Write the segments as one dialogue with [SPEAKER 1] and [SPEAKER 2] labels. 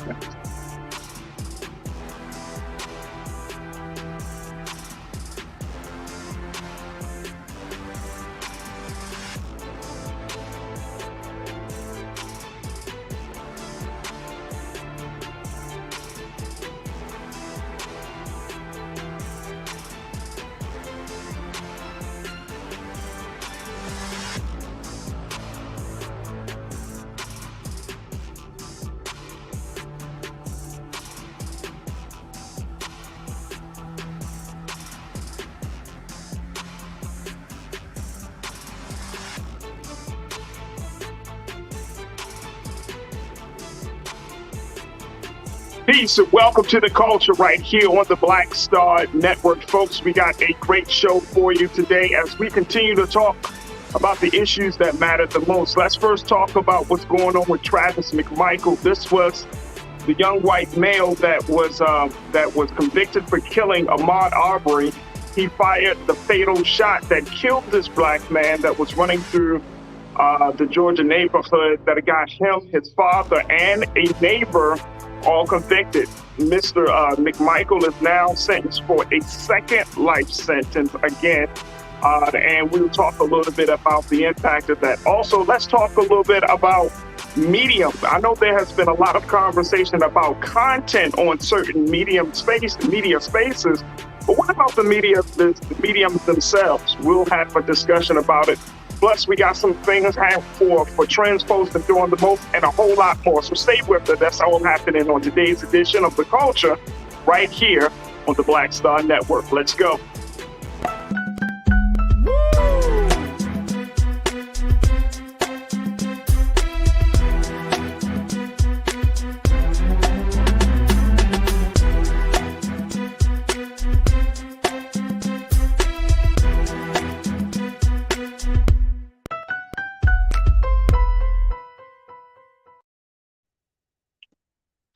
[SPEAKER 1] next. Peace and welcome to the culture right here on the Black Star Network. Folks, we got a great show for you today as we continue to talk about the issues that matter the most. Let's first talk about what's going on with Travis McMichael. This was the young white male that was convicted for killing Ahmaud Arbery. He fired the fatal shot that killed this black man that was running through the Georgia neighborhood that got him, his father, and a neighbor all convicted. Mr. McMichael is now sentenced for a second life sentence again. And we'll talk a little bit about the impact of that. Also, let's talk a little bit about medium. I know there has been a lot of conversation about content on certain media spaces, but what about the mediums themselves? We'll have a discussion about it. Plus, we got some things for trends folks that doing the most and a whole lot more. So stay with us. That's all happening on today's edition of The Culture right here on the Black Star Network. Let's go.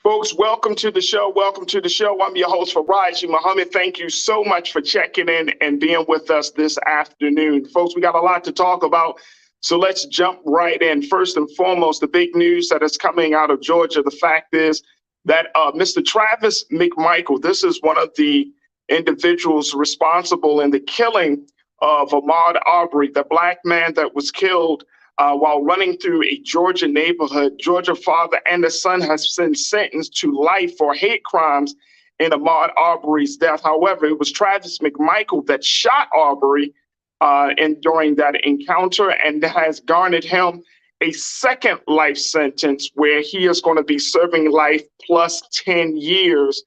[SPEAKER 1] Folks, welcome to the show. Welcome to the show. I'm your host, Farajii Muhammad. Thank you so much for checking in and being with us this afternoon. Folks, we got a lot to talk about, so let's jump right in. First and foremost, the big news that is coming out of Georgia, the fact is that Mr. Travis McMichael, this is one of the individuals responsible in the killing of Ahmaud Arbery, the black man that was killed while running through a Georgia neighborhood. Georgia father and the son has been sentenced to life for hate crimes in Ahmaud Arbery's death. However, it was Travis McMichael that shot Arbery during that encounter and has garnered him a second life sentence where he is going to be serving life plus 10 years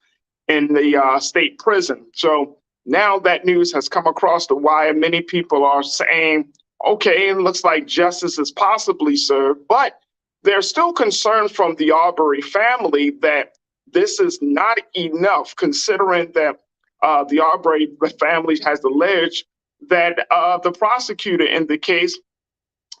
[SPEAKER 1] in the state prison. So now that news has come across the wire. Many people are saying, okay, it looks like justice is possibly served, but there's still concern from the Arbery family that this is not enough, considering that the Arbery family has alleged that the prosecutor in the case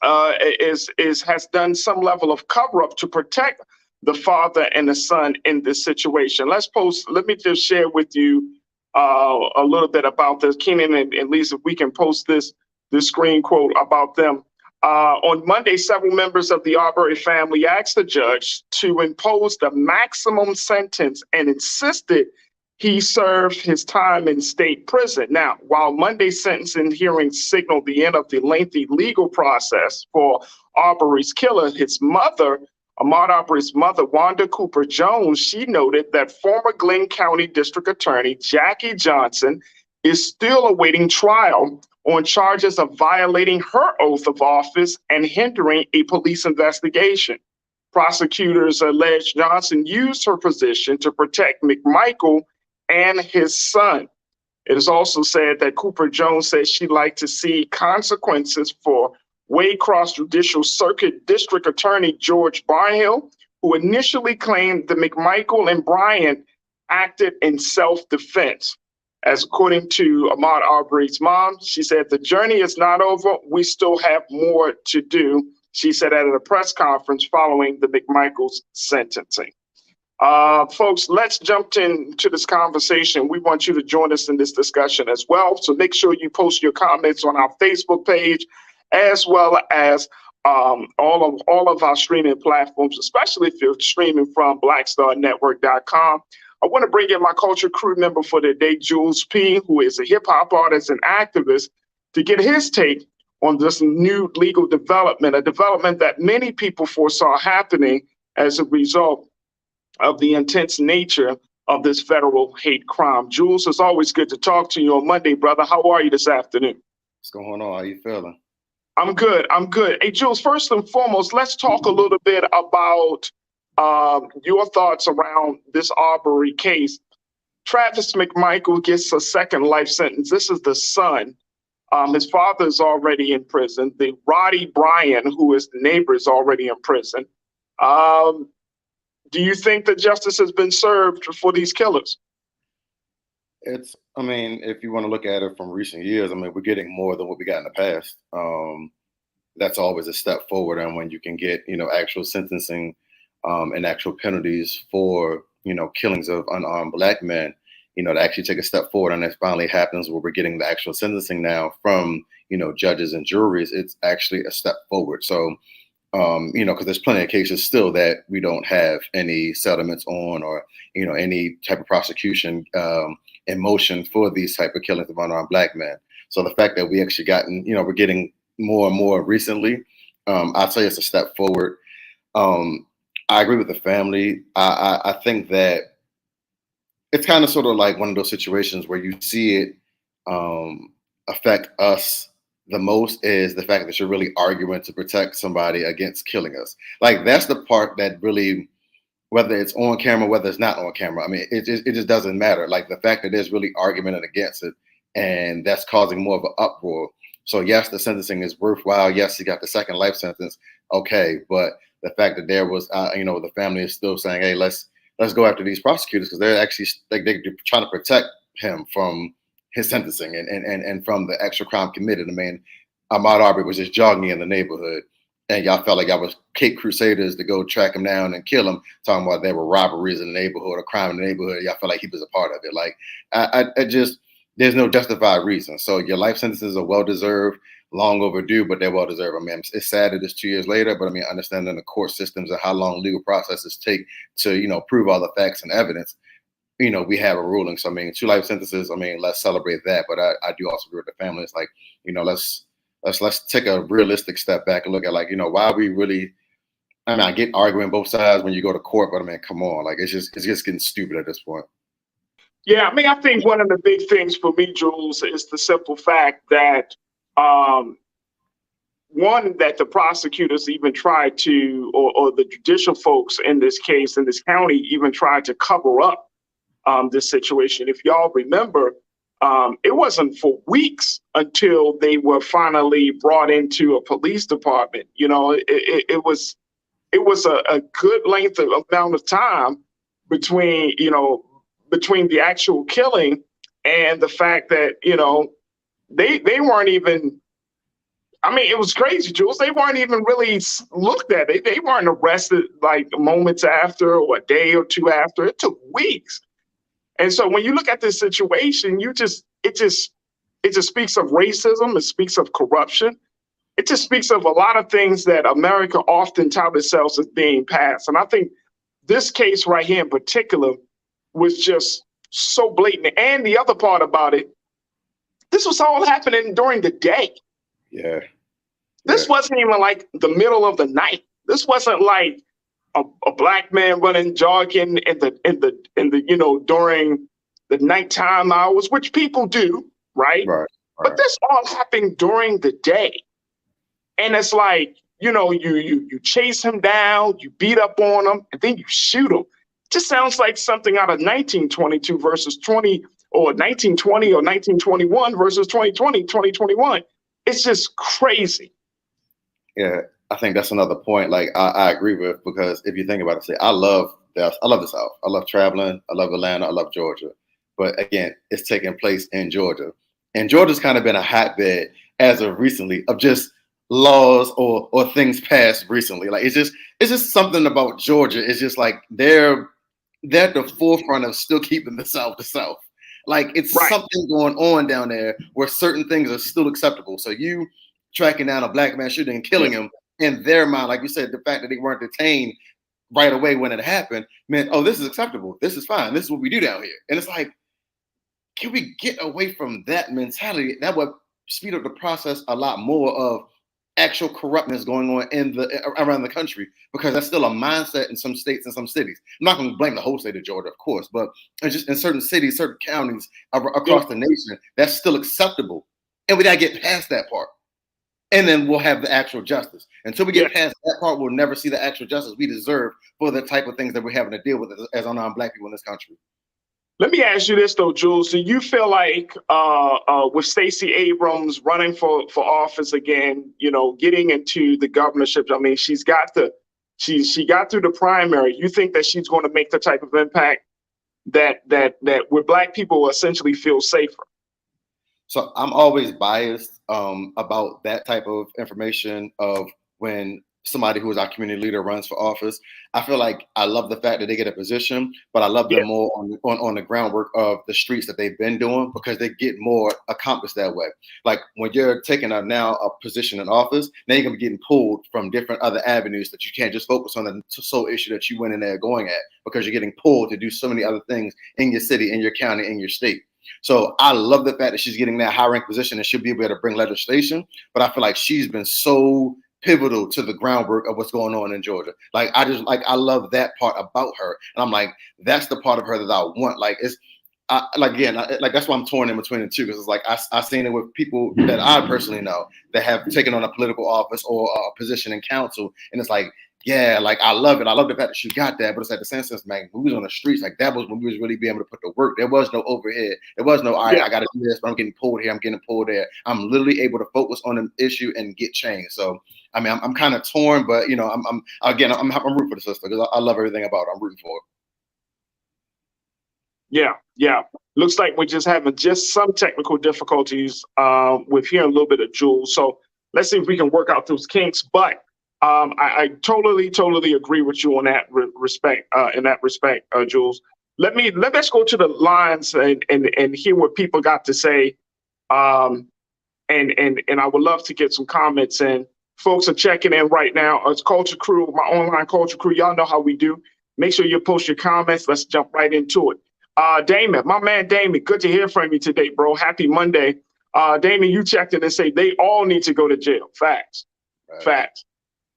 [SPEAKER 1] has done some level of cover-up to protect the father and the son in this situation. Let me just share with you a little bit about this. Keenan and Lisa, if we can post this screen quote about them. On Monday, several members of the Arbery family asked the judge to impose the maximum sentence and insisted he serve his time in state prison. Now, while Monday's sentencing hearing signaled the end of the lengthy legal process for Arbery's killer, his mother, Ahmaud Arbery's mother, Wanda Cooper Jones, she noted that former Glenn County District Attorney Jackie Johnson is still awaiting trial on charges of violating her oath of office and hindering a police investigation. Prosecutors allege Johnson used her position to protect McMichael and his son. It is also said that Cooper Jones says she'd like to see consequences for Waycross Judicial Circuit District Attorney George Barnhill, who initially claimed that McMichael and Bryant acted in self-defense. As according to Ahmaud Arbery's mom, she said, the journey is not over. We still have more to do, she said at a press conference following the McMichael's sentencing. Folks, let's jump into this conversation. We want you to join us in this discussion as well. So make sure you post your comments on our Facebook page as well as all of our streaming platforms, especially if you're streaming from blackstarnetwork.com. I want to bring in my culture crew member for the day, Jules P., who is a hip hop artist and activist, to get his take on this new legal development, a development that many people foresaw happening as a result of the intense nature of this federal hate crime. Jules, it's always good to talk to you on Monday, brother. How are you this afternoon?
[SPEAKER 2] What's going on? How you feeling?
[SPEAKER 1] I'm good. I'm good. Hey, Jules, first and foremost, let's talk a little bit about your thoughts around this Arbery case. Travis Mcmichael gets a second life sentence. This is the son. His father is already in prison. The Roddy Bryan, who is the neighbor, is already in prison. Do you think that justice has been served for these killers?
[SPEAKER 2] I mean, if you want to look at it from recent years, I mean, we're getting more than what we got in the past. That's always a step forward. And when you can get, actual sentencing and actual penalties for, killings of unarmed Black men, to actually take a step forward, and that finally happens where we're getting the actual sentencing now from, judges and juries, it's actually a step forward. So, because there's plenty of cases still that we don't have any settlements on, or, any type of prosecution in motion for these type of killings of unarmed Black men. So the fact that we actually gotten, we're getting more and more recently, I'll say it's a step forward. I agree with the family. I think that it's kind of sort of like one of those situations where you see it affect us the most, is the fact that you're really arguing to protect somebody against killing us. Like, that's the part that really, whether it's on camera, whether it's not on camera, I mean, it just doesn't matter. Like, the fact that there's really argument against it, and that's causing more of an uproar. So yes, the sentencing is worthwhile. Yes, he got the second life sentence. Okay, but the fact that there was, the family is still saying, hey, let's go after these prosecutors, because they're actually they're trying to protect him from his sentencing and from the actual crime committed. I mean, Ahmaud Arbery was just jogging in the neighborhood, and y'all felt like y'all was Cape Crusaders to go track him down and kill him, talking about there were robberies in the neighborhood or crime in the neighborhood. Y'all felt like he was a part of it. Like, I just, there's no justified reason. So your life sentences are well-deserved, long overdue, but they're well-deserved. I mean, it's sad that it's 2 years later, but I mean, understanding the court systems and how long legal processes take to, prove all the facts and evidence, we have a ruling. So, I mean, 2 life sentences, I mean, let's celebrate that. But I do also agree with the family. It's like, let's take a realistic step back and look at, like, why we really, I mean, I get arguing both sides when you go to court, but I mean, come on, like, it's just getting stupid at this point.
[SPEAKER 1] Yeah, I mean, I think one of the big things for me, Jules, is the simple fact that, one, that the prosecutors even tried to, or the judicial folks in this case, in this county, even tried to cover up this situation. If y'all remember, it wasn't for weeks until they were finally brought into a police department. It was a good length of amount of time between the actual killing and the fact that, they weren't even, I mean, it was crazy, Jules. They weren't even really looked at. They weren't arrested like moments after or a day or two after. It took weeks. And so when you look at this situation, it just speaks of racism. It speaks of corruption. It just speaks of a lot of things that America often tout itself as being past. And I think this case right here in particular was just so blatant. And the other part about it, this was all happening during the day.
[SPEAKER 2] Yeah.
[SPEAKER 1] This wasn't even like the middle of the night. This wasn't like a Black man running, jogging in the during the nighttime hours, which people do, right?
[SPEAKER 2] Right.
[SPEAKER 1] But this all happened during the day. And it's like, you chase him down, you beat up on him, and then you shoot him. It just sounds like something out of 1922 versus 20, or 1920 or 1921 versus 2020, 2021. It's just crazy.
[SPEAKER 2] Yeah, I think that's another point. Like, I agree with, because if you think about it, I love the South. I love traveling. I love Atlanta. I love Georgia. But again, it's taking place in Georgia, and Georgia's kind of been a hotbed as of recently of just laws or things passed recently. Like, it's just something about Georgia. It's just like they're at the forefront of still keeping the South the South. Like, it's
[SPEAKER 1] Right.
[SPEAKER 2] something going on down there where certain things are still acceptable. So you tracking down a Black man, shooting and killing him in their mind, like you said, the fact that they weren't detained right away when it happened meant, oh, this is acceptable. This is fine. This is what we do down here. And it's like, can we get away from that mentality? That would speed up the process a lot more of actual corruptness going on around the country, because that's still a mindset in some states and some cities. I'm not going to blame the whole state of Georgia, of course, but it's just in certain cities, certain counties across the nation, that's still acceptable. And we got to get past that part. And then we'll have the actual justice. Until we get past that part, we'll never see the actual justice we deserve for the type of things that we're having to deal with as unarmed Black people in this country.
[SPEAKER 1] Let me ask you this though, Jules. Do you feel like with Stacey Abrams running for office again, you know, getting into the governorship? I mean, she got through the primary. You think that she's going to make the type of impact that where Black people essentially feel safer?
[SPEAKER 2] So I'm always biased about that type of information of when somebody who is our community leader runs for office. I feel like I love the fact that they get a position, but I love them more on the groundwork of the streets that they've been doing, because they get more accomplished that way. Like when you're taking now a position in office, now you're gonna be getting pulled from different other avenues that you can't just focus on the sole issue that you went in there going at, because you're getting pulled to do so many other things in your city, in your county, in your state. So I love the fact that she's getting that high rank position and she'll be able to bring legislation. But I feel like she's been so pivotal to the groundwork of what's going on in Georgia. Like I love that part about her, and I'm like, that's the part of her that I want. Like that's why I'm torn in between the two, because it's like I've seen it with people that I personally know that have taken on a political office or a position in council, and it's like, yeah, like I love it. I love the fact that she got that, but it's at the same sense, man, we was on the streets, like that was when we was really being able to put the work. There was no overhead. There was no, all right, I got to do this, but I'm getting pulled here, I'm getting pulled there. I'm literally able to focus on an issue and get change. So, I mean, I'm kind of torn, but you know, I'm rooting for the sister because I love everything about it. I'm rooting for it.
[SPEAKER 1] Yeah. Looks like we're just having some technical difficulties with hearing a little bit of Jules. So let's see if we can work out those kinks. But I totally agree with you on that respect. In that respect, Jules. Let's go to the lines and hear what people got to say. And I would love to get some comments in. Folks are checking in right now. It's Culture Crew, my online Culture Crew. Y'all know how we do. Make sure you post your comments. Let's jump right into it. Damon, my man Damon, good to hear from you today, bro. Happy Monday. Damon, you checked in and say they all need to go to jail. Facts. Right. Facts.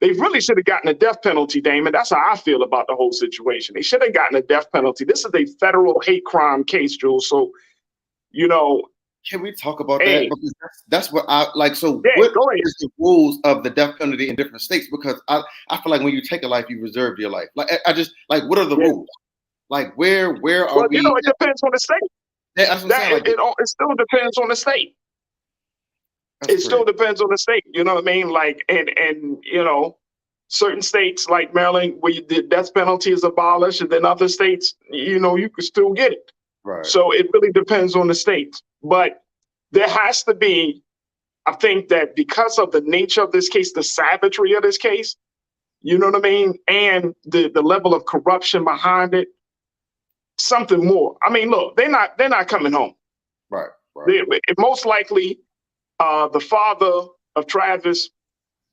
[SPEAKER 1] They really should have gotten a death penalty, Damon. That's how I feel about the whole situation. They should have gotten a death penalty. This is a federal hate crime case, Jules. So, you know.
[SPEAKER 2] Can we talk about that? Because that's what I like. So what is the rules of the death penalty in different states? Because I feel like when you take a life, you reserve your life. Like I just like, what are the rules? Like where are we?
[SPEAKER 1] You know, it depends on the state.
[SPEAKER 2] That's what I'm saying.
[SPEAKER 1] It still depends on the state. Still depends on the state. You know what I mean? Like, and you know, certain states like Maryland, where the death penalty is abolished, and then other states, you know, you can still get it.
[SPEAKER 2] Right.
[SPEAKER 1] So it really depends on the states. But there has to be, I think that because of the nature of this case, the savagery of this case, you know what I mean? And the level of corruption behind it, something more. I mean, look, they're not coming home.
[SPEAKER 2] Right.
[SPEAKER 1] Most likely, the father of Travis,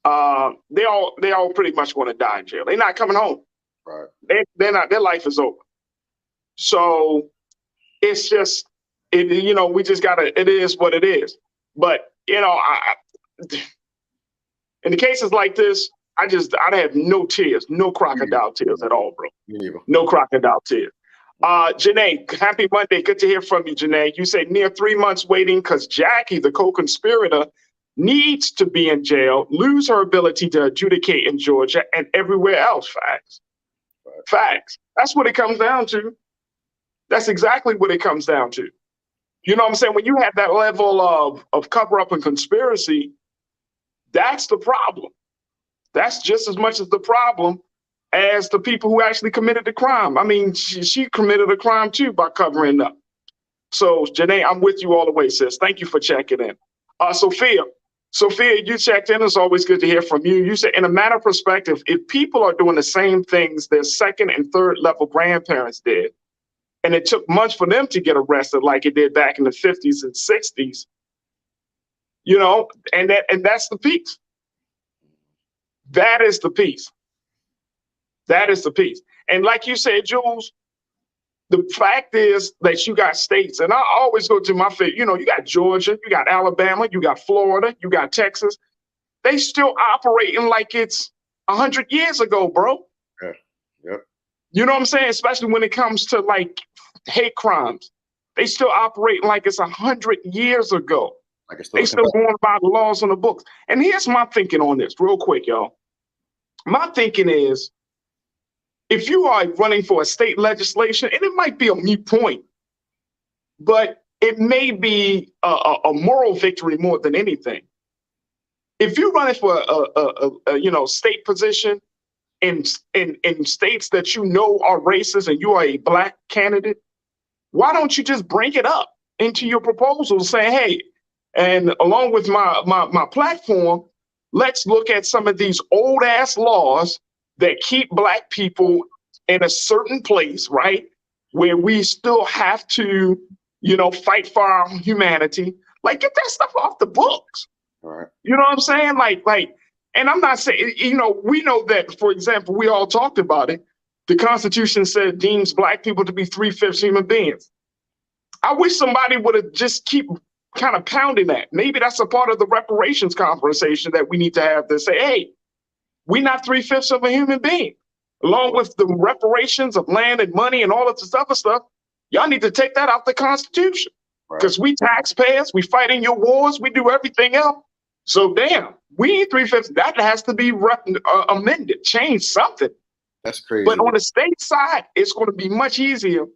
[SPEAKER 1] they all pretty much going to die in jail. They're not coming home.
[SPEAKER 2] Right.
[SPEAKER 1] They're not. Their life is over. So it's just, you know, we just gotta. It is what it is. But you know, in the cases like this, I have no tears, no crocodile tears at all, bro. No crocodile tears. Janae, happy Monday. Good to hear from you, Janae. You say near 3 months waiting because Jackie, the co-conspirator, needs to be in jail, lose her ability to adjudicate in Georgia and everywhere else. Facts. Right. Facts. That's what it comes down to. That's exactly what it comes down to. You know what I'm saying? When you have that level of cover-up and conspiracy, that's the problem. That's just as much as the problem as the people who actually committed the crime. I mean, she committed a crime too by covering up. So, Janae, I'm with you all the way, sis. Thank you for checking in. Sophia, you checked in. It's always good to hear from you. You said, in a matter of perspective, if people are doing the same things their second and third level grandparents did, and it took months for them to get arrested like it did back in the 50s and 60s, you know, and that's the piece. That is the piece. That is the piece. And like you said, Jules, the fact is that you got states, and I always go to my favorite, you got Georgia, you got Alabama, you got Florida, you got Texas. They still operating like it's 100 years ago, bro.
[SPEAKER 2] Yeah. Yep.
[SPEAKER 1] You know what I'm saying? Especially when it comes to like hate crimes. They still operate like it's 100 years ago.
[SPEAKER 2] Like it's
[SPEAKER 1] they still going by the laws on the books. And here's my thinking on this real quick, y'all. My thinking is, if you are running for a state legislation, and it might be a moot point, but it may be a moral victory more than anything. If you're running for a state position in states that you know are racist and you are a Black candidate, why don't you just bring it up into your proposal, saying, hey, and along with my platform, let's look at some of these old ass laws that keep Black people in a certain place, right? Where we still have to, fight for our humanity. Like, get that stuff off the books.
[SPEAKER 2] Right.
[SPEAKER 1] You know what I'm saying? Like, and I'm not saying, we know that, for example, we all talked about it. The Constitution said deems Black people to be 3/5 human beings. I wish somebody would have just keep kind of pounding that. Maybe that's a part of the reparations conversation that we need to have to say, hey, we're not 3/5 of a human being. Along with the reparations of land and money and all of this other stuff, y'all need to take that out the Constitution. Because we taxpayers, we fight in your wars, we do everything else. So damn, we need 3/5. That has to be amended, change something.
[SPEAKER 2] That's crazy.
[SPEAKER 1] But on the state side, it's going to be much easier.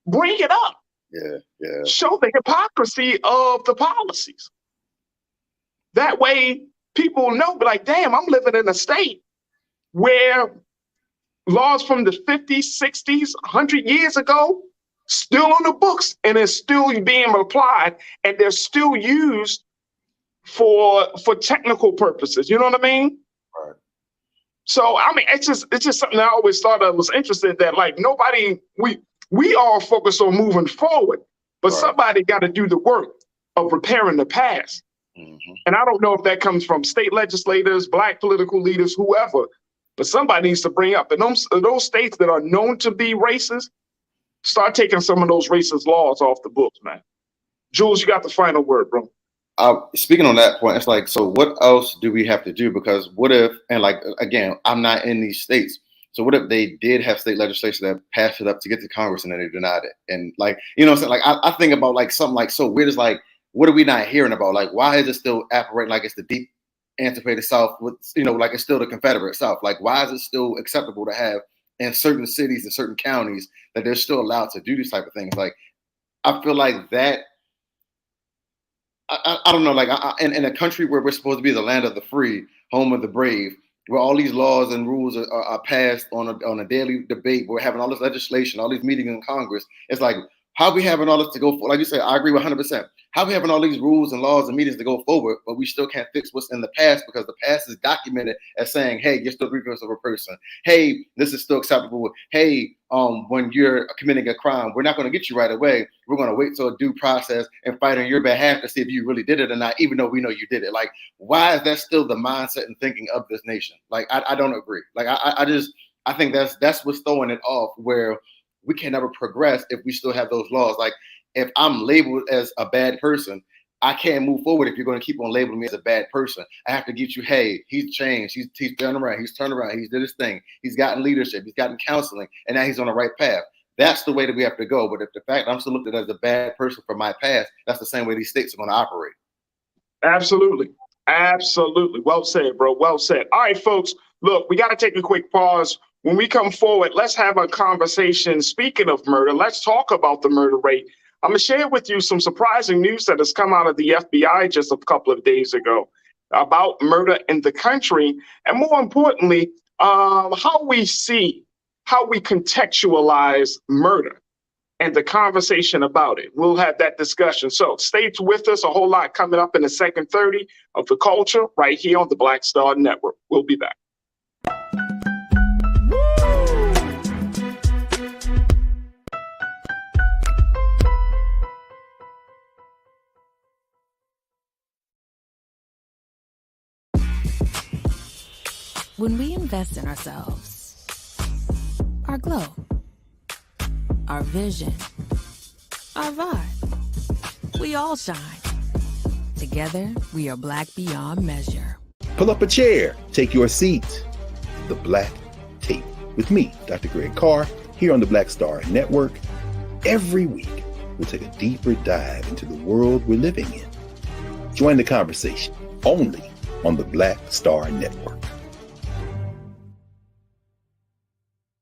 [SPEAKER 1] Bring it up.
[SPEAKER 2] Yeah.
[SPEAKER 1] Show the hypocrisy of the policies. That way, people know, be like, damn, I'm living in a state where laws from the 50s, 60s, 100 years ago, still on the books, and it's still being applied, and they're still used for technical purposes. You know what I mean?
[SPEAKER 2] Right.
[SPEAKER 1] So, I mean, it's just something I always thought I was interested that, like, we all focus on moving forward, but somebody got to do the work of repairing the past.
[SPEAKER 2] Mm-hmm.
[SPEAKER 1] And I don't know if that comes from state legislators, Black political leaders, whoever, but somebody needs to bring up. And those states that are known to be racist, start taking some of those racist laws off the books, man. Jules, you got the final word, bro.
[SPEAKER 2] Speaking on that point, it's like, so what else do we have to do? Because what if, and like, again, I'm not in these states. So what if they did have state legislation that passed it up to get to Congress and then they denied it? And like, what I'm saying? Like, I think about like something like so weird is like, what are we not hearing about? Like, why is it still operating like it's the deep antiquated South with, like it's still the Confederate South? Like, why is it still acceptable to have in certain cities and certain counties that they're still allowed to do these type of things? Like, I feel like that, I don't know, like in a country where we're supposed to be the land of the free, home of the brave, where all these laws and rules are passed on a daily debate, we're having all this legislation, all these meetings in Congress. It's like, how are we having all this to go for? Like you said, I agree 100%. How are we having all these rules and laws and meetings to go forward, but we still can't fix what's in the past because the past is documented as saying, hey, you're still 3/5 of a person. Hey, this is still acceptable. Hey, when you're committing a crime, we're not going to get you right away. We're going to wait till a due process and fight on your behalf to see if you really did it or not, even though we know you did it. Like, why is that still the mindset and thinking of this nation? Like, I don't agree. Like, I think that's what's throwing it off, where we can never progress if we still have those laws. Like, if I'm labeled as a bad person, I can't move forward if you're going to keep on labeling me as a bad person. I have to get you, hey, he's changed, he's turned around, he's did his thing, he's gotten leadership, he's gotten counseling, and now he's on the right path. That's the way that we have to go. But if the fact I'm still looked at as a bad person from my past, that's the same way these states are going to operate.
[SPEAKER 1] Absolutely. Well said, bro. Well said. All right, folks, look, we got to take a quick pause. When we come forward, let's have a conversation. Speaking of murder, let's talk about the murder rate. I'm going to share with you some surprising news that has come out of the FBI just a couple of days ago about murder in the country. And more importantly, how we contextualize murder and the conversation about it. We'll have that discussion. So stay with us. A whole lot coming up in the second 30 of The Culture right here on the Black Star Network. We'll be back.
[SPEAKER 3] When we invest in ourselves, our glow, our vision, our vibe, we all shine. Together, we are Black beyond measure.
[SPEAKER 4] Pull up a chair, take your seat. The Black Tape with me, Dr. Greg Carr, here on the Black Star Network. Every week, we'll take a deeper dive into the world we're living in. Join the conversation only on the Black Star Network.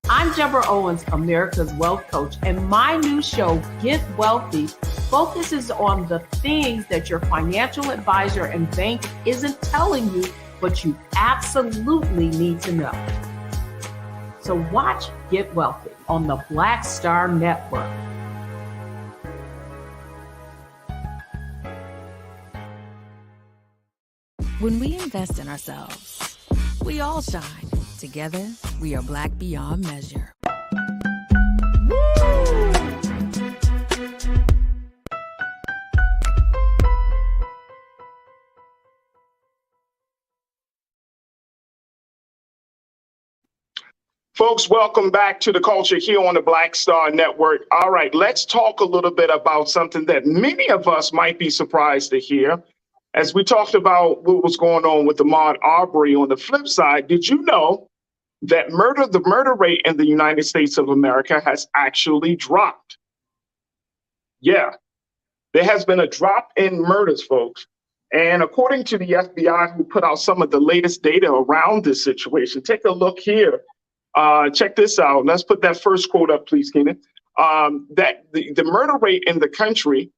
[SPEAKER 5] I'm Terrell Owens, America's Wealth Coach, and my new show, Get Wealthy, focuses on the things that your financial advisor and bank isn't telling you, but you absolutely need to know. So watch Get Wealthy on the Black Star Network.
[SPEAKER 3] When we invest in ourselves, we all shine. Together, we are Black beyond measure.
[SPEAKER 1] Folks, welcome back to the culture here on the Black Star Network. All right, let's talk a little bit about something that many of us might be surprised to hear. As we talked about what was going on with Ahmaud Arbery, on the flip side, did you know that the murder rate in the United States of America has actually dropped? Yeah, there has been a drop in murders, folks. And according to the FBI, who put out some of the latest data around this situation, take a look here. Check this out. Let's put that first quote up, please, Keenan. That the murder rate in the country,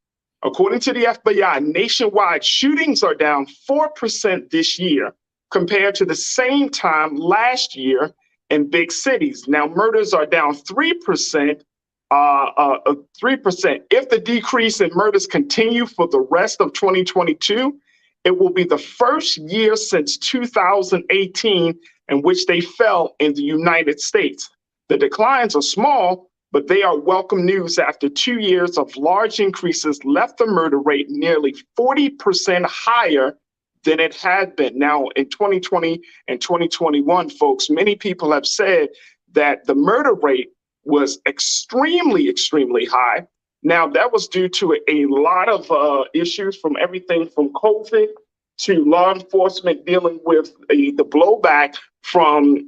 [SPEAKER 1] according to the FBI, nationwide shootings are down 4% this year compared to the same time last year in big cities. Now, murders are down 3%. 3%. If the decrease in murders continue for the rest of 2022, it will be the first year since 2018 in which they fell in the United States. The declines are small, but they are welcome news after 2 years of large increases left the murder rate nearly 40% higher than it had been. Now, in 2020 and 2021, folks, many people have said that the murder rate was extremely, extremely high. Now, that was due to a lot of issues, from everything from COVID to law enforcement dealing with the blowback from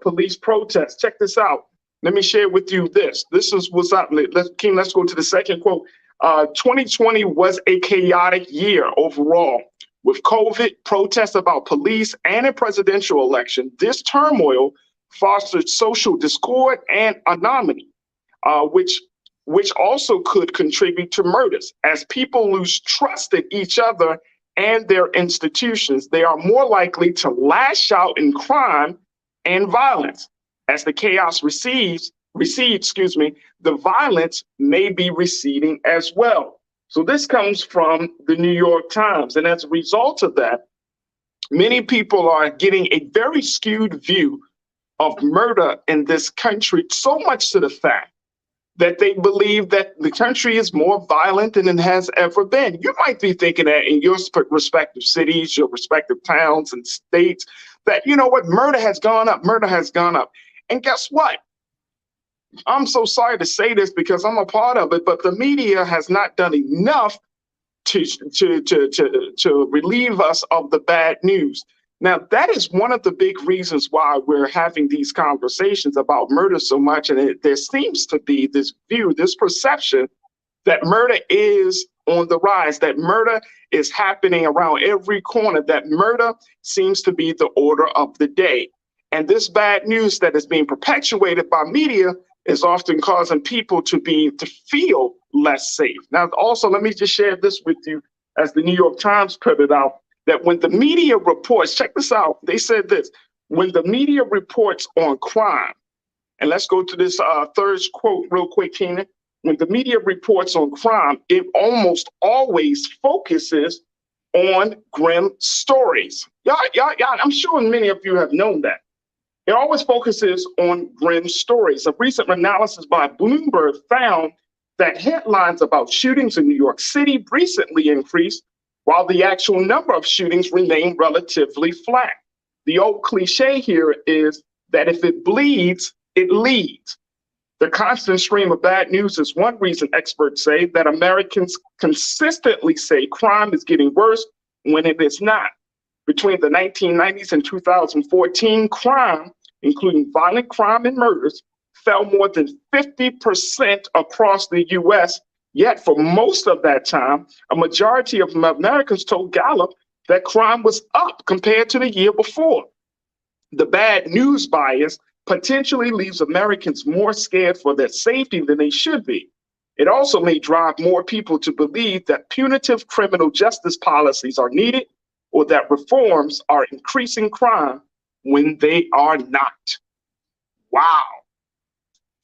[SPEAKER 1] police protests. Check this out. Let me share with you this. This is what's up. Let's go to the second quote. 2020 was a chaotic year overall. With COVID, protests about police, and a presidential election, this turmoil fostered social discord and anonymity, which also could contribute to murders. As people lose trust in each other and their institutions, they are more likely to lash out in crime and violence. As the chaos recedes, the violence may be receding as well. So this comes from the New York Times. And as a result of that, many people are getting a very skewed view of murder in this country, so much to the fact that they believe that the country is more violent than it has ever been. You might be thinking that in your respective cities, your respective towns and states, that, you know what, murder has gone up. And guess what? I'm so sorry to say this because I'm a part of it, but the media has not done enough to relieve us of the bad news. Now, that is one of the big reasons why we're having these conversations about murder so much. And there seems to be this view, this perception that murder is on the rise, that murder is happening around every corner, that murder seems to be the order of the day. And this bad news that is being perpetuated by media is often causing people to feel less safe. Now, also, let me just share this with you, as the New York Times put it out, that when the media reports, check this out, they said this, when the media reports on crime, and let's go to this third quote real quick, Keenan. When the media reports on crime, it almost always focuses on grim stories. Y'all, I'm sure many of you have known that. It always focuses on grim stories. A recent analysis by Bloomberg found that headlines about shootings in New York City recently increased, while the actual number of shootings remained relatively flat. The old cliche here is that if it bleeds, it leads. The constant stream of bad news is one reason experts say that Americans consistently say crime is getting worse when it is not. Between the 1990s and 2014, crime, including violent crime and murders, fell more than 50% across the US. Yet for most of that time, a majority of Americans told Gallup that crime was up compared to the year before. The bad news bias potentially leaves Americans more scared for their safety than they should be. It also may drive more people to believe that punitive criminal justice policies are needed or that reforms are increasing crime when they are not. Wow.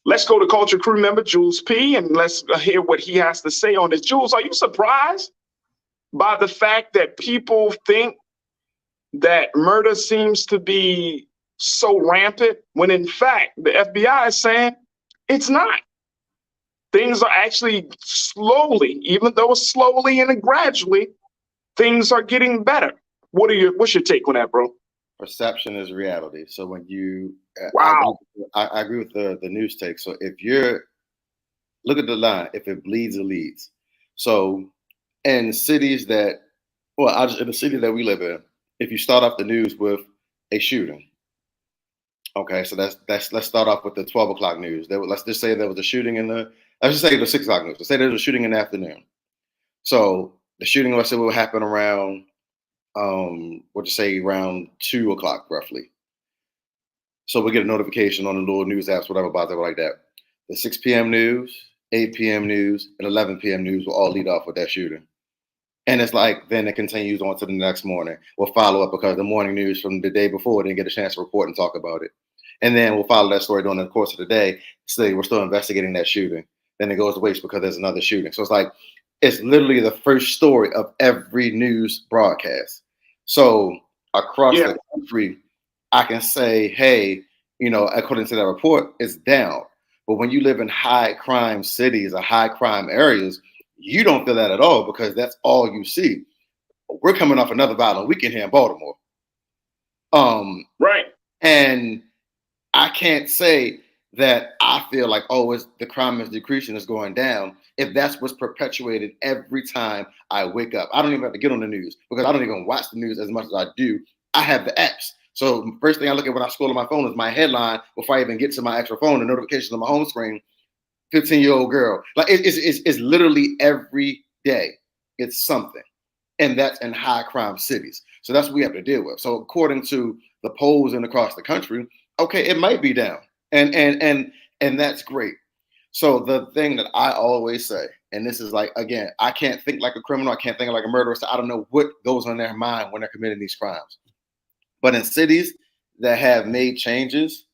[SPEAKER 1] Let's go to Culture Crew member Jules P. and let's hear what he has to say on this. Jules, are you surprised by the fact that people think that murder seems to be so rampant when in fact the FBI is saying it's not? Things are actually slowly, even though slowly and gradually, things are getting better. What's your take on that, bro?
[SPEAKER 2] Perception is reality. So when you,
[SPEAKER 1] wow,
[SPEAKER 2] I agree with the news take. So if you're, look at the line, if it bleeds, it leads. So in cities that, well, in the city that we live in, if you start off the news with a shooting, okay, so let's start off with the 12 o'clock news. Let's just say there was a shooting let's just say the 6 o'clock news. Let's say there was a shooting in the afternoon. So the shooting, let's say, will happen around, around 2 o'clock roughly. So we get a notification on the little news apps, whatever, about that, like that. The 6 p.m. news, 8 p.m. news, and 11 p.m. news will all lead off with that shooting. And it's like, then it continues on to the next morning. We'll follow up because the morning news from the day before didn't get a chance to report and talk about it. And then we'll follow that story during the course of the day. Say we're still investigating that shooting. Then it goes to waste because there's another shooting. So it's like, it's literally the first story of every news broadcast. So across the country, I can say, hey, according to that report, it's down. But when you live in high crime cities or high crime areas, you don't feel that at all because that's all you see. We're coming off another violent weekend here in Baltimore.
[SPEAKER 1] Right.
[SPEAKER 2] And I can't say that I feel like, the crime is decreasing, it's going down, if that's what's perpetuated every time I wake up. I don't even have to get on the news because I don't even watch the news as much as I do. I have the apps. So first thing I look at when I scroll on my phone is my headline before I even get to my actual phone, the notifications on my home screen, 15-year-old girl. Like it's literally every day. It's something. And that's in high crime cities. So that's what we have to deal with. So according to the polls and across the country, okay, it might be down. And that's great. So the thing that I always say, and this is like, again, I can't think like a criminal. I can't think like a murderer. So I don't know what goes on their mind when they're committing these crimes. But in cities that have made changes,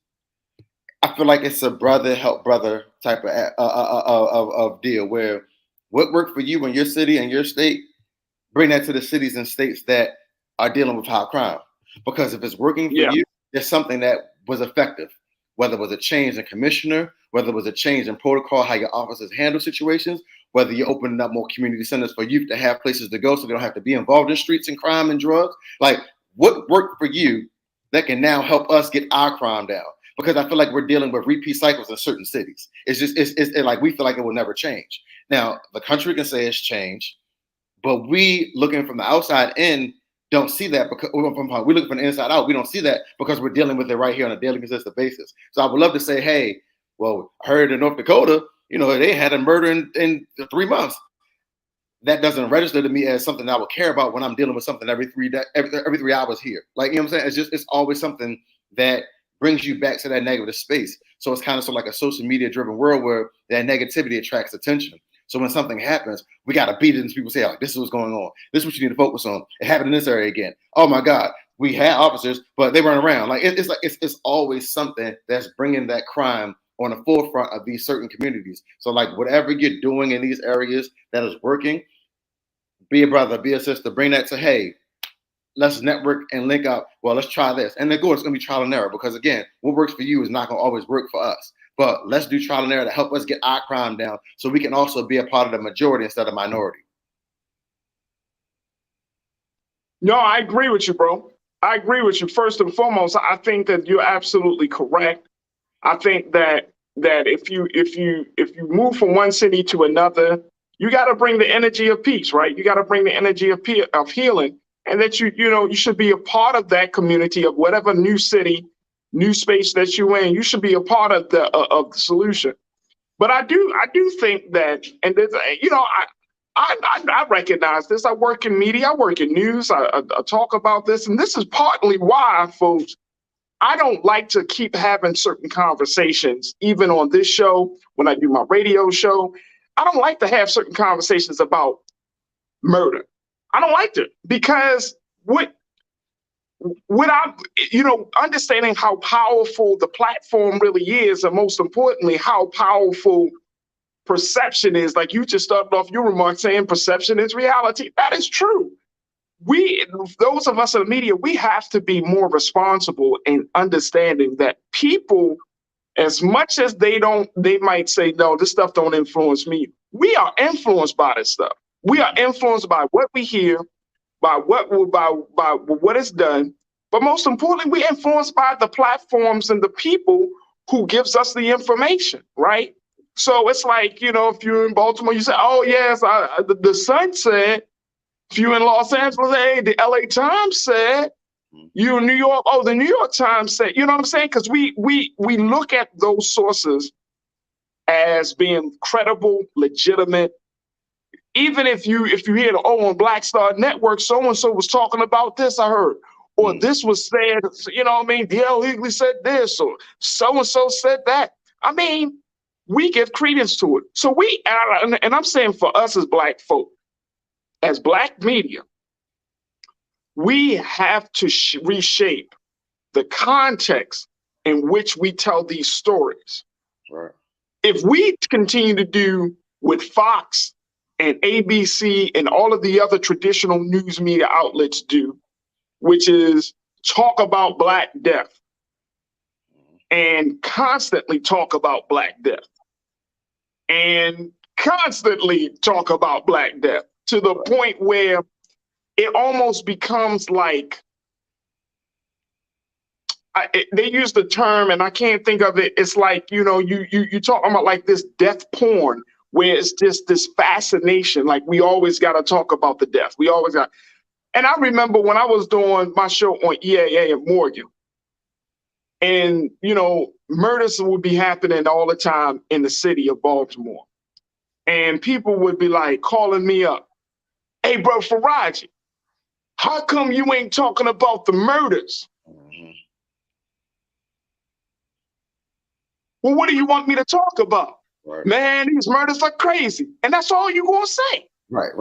[SPEAKER 2] I feel like it's a brother help brother type of deal where what worked for you in your city and your state, bring that to the cities and states that are dealing with high crime. Because if it's working for you, there's something that was effective. Whether it was a change in commissioner, whether it was a change in protocol, how your officers handle situations, whether you're opening up more community centers for youth to have places to go so they don't have to be involved in streets and crime and drugs. Like, what worked for you that can now help us get our crime down? Because I feel like we're dealing with repeat cycles in certain cities. It's like we feel like it will never change. Now, the country can say it's changed, but we looking from the outside in don't see that because we look from the inside out. We don't see that because we're dealing with it right here on a daily consistent basis. So I would love to say, hey, well, I heard in North Dakota, they had a murder in 3 months. That doesn't register to me as something I would care about when I'm dealing with something every 3 hours here. Like, you know what I'm saying? It's always something that brings you back to that negative space. So it's kind of like a social media driven world where that negativity attracts attention. So when something happens, we got to beat it and people say, like, this is what's going on. This is what you need to focus on. It happened in this area again. Oh my God, we had officers, but they weren't around. Like it's always something that's bringing that crime on the forefront of these certain communities. So like whatever you're doing in these areas that is working, be a brother, be a sister, bring that to, hey, let's network and link up. Well, let's try this. And then it's going to be trial and error because again, what works for you is not going to always work for us. But let's do trial and error to help us get our crime down so we can also be a part of the majority instead of minority.
[SPEAKER 1] No, I agree with you, bro. I agree with you. First and foremost, I think that you're absolutely correct. I think that if you move from one city to another, you got to bring the energy of peace, right? You got to bring the energy of healing, and that you should be a part of that community of whatever new city, new space that you're in. You should be a part of the solution. But I do think that, and there's, I recognize this. I work in media, I work in news, I talk about this, and this is partly why, folks, I don't like to keep having certain conversations, even on this show, when I do my radio show. I don't like to have certain conversations about murder. I don't like to, because without, understanding how powerful the platform really is, and most importantly, how powerful perception is. Like you just started off your remarks saying perception is reality. That is true. Those of us in the media, we have to be more responsible in understanding that people, as much as they might say, no, this stuff don't influence me. We are influenced by this stuff. We are influenced by what we hear, by what is done. But most importantly, we're influenced by the platforms and the people who gives us the information, right? So it's like, if you're in Baltimore, you say, oh, yes, the Sun said. If you're in Los Angeles, hey, the LA Times said. You in New York, oh, the New York Times said. You know what I'm saying? Because we look at those sources as being credible, legitimate. Even if you hear on Black Star Network, so-and-so was talking about this, I heard. Or this was said, D.L. Hughley said this, or so-and-so said that. I mean, we give credence to it. So and I'm saying for us as Black folk, as Black media, we have to reshape the context in which we tell these stories.
[SPEAKER 2] Right.
[SPEAKER 1] If we continue to do what Fox and ABC and all of the other traditional news media outlets do, which is talk about Black death and constantly talk about Black death and constantly talk about Black death to the point where it almost becomes like, they use the term, and I can't think of it. It's like, you talking about like this death porn, where it's just this fascination. Like we always got to talk about the death. We always got. And I remember when I was doing my show on EAA in Morgan, and, murders would be happening all the time in the city of Baltimore. And people would be like calling me up. Hey, bro, Farajii, how come you ain't talking about the murders? Well, what do you want me to talk about?
[SPEAKER 2] Right.
[SPEAKER 1] Man, these murders are crazy. And that's all you're going to say.
[SPEAKER 2] Right.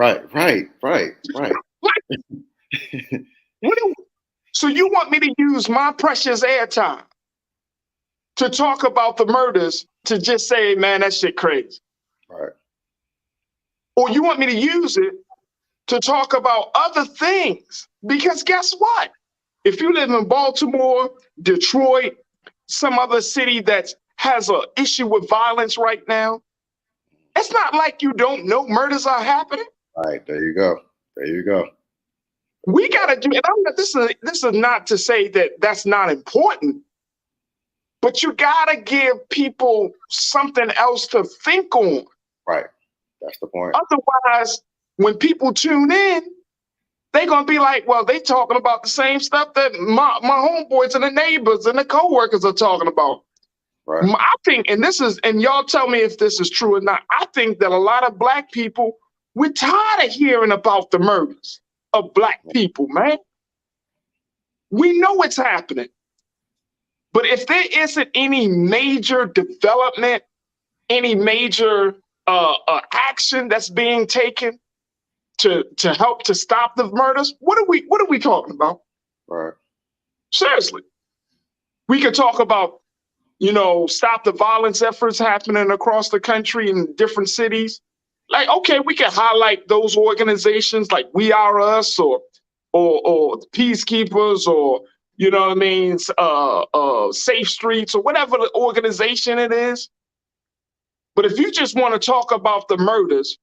[SPEAKER 1] So you want me to use my precious airtime to talk about the murders to just say, man, that shit crazy.
[SPEAKER 2] Right.
[SPEAKER 1] Or you want me to use it to talk about other things? Because guess what? If you live in Baltimore, Detroit, some other city that has an issue with violence right now, it's not like you don't know murders are happening.
[SPEAKER 2] Right. There you go. We
[SPEAKER 1] got to do it. This is not to say that that's not important, but you got to give people something else to think on.
[SPEAKER 2] Right. That's the point.
[SPEAKER 1] Otherwise, when people tune in, they're going to be like, well, they talking about the same stuff that my homeboys and the neighbors and the coworkers are talking about.
[SPEAKER 2] Right.
[SPEAKER 1] I think, and y'all tell me if this is true or not, I think that a lot of Black people, we're tired of hearing about the murders of Black people, man. We know it's happening. But if there isn't any major development, any major action that's being taken to help to stop the murders, what are we talking about?
[SPEAKER 2] Right.
[SPEAKER 1] Seriously. We could talk about, stop the violence efforts happening across the country in different cities. Like, okay, we can highlight those organizations like We Are Us or Peacekeepers or, Safe Streets or whatever the organization it is. But if you just want to talk about the murders,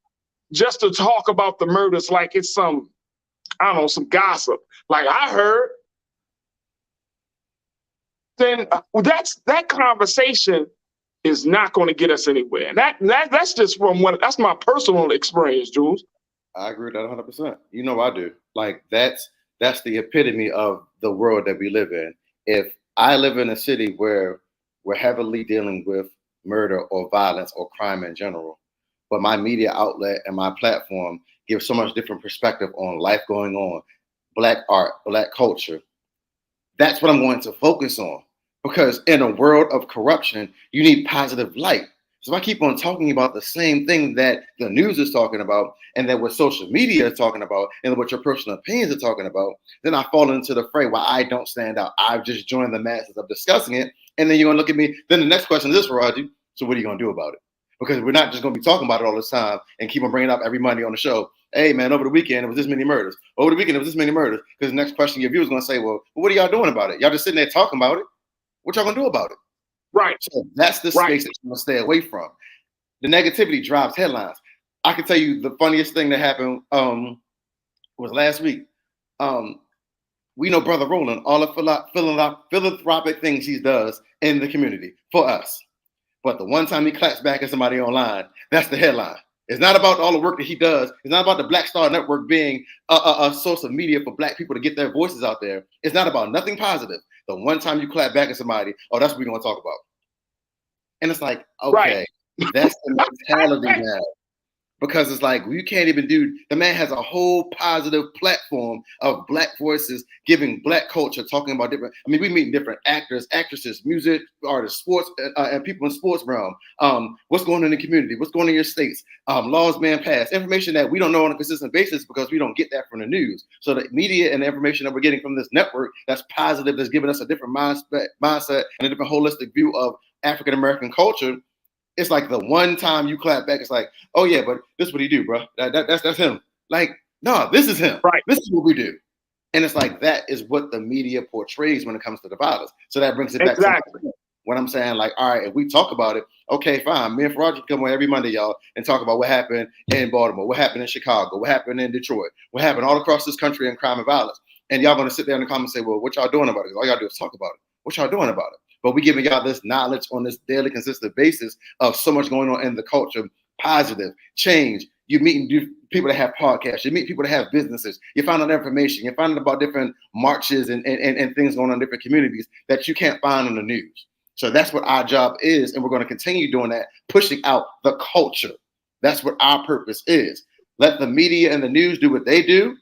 [SPEAKER 1] just to talk about the murders like it's some gossip. Like I heard, then that conversation is not going to get us anywhere. And that's just that's my personal experience, Jules.
[SPEAKER 2] I agree with that 100%. You know, I do. Like that's the epitome of the world that we live in. If I live in a city where we're heavily dealing with murder or violence or crime in general, but my media outlet and my platform give so much different perspective on life going on, Black art, Black culture, that's what I'm going to focus on. Because in a world of corruption, you need positive light. So if I keep on talking about the same thing that the news is talking about, and that what social media is talking about, and what your personal opinions are talking about, then I fall into the fray where I don't stand out. I've just joined the masses of discussing it. And then you're going to look at me. Then the next question is this, Farajii. So what are you going to do about it? Because we're not just going to be talking about it all this time and keep on bringing it up every Monday on the show. Hey, man, over the weekend, it was this many murders. Over the weekend, it was this many murders. Because the next question your viewers going to say, well, what are y'all doing about it? Y'all just sitting there talking about it. What y'all going to do about it?
[SPEAKER 1] Right.
[SPEAKER 2] So that's the space that you want to stay away from. The negativity drives headlines. I can tell you the funniest thing that happened was last week. We know Brother Roland, all the philanthropic things he does in the community for us. But the one time he claps back at somebody online, that's the headline. It's not about all the work that he does. It's not about the Black Star Network being a source of media for Black people to get their voices out there. It's not about nothing positive. The one time you clap back at somebody, oh, that's what we're going to talk about. And it's like, okay, that's the mentality now. Because it's like, you can't even do, the man has a whole positive platform of Black voices, giving Black culture, talking about different, I mean, we meet different actors, actresses, music artists, sports, and people in sports realm. What's going on in the community? What's going on in your states? Laws being passed, information that we don't know on a consistent basis because we don't get that from the news. So the media and the information that we're getting from this network that's positive, that's giving us a different mindset and a different holistic view of African-American culture. It's like the one time you clap back, it's like, oh yeah, but this is what he do, bro. That's him. Like, no, this is him.
[SPEAKER 1] Right.
[SPEAKER 2] This is what we do. And it's like, that is what the media portrays when it comes to the violence. So that brings it back to what I'm saying. Like, all right, if we talk about it, okay, fine. Me and Farajii come on every Monday, y'all, and talk about what happened in Baltimore, what happened in Chicago, what happened in Detroit, what happened all across this country in crime and violence. And y'all going to sit there in the comments and say, well, what y'all doing about it? All y'all do is talk about it. What y'all doing about it? But we're giving y'all this knowledge on this daily, consistent basis of so much going on in the culture, positive change. You're meeting people that have podcasts. You meet people that have businesses. You find out information. You find out about different marches and things going on in different communities that you can't find on the news. So that's what our job is, and we're going to continue doing that, pushing out the culture. That's what our purpose is. Let the media and the news do what they do,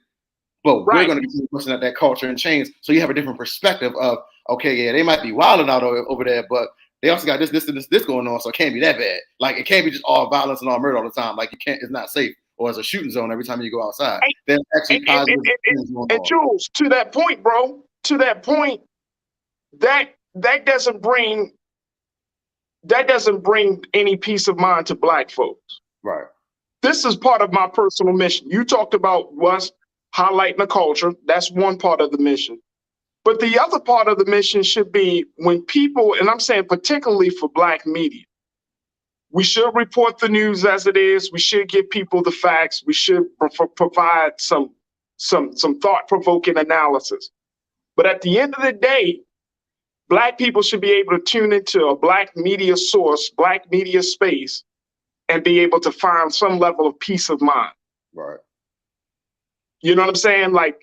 [SPEAKER 2] but we're going to continue pushing out that culture and change so you have a different perspective of, okay, yeah, they might be wilding out over there, but they also got this going on, so it can't be that bad. Like, it can't be just all violence and all murder all the time. Like, it's not safe, or it's a shooting zone every time you go outside. There's actually positive things going on.
[SPEAKER 1] And Jules, to that point, bro, that doesn't bring any peace of mind to Black folks.
[SPEAKER 2] Right.
[SPEAKER 1] This is part of my personal mission. You talked about us highlighting the culture. That's one part of the mission. But the other part of the mission should be when people, and I'm saying particularly for Black media, we should report the news as it is. We should give people the facts. We should provide some thought-provoking analysis. But at the end of the day, Black people should be able to tune into a Black media source, Black media space, and be able to find some level of peace of mind.
[SPEAKER 2] Right.
[SPEAKER 1] You know what I'm saying? Like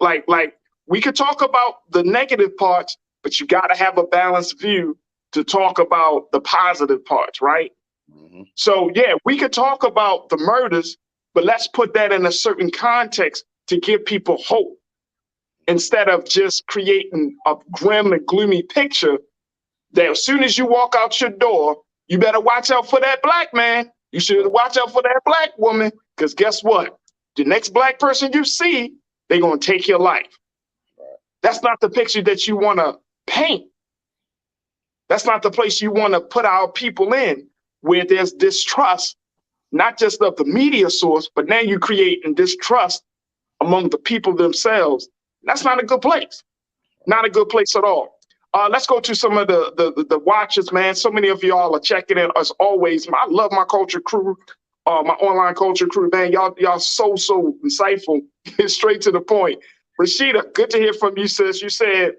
[SPEAKER 1] we could talk about the negative parts, but you got to have a balanced view to talk about the positive parts, right?
[SPEAKER 2] Mm-hmm.
[SPEAKER 1] So yeah, we could talk about the murders, but let's put that in a certain context to give people hope instead of just creating a grim and gloomy picture that as soon as you walk out your door, you better watch out for that Black man. You should watch out for that Black woman, because guess what? The next Black person you see, they're going to take your life. That's not the picture that you want to paint. That's not the place you want to put our people in, where there's distrust, not just of the media source, but now you're creating distrust among the people themselves. That's not a good place. Not a good place at all. Let's go to some of the watchers, man. So many of y'all are checking in as always. I love my culture crew, my online culture crew, man. Y'all so insightful. Straight to the point. Rashida, good to hear from you, sis. You said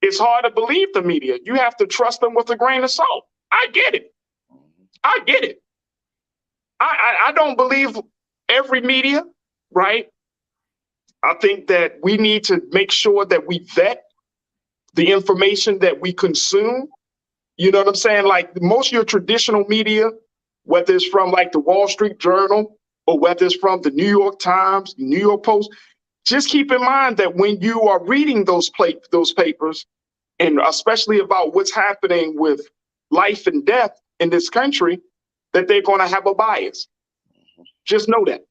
[SPEAKER 1] it's hard to believe the media. You have to trust them with a grain of salt. I get it. I get it. I don't believe every media, right? I think that we need to make sure that we vet the information that we consume. You know what I'm saying? Like most of your traditional media, whether it's from like the Wall Street Journal or whether it's from the New York Times, New York Post, just keep in mind that when you are reading those papers, and especially about what's happening with life and death in this country, that they're going to have a bias. Just know that.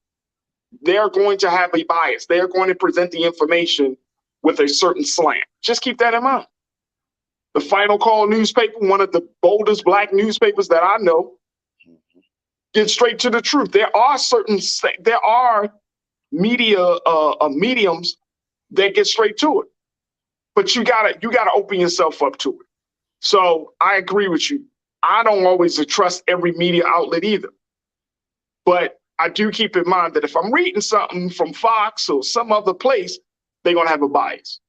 [SPEAKER 1] They're going to have a bias. They're going to present the information with a certain slant. Just keep that in mind. The Final Call newspaper, one of the boldest Black newspapers that I know, gets straight to the truth. There are media mediums that get straight to it, but you gotta open yourself up to it. So I agree with you. I don't always trust every media outlet either, but I do keep in mind that if I'm reading something from Fox or some other place, they're gonna have a bias.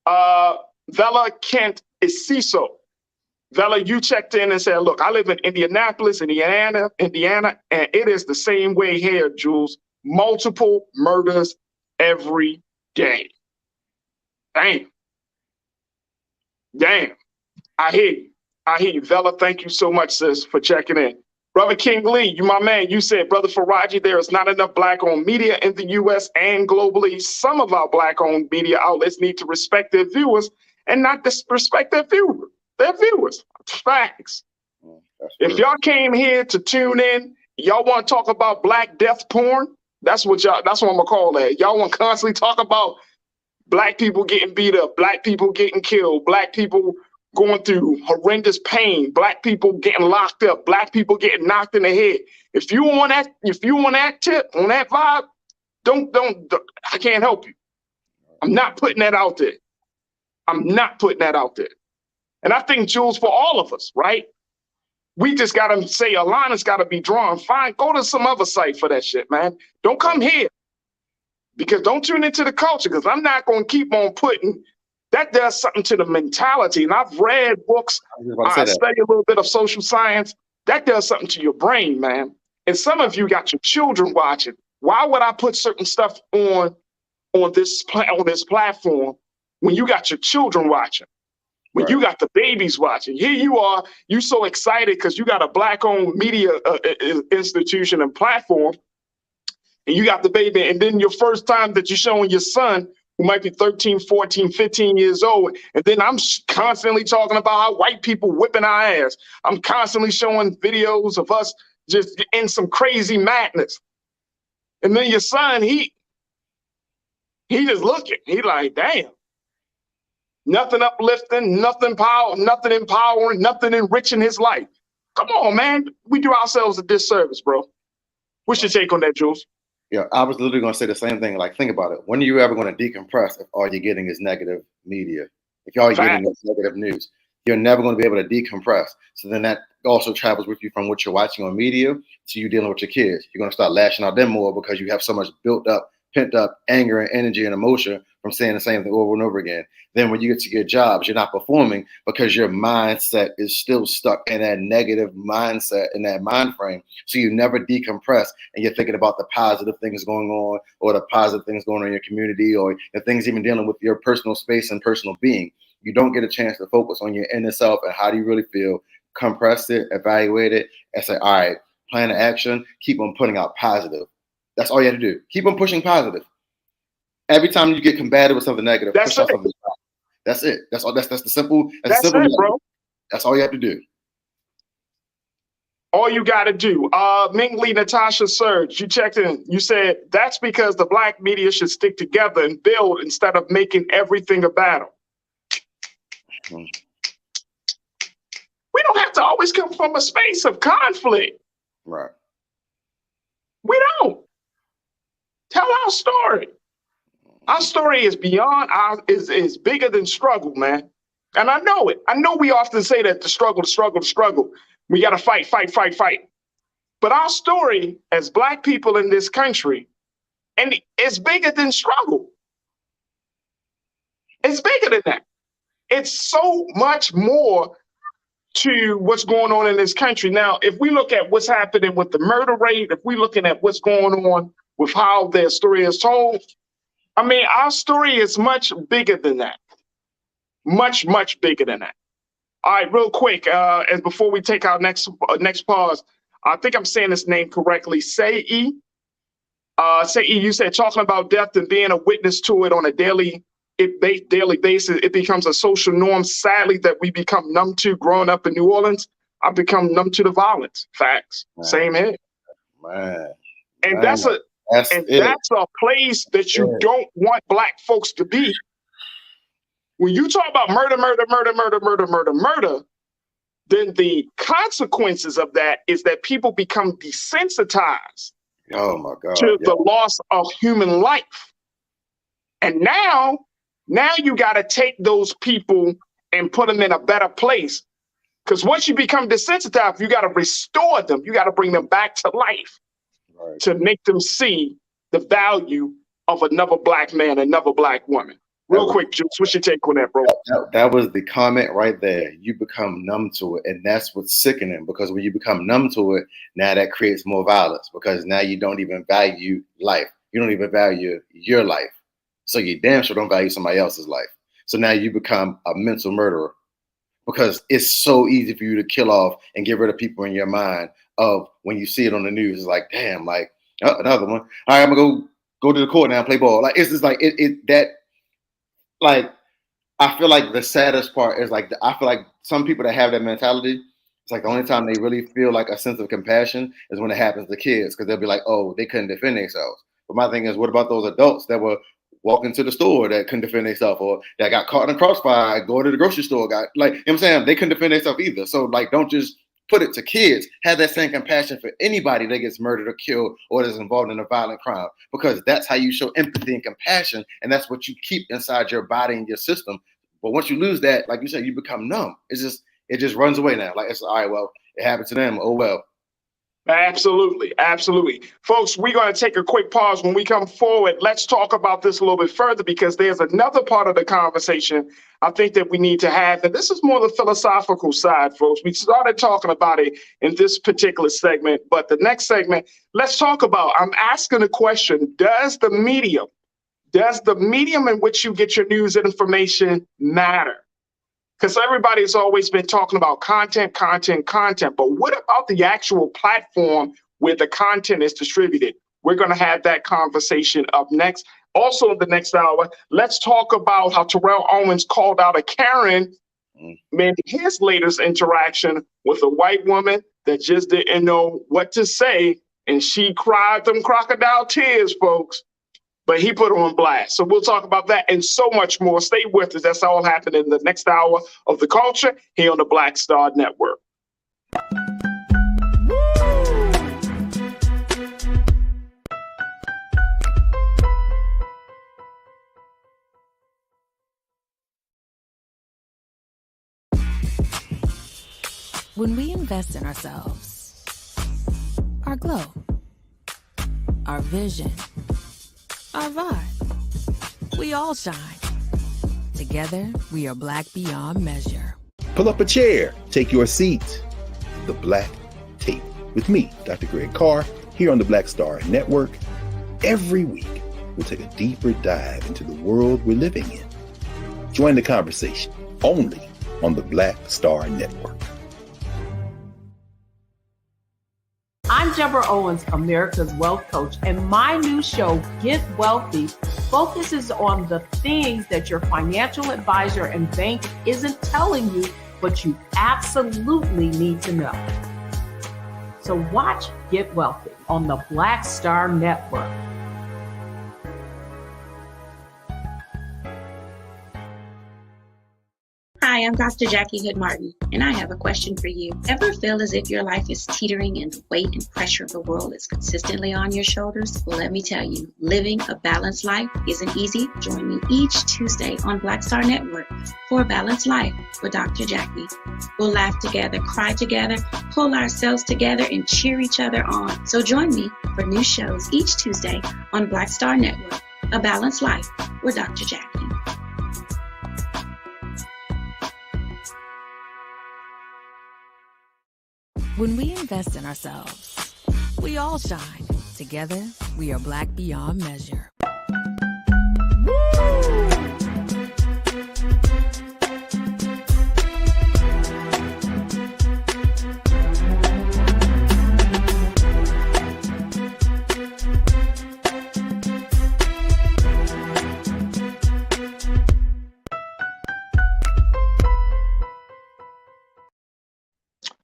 [SPEAKER 1] Vela Kent is CISO. Vela, you checked in and said, look, I live in Indianapolis, Indiana, and it is the same way here, Jules. Multiple murders every day. Damn. I hear you. Vela, thank you so much, sis, for checking in. Brother King Lee, you my man, you said, Brother Farajii, there is not enough Black-owned media in the U.S. and globally. Some of our Black-owned media outlets need to respect their viewers and not disrespect their viewers. Facts. If y'all came here to tune in, y'all want to talk about Black death porn, that's what I'm gonna call that. Y'all want to constantly talk about Black people getting beat up, Black people getting killed, Black people going through horrendous pain, Black people getting locked up, Black people getting knocked in the head. If you want that tip, on that vibe, don't I can't help you. I'm not putting that out there. And I think, Jules, for all of us, right? We just got to say a line has got to be drawn. Fine, go to some other site for that shit, man. Don't come here. Because don't tune into the culture, because I'm not going to keep on putting, that does something to the mentality. And I've read books, I study a little bit of social science. That does something to your brain, man. And some of you got your children watching. Why would I put certain stuff on this platform when you got your children watching? When you got the babies watching? Here you are, you so excited because you got a Black-owned media institution and platform, and you got the baby, and then your first time that you're showing your son, who might be 13, 14, 15 years old, and then I'm constantly talking about how white people whipping our ass. I'm constantly showing videos of us just in some crazy madness. And then your son, he just looking, he like, damn. Nothing uplifting, nothing empowering, nothing enriching his life. Come on, man. We do ourselves a disservice, bro. What's your take on that, Jules?
[SPEAKER 2] Yeah, I was literally going to say the same thing. Like, think about it. When are you ever going to decompress if all you're getting is negative media? If all you're getting is negative news, you're never going to be able to decompress. So then that also travels with you from what you're watching on media to you dealing with your kids. You're going to start lashing out them more because you have so much built up, pent up anger and energy and emotion from saying the same thing over and over again. Then when you get to your jobs, you're not performing because your mindset is still stuck in that negative mindset, in that mind frame. So you never decompress and you're thinking about the positive things going on or the positive things going on in your community or the things even dealing with your personal space and personal being. You don't get a chance to focus on your inner self and how do you really feel, compress it, evaluate it, and say, all right, plan of action, keep on putting out positive. That's all you have to do. Keep on pushing positive. Every time you get combated with something negative, push out something positive. That's it. That's all. That's the simple. That's simple,
[SPEAKER 1] it, bro.
[SPEAKER 2] That's all you have to do.
[SPEAKER 1] All you got to do. Ming Lee, Natasha Surge, you checked in. You said that's because the Black media should stick together and build instead of making everything a battle. We don't have to always come from a space of conflict.
[SPEAKER 2] Right.
[SPEAKER 1] We don't. Tell our story. Our story is beyond is bigger than struggle, man. And I know it. I know we often say that the struggle. We got to fight. But our story as Black people in this country, and it's bigger than struggle. It's bigger than that. It's so much more to what's going on in this country. Now, if we look at what's happening with the murder rate, if we're looking at what's going on with how their story is told, I mean, our story is much bigger than that. Much, much bigger than that. All right, real quick, as before we take our next pause, I think I'm saying this name correctly. Sei, you said talking about death and being a witness to it on a daily basis, it becomes a social norm, sadly, that we become numb to. Growing up in New Orleans, I've become numb to the violence. Facts. Man. Same here.
[SPEAKER 2] Man.
[SPEAKER 1] And that's a place that you don't want Black folks to be. When you talk about murder, then the consequences of that is that people become desensitized to the loss of human life. And now you got to take those people and put them in a better place. Because once you become desensitized, you got to restore them. You got to bring them back to life to make them see the value of another Black man, another Black woman. Real quick, Juice, what's your take on that, bro?
[SPEAKER 2] That was the comment right there. You become numb to it. And that's what's sickening, because when you become numb to it, now that creates more violence, because now you don't even value life. You don't even value your life. So you damn sure don't value somebody else's life. So now you become a mental murderer, because it's so easy for you to kill off and get rid of people in your mind of when you see it on the news. It's like, damn, like, oh, another one. All right, I'm going to go to the court now and play ball. Like, it's just like like, I feel like the saddest part is like, I feel like some people that have that mentality, it's like the only time they really feel like a sense of compassion is when it happens to kids, because they'll be like, oh, they couldn't defend themselves. But my thing is, what about those adults that were walking to the store that couldn't defend themselves, or that got caught in a crossfire, go to the grocery store, you know what I'm saying? They couldn't defend themselves either. So like, don't just put it to kids. Have that same compassion for anybody that gets murdered or killed or is involved in a violent crime, because that's how you show empathy and compassion. And that's what you keep inside your body and your system. But once you lose that, like you said, you become numb. It just runs away now. Like, it's all right, well, it happened to them. Oh, well.
[SPEAKER 1] Absolutely. Absolutely. Folks, we're going to take a quick pause. When we come forward, let's talk about this a little bit further, because there's another part of the conversation I think that we need to have. And this is more the philosophical side, folks. We started talking about it in this particular segment, but the next segment, let's talk about, I'm asking the question, does the medium in which you get your news and information matter? Because everybody's always been talking about content, but what about the actual platform where the content is distributed? We're going to have that conversation up next. Also in the next hour, let's talk about how Terrell Owens called out a Karen in his latest interaction with a white woman that just didn't know what to say, and she cried them crocodile tears, folks. But he put her on blast. So we'll talk about that and so much more. Stay with us. That's all happening in the next hour of The Culture here on the Black Star Network.
[SPEAKER 3] When we invest in ourselves, our glow, our vision, our vibe, we all shine. Together, we are Black beyond measure.
[SPEAKER 4] Pull up a chair, take your seat. The Black Tape with me, Dr. Greg Carr, here on the Black Star Network. Every week, we'll take a deeper dive into the world we're living in. Join the conversation only on the Black Star Network.
[SPEAKER 5] I'm Deborah Owens, America's Wealth Coach, and my new show, Get Wealthy, focuses on the things that your financial advisor and bank isn't telling you, but you absolutely need to know. So watch Get Wealthy on the Black Star Network.
[SPEAKER 6] Hi, I'm Dr. Jackie Hood Martin, and I have a question for you. Ever feel as if your life is teetering and the weight and pressure of the world is consistently on your shoulders? Well, let me tell you, living a balanced life isn't easy. Join me each Tuesday on Black Star Network for A Balanced Life with Dr. Jackie. We'll laugh together, cry together, pull ourselves together, and cheer each other on. So join me for new shows each Tuesday on Black Star Network, A Balanced Life with Dr. Jackie.
[SPEAKER 3] When we invest in ourselves, we all shine. Together, we are Black beyond measure.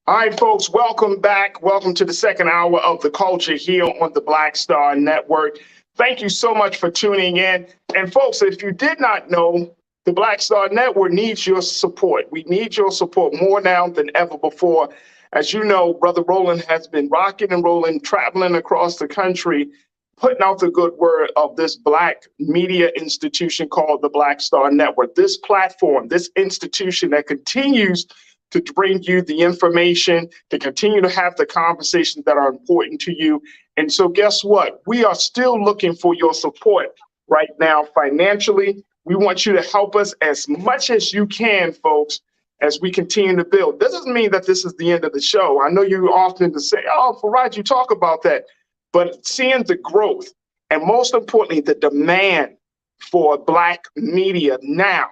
[SPEAKER 1] All right, folks, welcome back. Welcome to the second hour of The Culture here on the Black Star Network. Thank you so much for tuning in. And folks, if you did not know, the Black Star Network needs your support. We need your support more now than ever before. As you know, Brother Roland has been rocking and rolling, traveling across the country, putting out the good word of this Black media institution called the Black Star Network. This platform, this institution that continues to bring you the information, to continue to have the conversations that are important to you. And so guess what? We are still looking for your support right now financially. We want you to help us as much as you can, folks, as we continue to build. This doesn't mean that this is the end of the show. I know you often to say, oh, Farajii, you talk about that. But seeing the growth and most importantly, the demand for Black media now,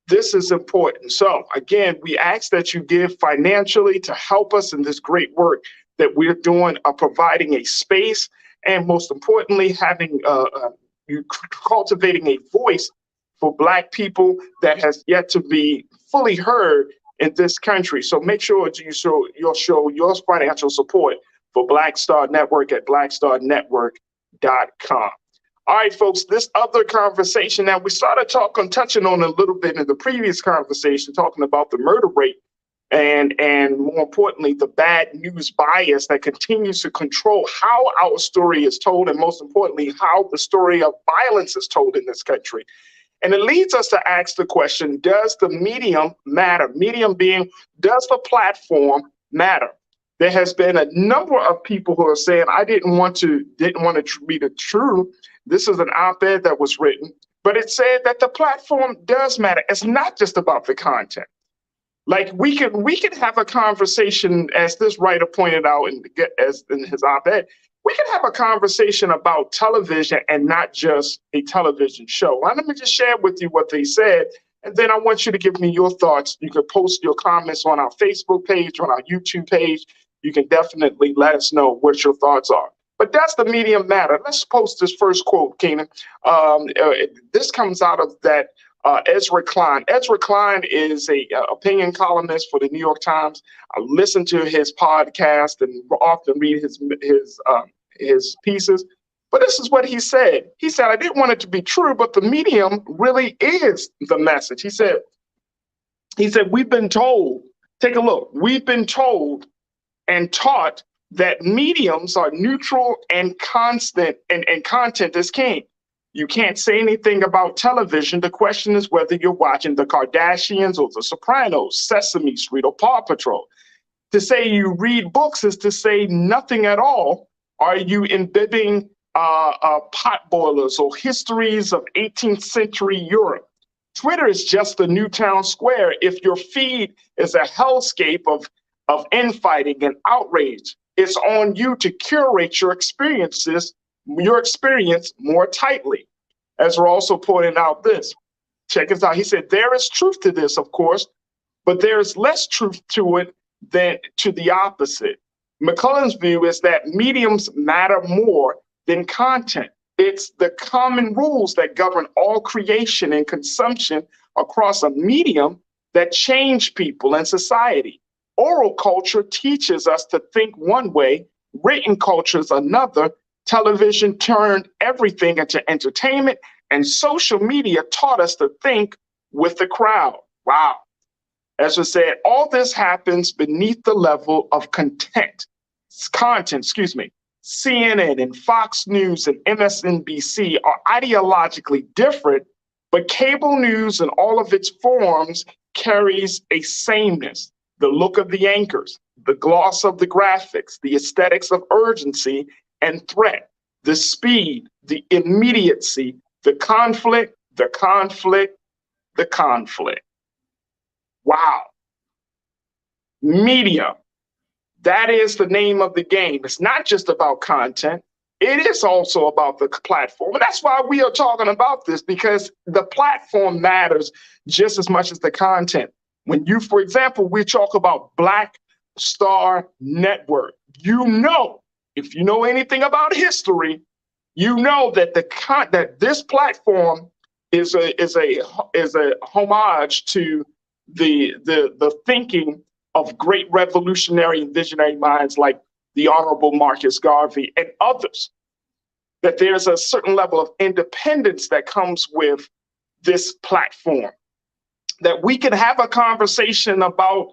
[SPEAKER 1] this is important. So again, we ask that you give financially to help us in this great work that we're doing, providing a space, and most importantly, having you cultivating a voice for Black people that has yet to be fully heard in this country. So make sure you'll show your financial support for Black Star Network at blackstarnetwork.com. All right, folks, this other conversation that we started touching on a little bit in the previous conversation, talking about the murder rate and more importantly, the bad news bias that continues to control how our story is told, and most importantly, how the story of violence is told in this country. And it leads us to ask the question, does the medium matter? Medium being, does the platform matter? There has been a number of people who are saying, I didn't want to be the true. This is an op-ed that was written, but it said that the platform does matter. It's not just about the content. Like we can have a conversation, as this writer pointed out as in his op-ed, we can have a conversation about television and not just a television show. Let me just share with you what they said, and then I want you to give me your thoughts. You can post your comments on our Facebook page, on our YouTube page. You can definitely let us know what your thoughts are. But does the medium matter? Let's post this first quote, Keenan. This comes out of that Ezra Klein. Ezra Klein is a opinion columnist for the New York Times. I listen to his podcast and often read his pieces. But this is what he said. He said, I didn't want it to be true, but the medium really is the message. He said, we've been told, take a look, we've been told and taught that mediums are neutral and constant, and content is king. You can't say anything about television. The question is whether you're watching the Kardashians or the Sopranos, Sesame Street or Paw Patrol. To say you read books is to say nothing at all. Are you imbibing pot boilers or histories of 18th century Europe? Twitter is just the new town square if your feed is a hellscape of infighting and outrage. It's on you to curate your experience more tightly. As we're also pointing out this, check this out. He said, there is truth to this, of course, but there's less truth to it than to the opposite. McCullen's view is that mediums matter more than content. It's the common rules that govern all creation and consumption across a medium that change people and society. Oral culture teaches us to think one way, written culture is another. Television turned everything into entertainment, and social media taught us to think with the crowd. Wow. As I said, all this happens beneath the level of content. CNN and Fox News and MSNBC are ideologically different, but cable news in all of its forms carries a sameness. The look of the anchors, the gloss of the graphics, the aesthetics of urgency and threat, the speed, the immediacy, the conflict. Wow. Media That is the name of the game. It's not just about content. It is also about the platform. And that's why we are talking about this, because the platform matters just as much as the content. When you, for example, we talk about Black Star Network, if you know anything about history, you know that that this platform is a homage to the thinking of great revolutionary and visionary minds like the Honorable Marcus Garvey and others, that there's a certain level of independence that comes with this platform, that we can have a conversation about,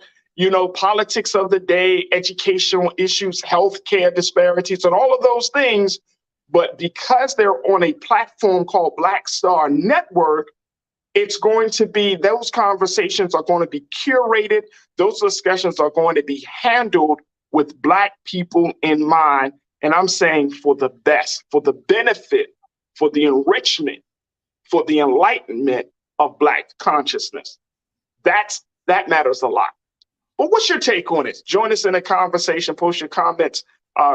[SPEAKER 1] politics of the day, educational issues, healthcare disparities, and all of those things. But because they're on a platform called Black Star Network, those conversations are going to be curated. Those discussions are going to be handled with Black people in mind. And I'm saying for the best, for the benefit, for the enrichment, for the enlightenment of Black consciousness. That matters a lot. But what's your take on it? Join us in the conversation. Post your comments,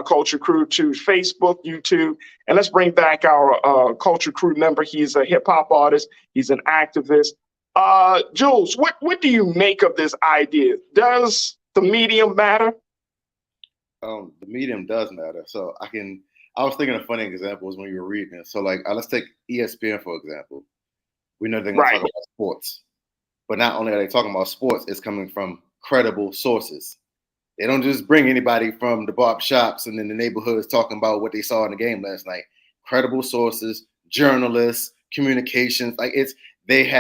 [SPEAKER 1] Culture Crew, to Facebook, YouTube, and let's bring back our Culture Crew member. He's a hip hop artist. He's an activist. Jules, what do you make of this idea? Does the medium matter?
[SPEAKER 2] The medium does matter. So I was thinking of funny examples when you were reading it. So let's take ESPN, for example. We know they're going to talk about sports, but not only are they talking about sports, it's coming from credible sources. They don't just bring anybody from the barber shops and in the neighborhoods talking about what they saw in the game last night. Credible sources, journalists, communications, they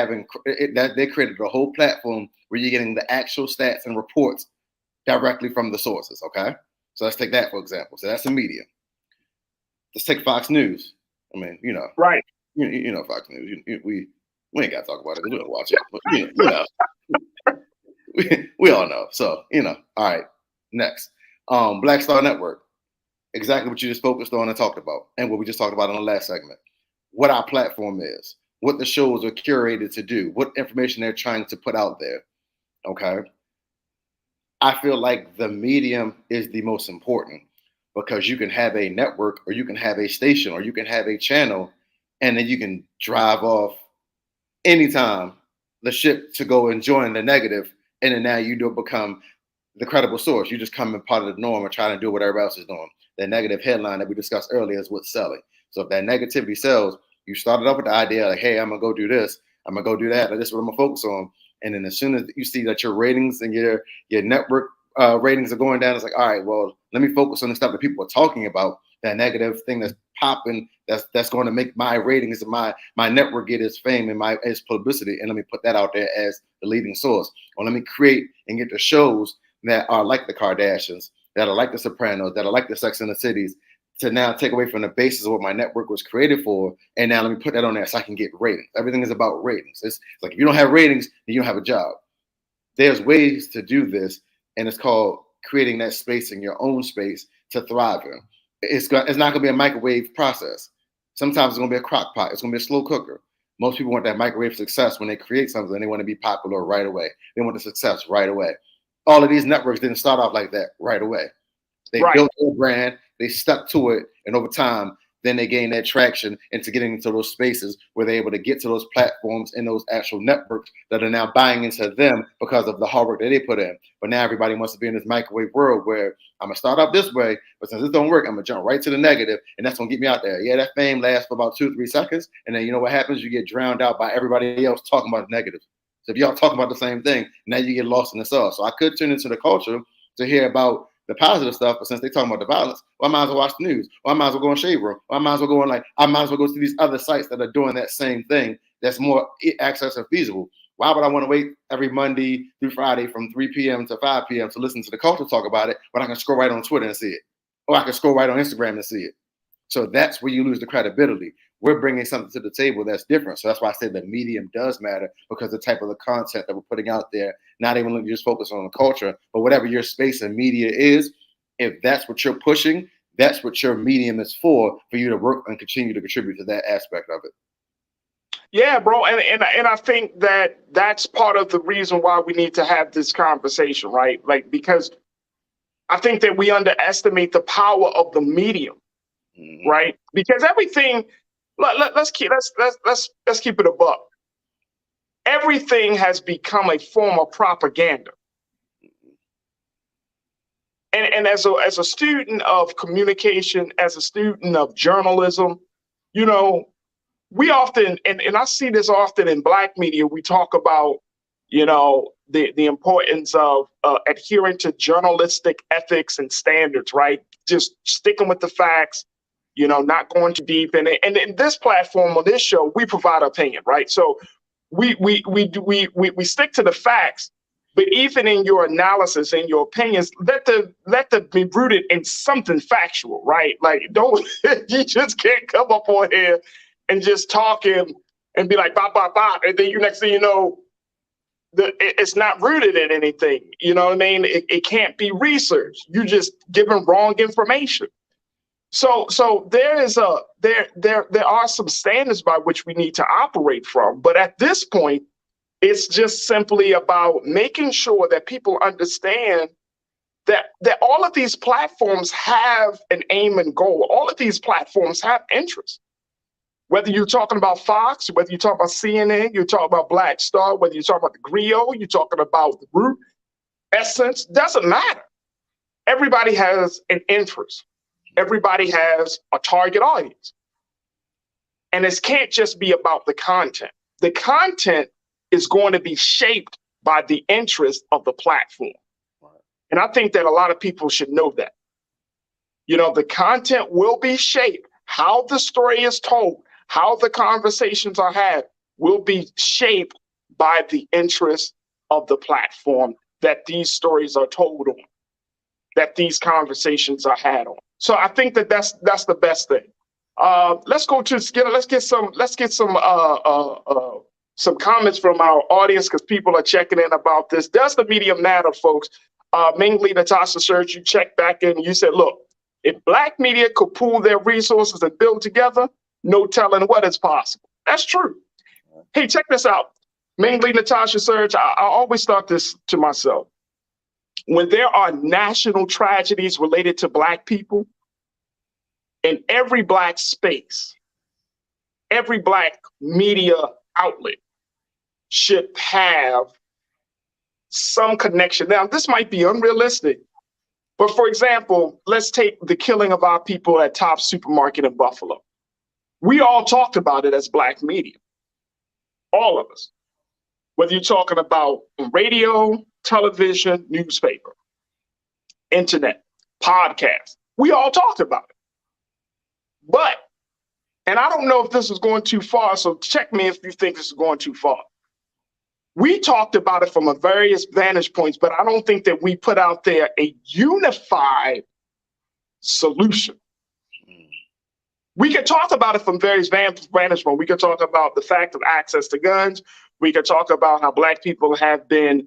[SPEAKER 2] created a whole platform where you're getting the actual stats and reports directly from the sources. Okay, so let's take that for example. So that's the media. Let's take Fox News. I mean,
[SPEAKER 1] right?
[SPEAKER 2] Fox News. We ain't got to talk about it. We don't watch it. But, we all know. So, all right, next. Black Star Network, exactly what you just focused on and talked about, and what we just talked about in the last segment. What our platform is, what the shows are curated to do, what information they're trying to put out there, okay? I feel like the medium is the most important, because you can have a network, or you can have a station, or you can have a channel, and then you can drive off anytime the ship to go and join the negative. And then now you do become the credible source. You just come in part of the norm and try to do what everybody else is doing. That negative headline that we discussed earlier is what's selling. So if that negativity sells, you started off with the idea like, hey, I'm going to go do this. I'm going to go do that. This is what I'm going to focus on. And then as soon as you see that your ratings and your network ratings are going down, it's like, all right, well, let me focus on the stuff that people are talking about. That negative thing that's popping, that's going to make my ratings and my network get its fame and its publicity, and let me put that out there as the leading source. Or let me create and get the shows that are like the Kardashians, that are like the Sopranos, that are like the Sex and the Cities, to now take away from the basis of what my network was created for, and now let me put that on there so I can get ratings. Everything is about ratings. It's like if you don't have ratings, then you don't have a job. There's ways to do this, and it's called creating that space in your own space to thrive in. It's not going to be a microwave process. Sometimes it's going to be a crock pot. It's going to be a slow cooker. Most people want that microwave success when they create something. They want to be popular right away. They want the success right away. All of these networks didn't start off like that right away. They built their brand. They stuck to it. And over time, then they gain that traction into getting into those spaces where they're able to get to those platforms and those actual networks that are now buying into them because of the hard work that they put in. But now everybody wants to be in this microwave world where I'm going to start off this way, but since this don't work, I'm going to jump right to the negative, and that's going to get me out there. Yeah, that fame lasts for about 2 or 3 seconds, and then you know what happens? You get drowned out by everybody else talking about the negative. So if y'all talking about the same thing, now you get lost in the sauce. So I could tune into the culture to hear about the positive stuff, but since they talking about the violence, well, I might as well watch the news, or I might as well go on Shade Room, or I might as well go to these other sites that are doing that same thing that's more access and feasible. Why would I want to wait every Monday through Friday from 3 p.m. to 5 p.m. to listen to the culture talk about it when I can scroll right on Twitter and see it, or I can scroll right on Instagram and see it? So that's where you lose the credibility. We're bringing something to the table that's different. So that's why I say the medium does matter, because the type of the content that we're putting out there, not even just focus on the culture, but whatever your space and media is, if that's what you're pushing, that's what your medium is for you to work and continue to contribute to that aspect of it.
[SPEAKER 1] Yeah, bro. And I think that's part of the reason why we need to have this conversation, right? Like, because I think that we underestimate the power of the medium, right? Because everything, let's keep it a buck. Everything has become a form of propaganda. And as a student of communication, as a student of journalism, you know, we often, and I see this often in Black media, we talk about, you know, the importance of adhering to journalistic ethics and standards, right? Just sticking with the facts, you know, not going too deep. And in this platform, on this show, we provide opinion, right? So we stick to the facts. But even in your analysis and your opinions, let them be rooted in something factual, right? Like, don't you just can't come up on here and just talk and be like, bop, bop, bop. And then next thing you know, it's not rooted in anything. You know what I mean? It can't be researched. You just giving wrong information. So there are some standards by which we need to operate from. But at this point, it's just simply about making sure that people understand that all of these platforms have an aim and goal. All of these platforms have interests. Whether you're talking about Fox, whether you're talking about CNN, you're talking about Black Star, whether you're talking about the Griot, you're talking about the Root, Essence, doesn't matter. Everybody has an interest. Everybody has a target audience. And it can't just be about the content. The content is going to be shaped by the interest of the platform. And I think that a lot of people should know that. You know, the content will be shaped. How the story is told, how the conversations are had will be shaped by the interest of the platform that these stories are told on, that these conversations are had on. So I think that that's the best thing. Let's go to Skinner. Let's get some comments from our audience because people are checking in about this. Does the medium matter, folks? Mainly Natasha Search, you checked back in and you said, look, if Black media could pool their resources and build together, no telling what is possible. That's true. Hey, check this out. Mainly Natasha Search, I always thought this to myself. When there are national tragedies related to Black people, in every Black space, every Black media outlet should have some connection. Now, this might be unrealistic, but for example, let's take the killing of our people at Tops Supermarket in Buffalo. We all talked about it as Black media, all of us, whether you're talking about radio, television, newspaper, internet, podcast, we all talked about it. But, and I don't know if this is going too far, so check me if you think this is going too far. We talked about it from a various vantage points, but I don't think that we put out there a unified solution. We could talk about it from various vantage points. We could talk about the fact of access to guns. We could talk about how Black people have been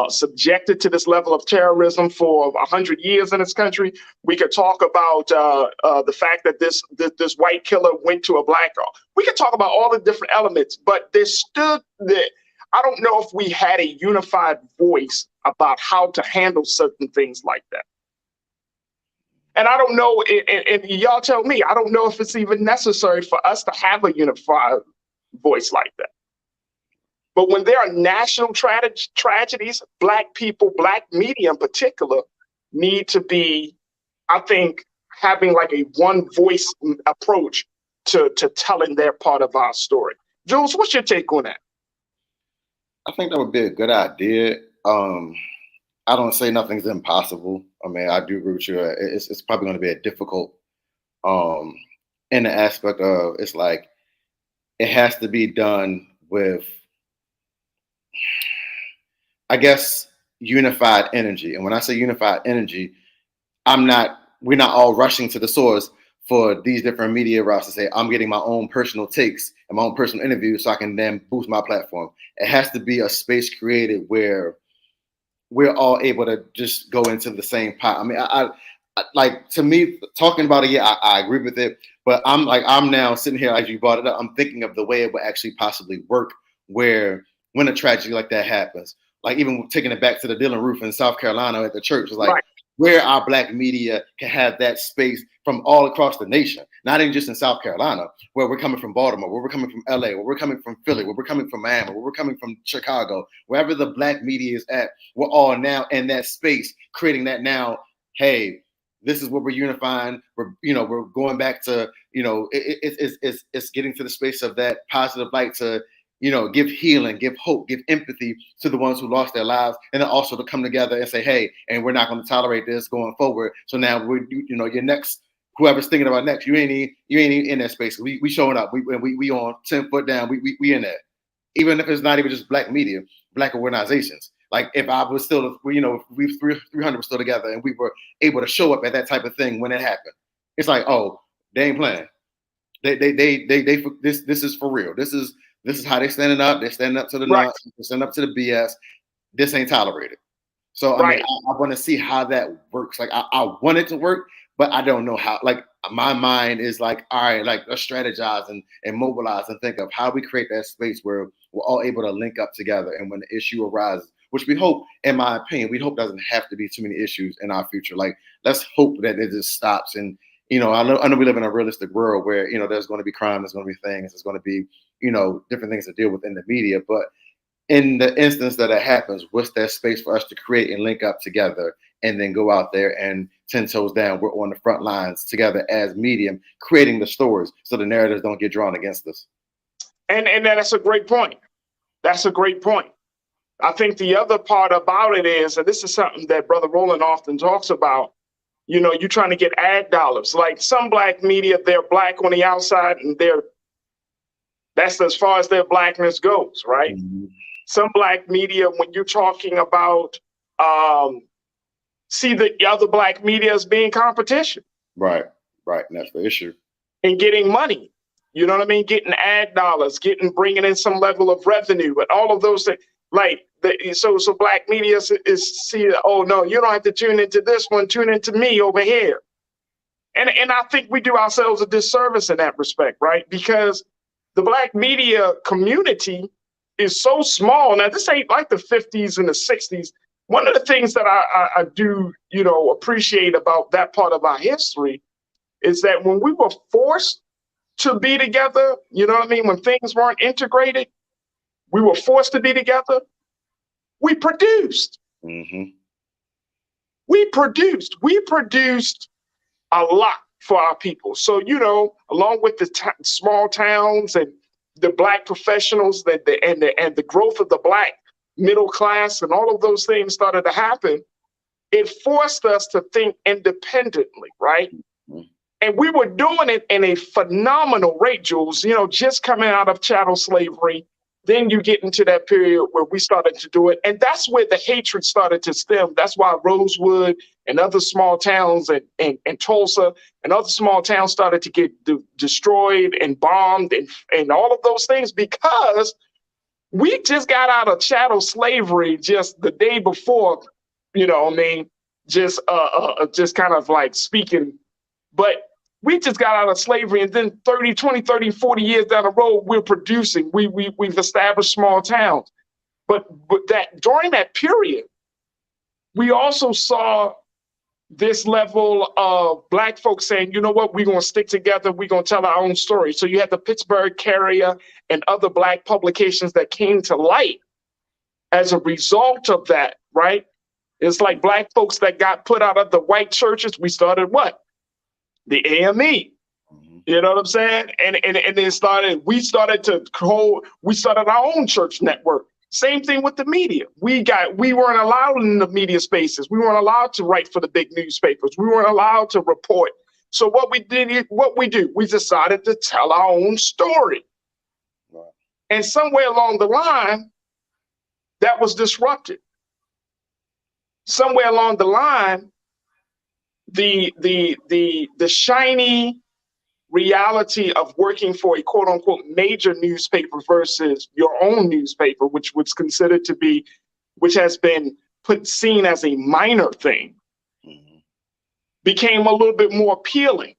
[SPEAKER 1] subjected to this level of terrorism for 100 years in this country. We could talk about the fact that this white killer went to a Black girl. We could talk about all the different elements, but I don't know if we had a unified voice about how to handle certain things like that. And I don't know, and y'all tell me, I don't know if it's even necessary for us to have a unified voice like that. But when there are national tragedies, Black people, Black media in particular, need to be, I think, having like a one voice approach to telling their part of our story. Jules, what's your take on that?
[SPEAKER 2] I think that would be a good idea. I don't say nothing's impossible. I mean, I do agree with you. It's probably going to be a difficult in the aspect of it's like it has to be done with, I guess, unified energy. And when I say unified energy, we're not all rushing to the source for these different media routes to say, I'm getting my own personal takes and my own personal interviews so I can then boost my platform. It has to be a space created where we're all able to just go into the same pot. I mean, I like, to me, talking about it, yeah, I agree with it. But I'm now sitting here, as you brought it up, I'm thinking of the way it would actually possibly work where when a tragedy like that happens, like even taking it back to the Dylan Roof in South Carolina at the church, it's like, right. where our Black media can have that space from all across the nation, not even just in South Carolina, where we're coming from Baltimore, where we're coming from LA, where we're coming from Philly, where we're coming from Miami, where we're coming from Chicago, wherever the Black media is at, we're all now in that space, creating that now, hey, this is what we're unifying. We're going back to, it's getting to the space of that positive light to, give healing, give hope, give empathy to the ones who lost their lives, and then also to come together and say, hey, and we're not going to tolerate this going forward. So now your next, whoever's thinking about next, you ain't in that space. We showing up. We on 10 foot down. We in there. Even if it's not even just Black media, Black organizations. Like if I was still, we 300 were still together and we were able to show up at that type of thing when it happened. It's like, oh, they ain't playing. This is for real. This is how they're standing up. They're standing up to the nonsense. They're standing up to the BS. This ain't tolerated. So I mean, I want to see how that works. Like I want it to work, but I don't know how. Like my mind is like, all right, like let's strategize and mobilize and think of how we create that space where we're all able to link up together. And when the issue arises, which we hope, in my opinion, we hope doesn't have to be too many issues in our future. Like let's hope that it just stops. And I know we live in a realistic world where there's going to be crime, there's going to be things, there's going to be different things to deal with in the media. But in the instance that it happens, what's that space for us to create and link up together and then go out there and 10 toes down, we're on the front lines together as medium, creating the stories so the narratives don't get drawn against us. And
[SPEAKER 1] that's a great point. That's a great point. I think the other part about it is, and this is something that Brother Roland often talks about, you're trying to get ad dollars. Like some Black media, they're Black on the outside and that's as far as their Blackness goes, right? Mm-hmm. Some Black media, when you're talking about, see the other Black media as being competition.
[SPEAKER 2] Right. And that's the issue.
[SPEAKER 1] And getting money, you know what I mean? Getting ad dollars, bringing in some level of revenue, and all of those things. Like, so Black media is see, oh no, you don't have to tune into this one, tune into me over here. And I think we do ourselves a disservice in that respect, right? Because the Black media community is so small. Now, this ain't like the 50s and the 60s. One of the things that I do, appreciate about that part of our history is that when we were forced to be together, you know what I mean? When things weren't integrated, we were forced to be together. We produced.
[SPEAKER 2] Mm-hmm.
[SPEAKER 1] We produced a lot for our people. So, along with the small towns and the Black professionals and the growth of the Black middle class and all of those things started to happen, it forced us to think independently, right? Mm-hmm. And we were doing it in a phenomenal rate, Jules, just coming out of chattel slavery. Then you get into that period where we started to do it. And that's where the hatred started to stem. That's why Rosewood and other small towns and Tulsa and other small towns started to get destroyed and bombed and all of those things, because we just got out of chattel slavery just the day before, just kind of like speaking. But we just got out of slavery, and then 20, 30, 40 years down the road, we're producing. We've established small towns. But that during that period, we also saw this level of Black folks saying, you know what, we're going to stick together. We're going to tell our own story. So you had the Pittsburgh Carrier and other Black publications that came to light as a result of that, right? It's like Black folks that got put out of the white churches. We started what? The AME, you know what I'm saying? And then we started our own church network. Same thing with the media. We weren't allowed in the media spaces. We weren't allowed to write for the big newspapers. We weren't allowed to report. So what we do, we decided to tell our own story. Right. And somewhere along the line, that was disrupted. Somewhere along the line, the shiny reality of working for a quote unquote major newspaper versus your own newspaper, which was considered to be, which has been seen as a minor thing, became a little bit more appealing.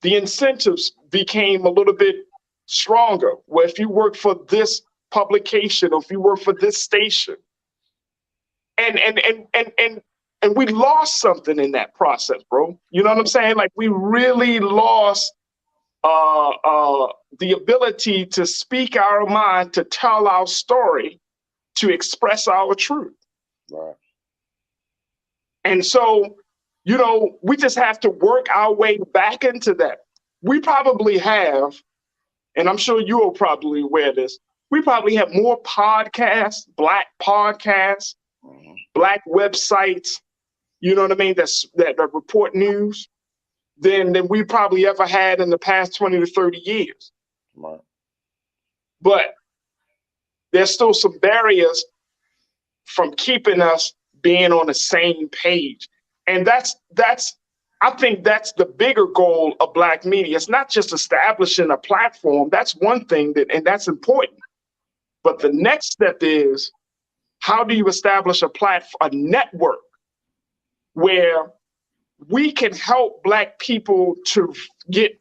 [SPEAKER 1] The incentives became a little bit stronger. Where if you work for this publication or if you work for this station, and And we lost something in that process, bro. You know what I'm saying? Like, we really lost the ability to speak our mind, to tell our story, to express our truth.
[SPEAKER 2] Right.
[SPEAKER 1] And so, you know, we just have to work our way back into that. We probably have, and I'm sure you will probably aware of this, we probably have more podcasts, Black podcasts, Black websites, you know what I mean, that report news than we probably ever had in the past 20 to 30 years.
[SPEAKER 2] Right.
[SPEAKER 1] But there's still some barriers from keeping us being on the same page. And I think that's the bigger goal of Black media. It's not just establishing a platform. That's one thing, and that's important. But the next step is, how do you establish a network where we can help Black people to get,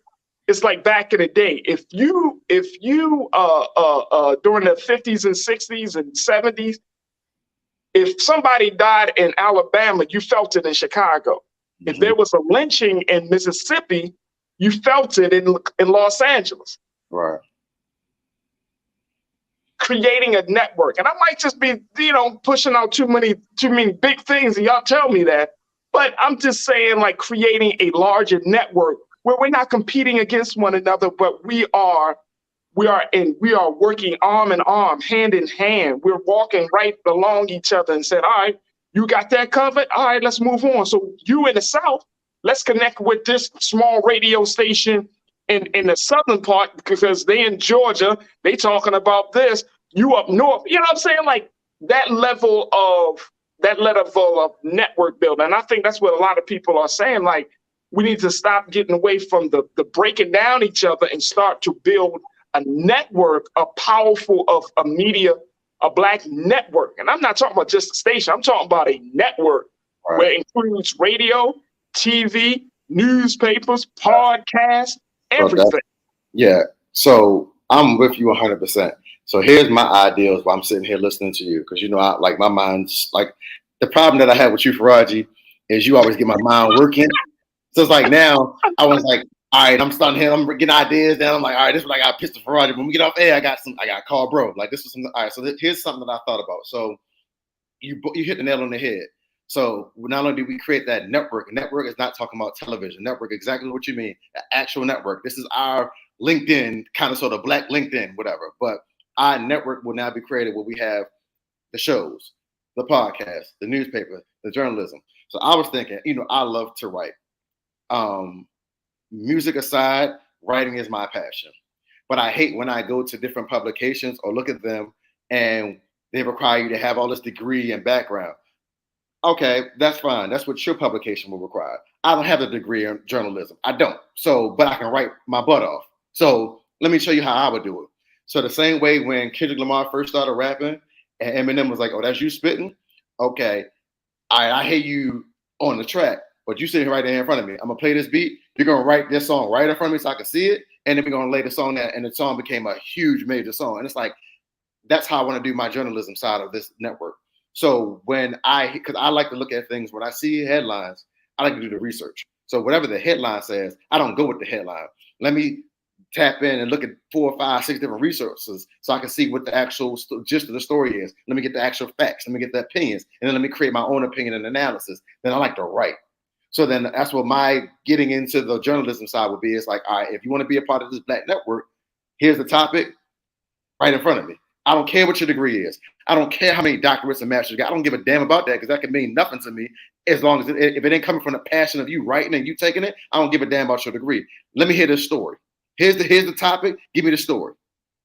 [SPEAKER 1] it's like back in the day, if you during the 50s and 60s and 70s, if somebody died in Alabama, you felt it in Chicago. If there was a lynching in Mississippi, you felt it in Los Angeles.
[SPEAKER 2] Right.
[SPEAKER 1] Creating a network. And I might just be, you know, pushing out too many big things, and y'all tell me that. But I'm just saying, like, creating a larger network where we're not competing against one another, but we are working arm in arm, hand in hand. We're walking right along each other and said, all right, you got that covered? All right, let's move on. So you in the South, let's connect with this small radio station in the southern part, because they in Georgia, they talking about this. You up north, you know what I'm saying? Like, that level of network building. And I think that's what a lot of people are saying. Like, we need to stop getting away from the breaking down each other and start to build a network, a media, a Black network. And I'm not talking about just a station. I'm talking about a network where it includes radio, TV, newspapers, podcasts, everything.
[SPEAKER 2] Yeah. So I'm with you 100%. So here's my ideals while I'm sitting here listening to you. Because, you know, my mind's like, the problem that I had with you, Farajii, is you always get my mind working. So it's like, now I was like, all right, I'm starting here. I'm getting ideas. Then I'm like, all right, this is what I got pissed at Farajii. When we get off air, I got to call bro. Like, this was something. All right, so here's something that I thought about. So you hit the nail on the head. So not only do we create that network, network is not talking about television. Network, exactly what you mean, an actual network. This is our LinkedIn, kind of sort of Black LinkedIn, whatever. But our network will now be created where we have the shows, the podcast, the newspaper, the journalism. So I was thinking, you know, I love to write. Music aside, writing is my passion. But I hate when I go to different publications or look at them and they require you to have all this degree and background. Okay, that's fine. That's what your publication will require. I don't have a degree in journalism. I don't. So, but I can write my butt off. So let me show you how I would do it. So the same way when Kendrick Lamar first started rapping and Eminem was like, oh, that's you spitting? Okay, I hear you on the track, but you sitting right there in front of me. I'm going to play this beat. You're going to write this song right in front of me so I can see it. And then we're going to lay the song there. And the song became a huge major song. And it's like, that's how I want to do my journalism side of this network. So because I like to look at things, when I see headlines, I like to do the research. So whatever the headline says, I don't go with the headline. Let me tap in and look at 4, 5, 6 different resources so I can see what the actual gist of the story is. Let me get the actual facts. Let me get the opinions. And then let me create my own opinion and analysis. Then I like to write. So then that's what my getting into the journalism side would be. It's like, all right, if you want to be a part of this Black network, here's the topic right in front of me. I don't care what your degree is. I don't care how many doctorates and masters you got. I don't give a damn about that, because that can mean nothing to me as long as if it ain't coming from the passion of you writing and you taking it. I don't give a damn about your degree. Let me hear this story. Here's the topic. Give me the story.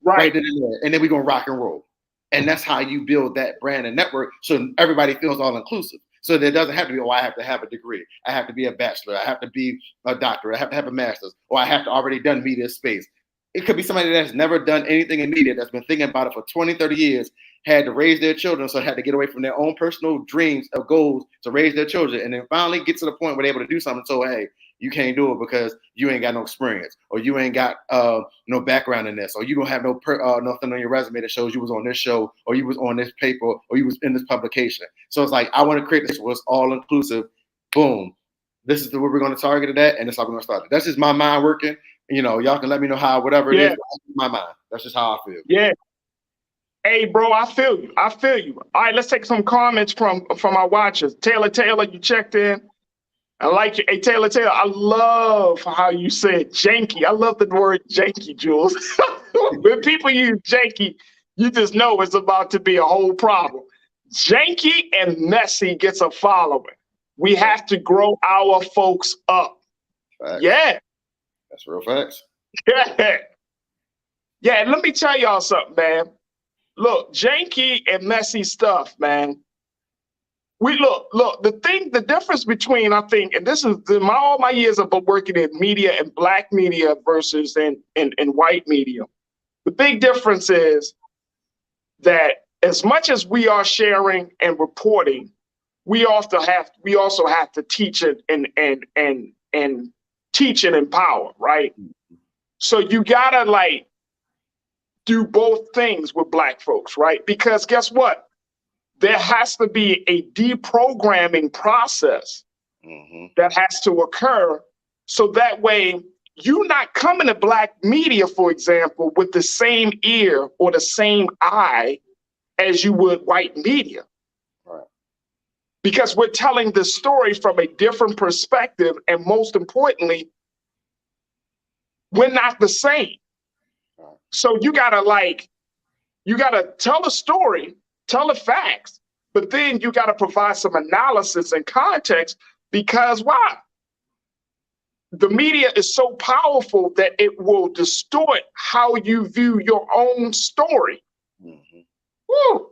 [SPEAKER 2] Right then and there. And then we're going to rock and roll. And that's how you build that brand and network so everybody feels all inclusive. So there doesn't have to be, I have to have a degree. I have to be a bachelor. I have to be a doctor. I have to have a master's. Or I have to already done media space. It could be somebody that's never done anything in media, that's been thinking about it for 20, 30 years, had to raise their children, so had to get away from their own personal dreams of goals to raise their children, and then finally get to the point where they're able to do something. So, hey, you can't do it because you ain't got no experience, or you ain't got no background in this, or you don't have nothing on your resume that shows you was on this show, or you was on this paper, or you was in this publication. So it's like, I want to create this where it's all inclusive. Boom. This is where we're going to target it at, and that's how we're going to start it. That's just my mind working. Y'all can let me know how, whatever it is. That's my mind. That's just how I feel.
[SPEAKER 1] Yeah. Hey, bro, I feel you. All right, let's take some comments from our watchers. Taylor, you checked in. I like you. Hey, Taylor, I love how you said janky. I love the word janky, Jules. When people use janky, you just know it's about to be a whole problem. Janky and messy gets a following. We have to grow our folks up.
[SPEAKER 2] Facts.
[SPEAKER 1] Yeah.
[SPEAKER 2] That's real facts.
[SPEAKER 1] Yeah. Yeah, let me tell y'all something, man. Look, janky and messy stuff, man. We look, the difference between, I think, and this is all my years of working in media and black media versus in white media. The big difference is that as much as we are sharing and reporting, we also have to teach it and teach and empower, right? So you gotta do both things with black folks, right? Because guess what? There has to be a deprogramming process that has to occur, so that way you're not coming to black media, for example, with the same ear or the same eye as you would white media.
[SPEAKER 2] Right.
[SPEAKER 1] Because we're telling the story from a different perspective, and most importantly, we're not the same.
[SPEAKER 2] Right.
[SPEAKER 1] So you gotta tell a story, tell the facts, but then you got to provide some analysis and context, because why? The media is so powerful that it will distort how you view your own story. Woo.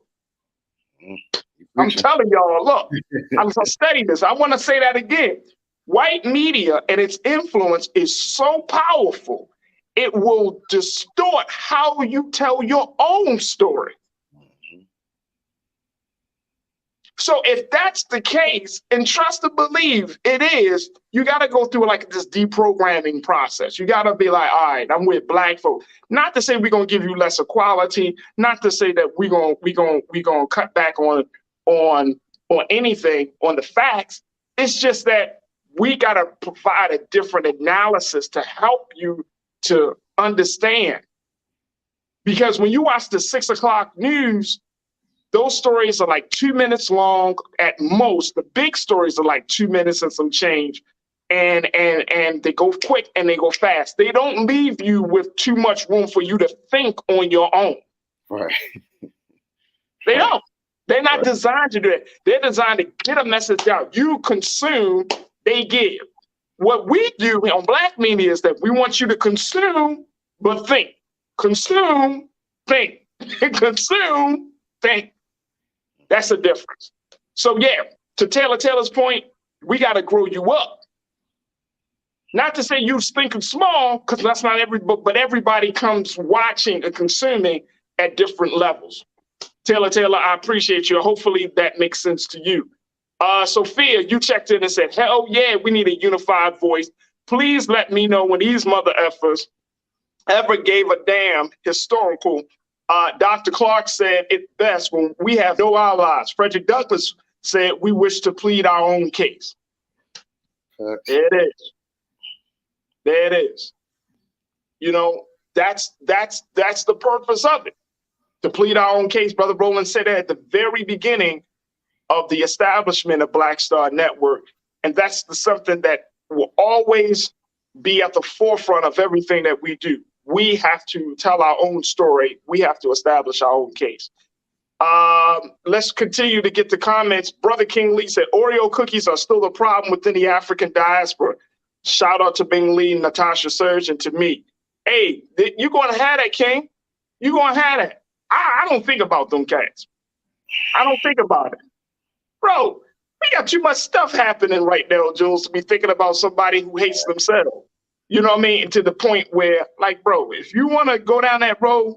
[SPEAKER 1] I'm telling y'all, look, I'm studying this. I want to say that again. White media and its influence is so powerful, it will distort how you tell your own story. So if that's the case, and trust and believe it is, you got to go through this deprogramming process. You got to be like, all right, I'm with black folk. Not to say we're going to give you less equality, not to say that we're going to cut back on anything, on the facts. It's just that we got to provide a different analysis to help you to understand. Because when you watch the 6 o'clock news, those stories are 2 minutes long at most. The big stories are 2 minutes and some change. And they go quick and they go fast. They don't leave you with too much room for you to think on your own.
[SPEAKER 2] Right.
[SPEAKER 1] They don't. They're not designed to do it. They're designed to get a message out. You consume, they give. What we do on black media is that we want you to consume, but think. Consume, think. Consume, think. That's the difference. So yeah, to Taylor's point, we got to grow you up. Not to say you thinking small, because that's not everybody, but everybody comes watching and consuming at different levels. Taylor, I appreciate you. Hopefully that makes sense to you. Sophia, you checked in and said, hell yeah, we need a unified voice. Please let me know when these mother effers ever gave a damn historical. Dr. Clark said it best when we have no allies. Frederick Douglass said we wish to plead our own case. There it is. There it is. That's the purpose of it, to plead our own case. Brother Roland said that at the very beginning of the establishment of Black Star Network. And that's something that will always be at the forefront of everything that we do. We have to tell our own story. We have to establish our own case. Let's continue to get the comments. Brother King Lee said, Oreo cookies are still a problem within the African diaspora. Shout out to Bing Lee, Natasha Surge, and to me. Hey, you're going to have that, King. You're going to have that. I don't think about them cats. I don't think about it. Bro, we got too much stuff happening right now, Jules, to be thinking about somebody who hates themselves. You know what I mean? To the point where, bro, if you want to go down that road,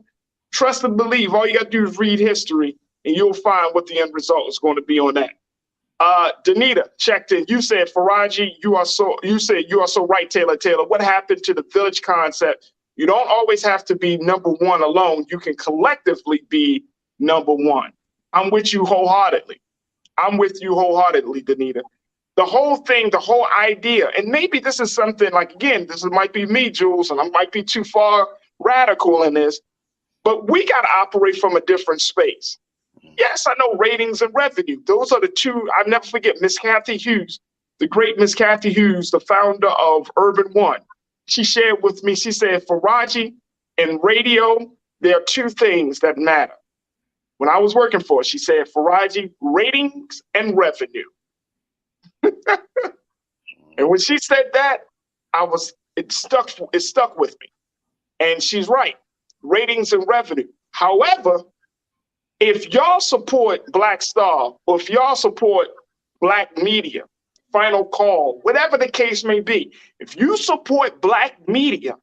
[SPEAKER 1] trust and believe, all you got to do is read history, and you'll find what the end result is going to be on that. Danita checked in. You said, Farajii, you are so right, Taylor. What happened to the village concept? You don't always have to be number one alone. You can collectively be number one. I'm with you wholeheartedly. Danita. The whole thing, the whole idea, and maybe this is something like, again, might be me, Jules, and I might be too far radical in this, but we got to operate from a different space. Yes, I know ratings and revenue. Those are the two. I'll never forget Miss Kathy Hughes, the great Miss Kathy Hughes, the founder of Urban One. She shared with me, she said, Farajii, in radio, there are two things that matter. When I was working for her, she said, Farajii, ratings and revenue. And when she said that, it stuck with me. And she's right, ratings and revenue. However, if y'all support Black Star, or if y'all support Black media, Final Call, whatever the case may be, if you support Black media,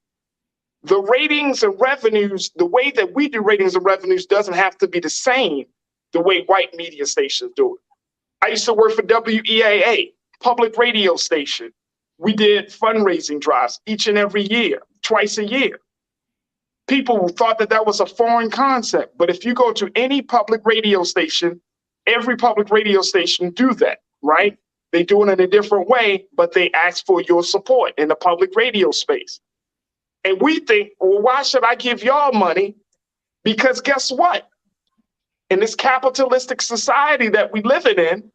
[SPEAKER 1] the ratings and revenues, the way that we do ratings and revenues doesn't have to be the same the way white media stations do it. I used to work for WEAA, public radio station. We did fundraising drives each and every year, twice a year. People thought that was a foreign concept, but if you go to any public radio station, every public radio station do that, right? They do it in a different way, but they ask for your support in the public radio space. And we think, well, why should I give y'all money? Because guess what? In this capitalistic society that we live in,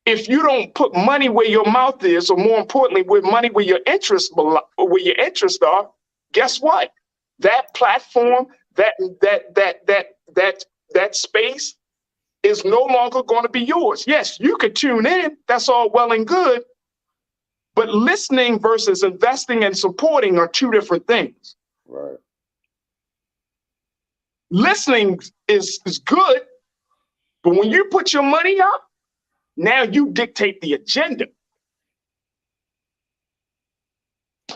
[SPEAKER 1] if you don't put money where your mouth is, or more importantly, where your interests are, guess what? That platform, that space is no longer going to be yours. Yes, you could tune in. That's all well and good. But listening versus investing and supporting are two different things.
[SPEAKER 2] Right.
[SPEAKER 1] Listening is good, but when you put your money up, now you dictate the agenda.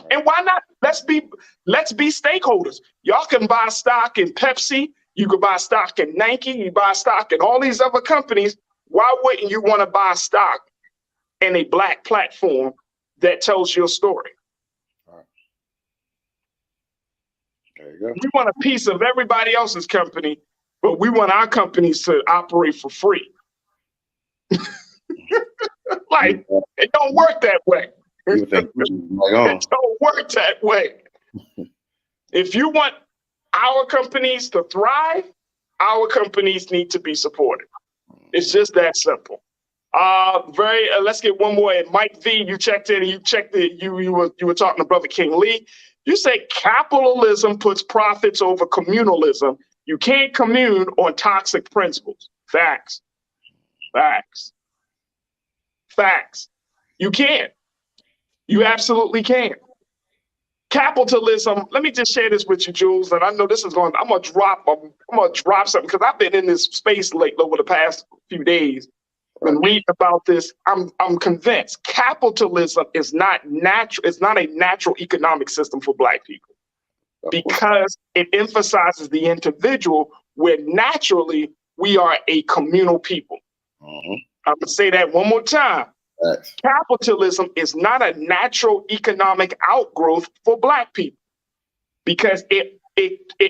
[SPEAKER 1] And why not? Let's be stakeholders. Y'all can buy stock in Pepsi. You can buy stock in Nike. You buy stock in all these other companies. Why wouldn't you want to buy stock in a Black platform that tells your story?
[SPEAKER 2] All right. There you go.
[SPEAKER 1] We want a piece of everybody else's company, but we want our companies to operate for free. Like, it don't work that way. It don't work that way. If you want our companies to thrive, our companies need to be supported. It's just that simple. Let's get one more in. Mike V, you checked in. You were talking to Brother King Lee. You say capitalism puts profits over communalism. You can't commune on toxic principles. Facts. You can't. You absolutely can. Capitalism, let me just share this with you, Jules, and I know this is I'm gonna drop something, because I've been in this space lately over the past few days. When reading about this, I'm convinced capitalism is not natural. It's not a natural economic system for Black people, because it emphasizes the individual, where naturally we are a communal people. I'm gonna say that one more time.
[SPEAKER 2] Right.
[SPEAKER 1] Capitalism is not a natural economic outgrowth for Black people, because it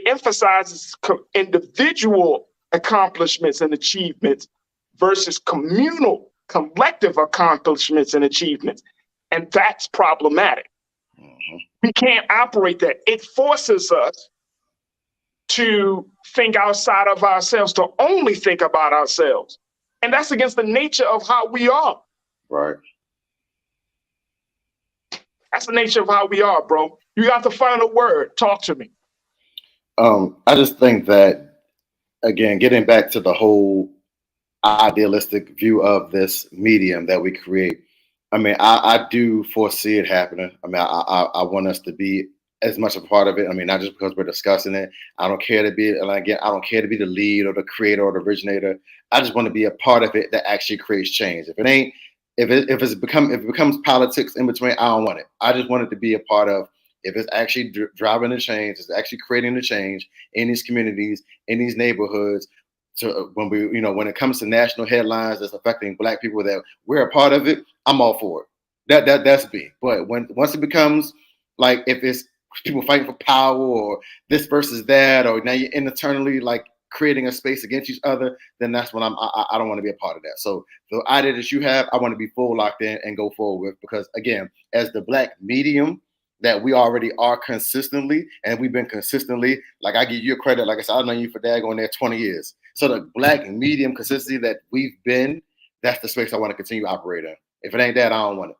[SPEAKER 1] emphasizes individual accomplishments and achievements versus communal, collective accomplishments and achievements. And that's problematic. We can't operate that. It forces us to think outside of ourselves, to only think about ourselves. And that's against the nature of how we are.
[SPEAKER 2] Right.
[SPEAKER 1] That's the nature of how we are, bro. You got the final word. Talk to me.
[SPEAKER 2] I just think that, again, getting back to the whole idealistic view of this medium that we create, I mean, I do foresee it happening. I mean, I want us to be as much a part of it. I mean, not just because we're discussing it. I don't care to be, and again, I don't care to be the lead or the creator or the originator. I just want to be a part of it that actually creates change. If it becomes politics in between, I don't want it. I just want it to be a part of, if it's actually driving the change, it's actually creating the change in these communities, in these neighborhoods, when we, when it comes to national headlines that's affecting Black people that we're a part of it, I'm all for it. That's big. But once it becomes like, if it's people fighting for power or this versus that, or now you're internally like creating a space against each other, then that's when I don't want to be a part of that. So the idea that you have, I want to be full locked in and go forward with, because again, as the Black medium that we already are consistently, and we've been consistently, like I give you credit, like I said, I've known you for daggone there 20 years. So the Black medium consistency that we've been, that's the space I want to continue operating. If it ain't that, I don't want it.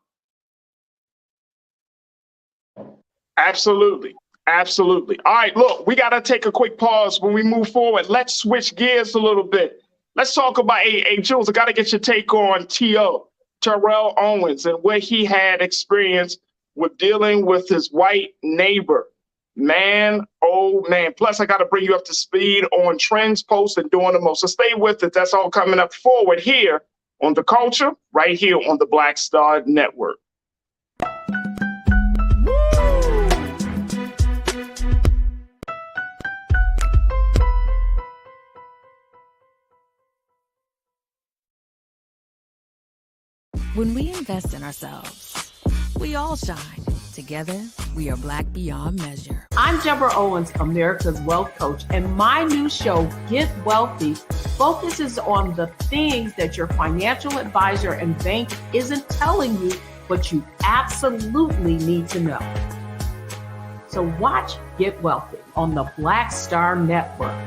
[SPEAKER 1] Absolutely. Absolutely. All right, look, we got to take a quick pause when we move forward. Let's switch gears a little bit. Let's talk about, hey, Jules, I got to get your take on T.O., Terrell Owens, and what he had experienced with dealing with his white neighbor. Man, oh, man. Plus, I got to bring you up to speed on trends, posts, and doing the most. So stay with it. That's all coming up forward here on The Culture, right here on the Black Star Network.
[SPEAKER 3] When we invest in ourselves, we all shine. Together, we are Black beyond measure.
[SPEAKER 5] I'm Deborah Owens, America's Wealth Coach, and my new show, Get Wealthy, focuses on the things that your financial advisor and bank isn't telling you, but you absolutely need to know. So watch Get Wealthy on the Black Star Network.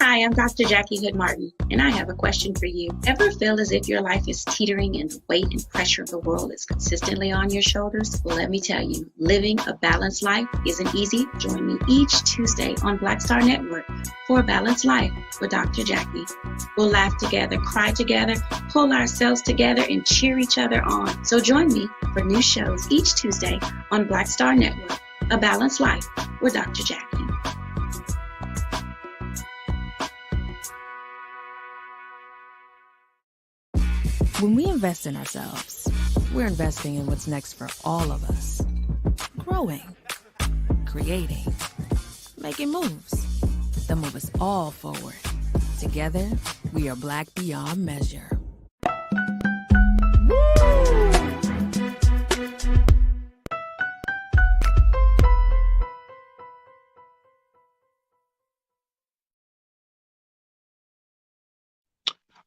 [SPEAKER 6] Hi, I'm Dr. Jackie Hood Martin, and I have a question for you. Ever feel as if your life is teetering and the weight and pressure of the world is consistently on your shoulders? Well, let me tell you, living a balanced life isn't easy. Join me each Tuesday on Black Star Network for a Balanced Life with Dr. Jackie. We'll laugh together, cry together, pull ourselves together, and cheer each other on. So join me for new shows each Tuesday on Black Star Network, A Balanced Life with Dr. Jackie.
[SPEAKER 3] When we invest in ourselves, we're investing in what's next for all of us. Growing, creating, making moves that move us all forward. Together, we are Black beyond measure.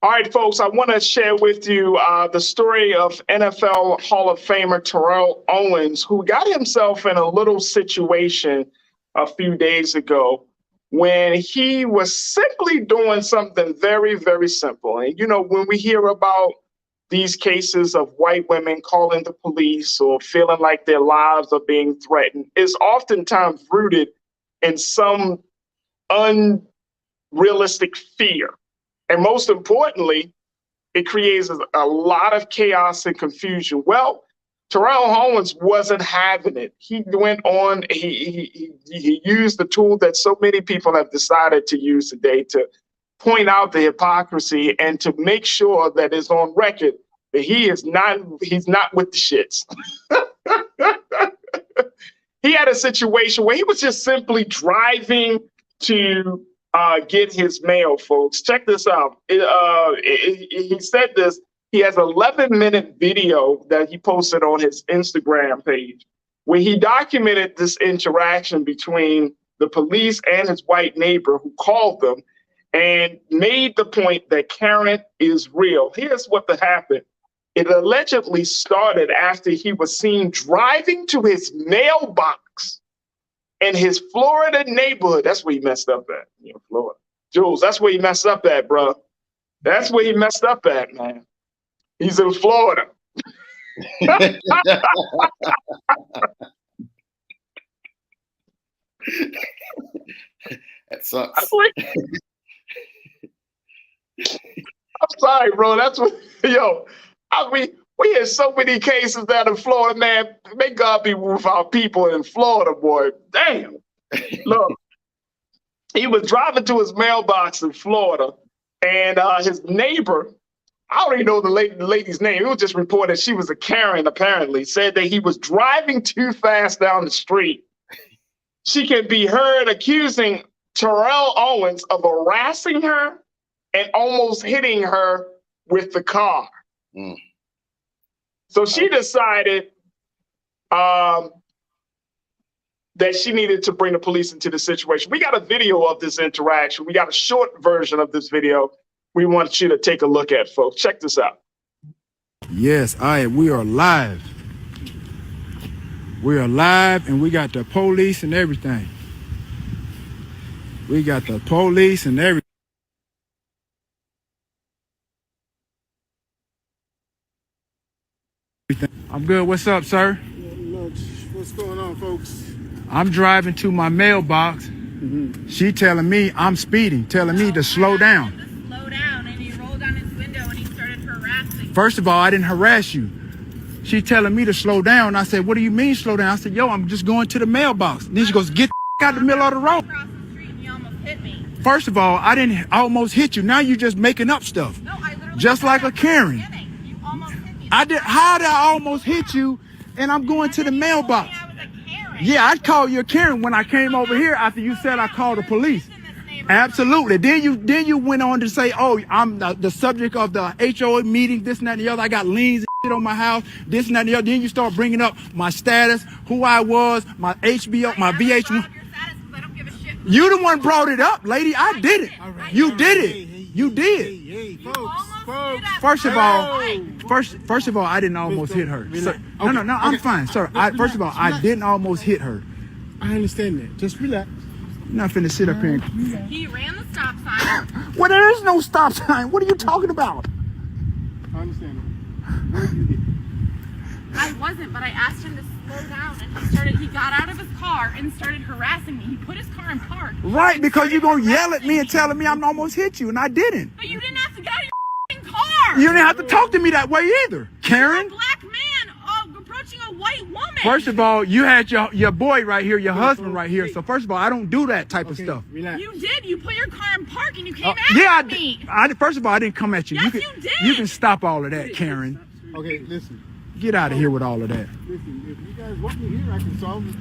[SPEAKER 1] All right, folks, I want to share with you the story of NFL Hall of Famer Terrell Owens, who got himself in a little situation a few days ago when he was simply doing something very, very simple. And, when we hear about these cases of white women calling the police or feeling like their lives are being threatened, it's oftentimes rooted in some unrealistic fear. And most importantly, it creates a lot of chaos and confusion. Well, Terrell Owens wasn't having it. He went on, he used the tool that so many people have decided to use today to point out the hypocrisy and to make sure that it's on record that he's not with the shits. He had a situation where he was just simply driving to get his mail, folks. Check this out. He said this. He has an 11-minute video that he posted on his Instagram page where he documented this interaction between the police and his white neighbor who called them and made the point that Karen is real. Here's what happened. It allegedly started after he was seen driving to his mailbox in his Florida neighborhood. That's where he messed up at, Florida. Jules, that's where he messed up at, bro. That's where he messed up at, man. He's in Florida.
[SPEAKER 2] That sucks.
[SPEAKER 1] I'm sorry, bro. That's what, we hear so many cases down in Florida, man. May God be with our people in Florida, boy. Damn. Look, he was driving to his mailbox in Florida, and his neighbor, I don't even know the lady's name. It was just reported she was a Karen, apparently, said that he was driving too fast down the street she can be heard accusing Terrell Owens of harassing her and almost hitting her with the car.
[SPEAKER 2] Mm.
[SPEAKER 1] So she decided that she needed to bring the police into the situation. We got a video of this interaction. We got a short version of this video we want you to take a look at, folks. Check this out.
[SPEAKER 7] Yes, we are live. We are live, and we got the police and everything. We got the police and everything. I'm good. What's up, sir?
[SPEAKER 8] What's going on, folks?
[SPEAKER 7] I'm driving to my mailbox. She telling me I'm speeding, telling me to slow down.
[SPEAKER 9] Slow down, and he rolled down his window and he started harassing.
[SPEAKER 7] First of all, I didn't harass you. She telling me to slow down. I said, what do you mean slow down? I said, yo, I'm just going to the mailbox. Then she goes, get the out the middle of the road.
[SPEAKER 9] Across the street and you almost hit me.
[SPEAKER 7] First of all, I almost hit you. Now you just making up stuff.
[SPEAKER 9] No, I literally
[SPEAKER 7] Just like a Karen.
[SPEAKER 9] You almost hit me.
[SPEAKER 7] How did I almost hit you and I'm going to the mailbox?
[SPEAKER 9] I was a Karen.
[SPEAKER 7] Yeah, I'd call you a Karen when I came over here after you said I called the police. Absolutely. Then you went on to say, oh, I'm the subject of the HOA meeting, this and that and the other. I got liens and shit on my house, this and that and the other. Then you start bringing up my status, who I was, my HBO, my VH1. You the one brought it up, lady. I did it. You did it. You did.
[SPEAKER 8] Hey, folks.
[SPEAKER 7] First of all, I didn't almost hit her. Sir, no, I'm fine, sir. First of all, I didn't almost hit her.
[SPEAKER 8] I understand that. Just relax.
[SPEAKER 7] You're not finna sit up here.
[SPEAKER 9] He ran the stop sign.
[SPEAKER 7] Well, there is no stop sign. What are you talking about?
[SPEAKER 8] I understand that. Where did you hit?
[SPEAKER 9] I wasn't, but I asked him to slow down, and he got out of his car and started harassing me. He put his car in park.
[SPEAKER 7] Right, because you're gonna yell at me and telling me I'm almost hit you, and I didn't.
[SPEAKER 9] But you didn't have to get out of your car.
[SPEAKER 7] You didn't have to talk to me that way either, Karen.
[SPEAKER 9] A black man approaching a white woman.
[SPEAKER 7] First of all, you had your boy right here, your husband right here. So first of all, I don't do that type of stuff.
[SPEAKER 8] Relax.
[SPEAKER 9] You did. You put your car in park and you came
[SPEAKER 7] Yeah,
[SPEAKER 9] at me.
[SPEAKER 7] First of all, I didn't come at you.
[SPEAKER 9] Yes,
[SPEAKER 7] you
[SPEAKER 9] you did.
[SPEAKER 7] You can stop all of that, Karen.
[SPEAKER 8] Okay, listen.
[SPEAKER 7] Get out of here with all of that.
[SPEAKER 8] Listen, if you guys want me here, I can solve it.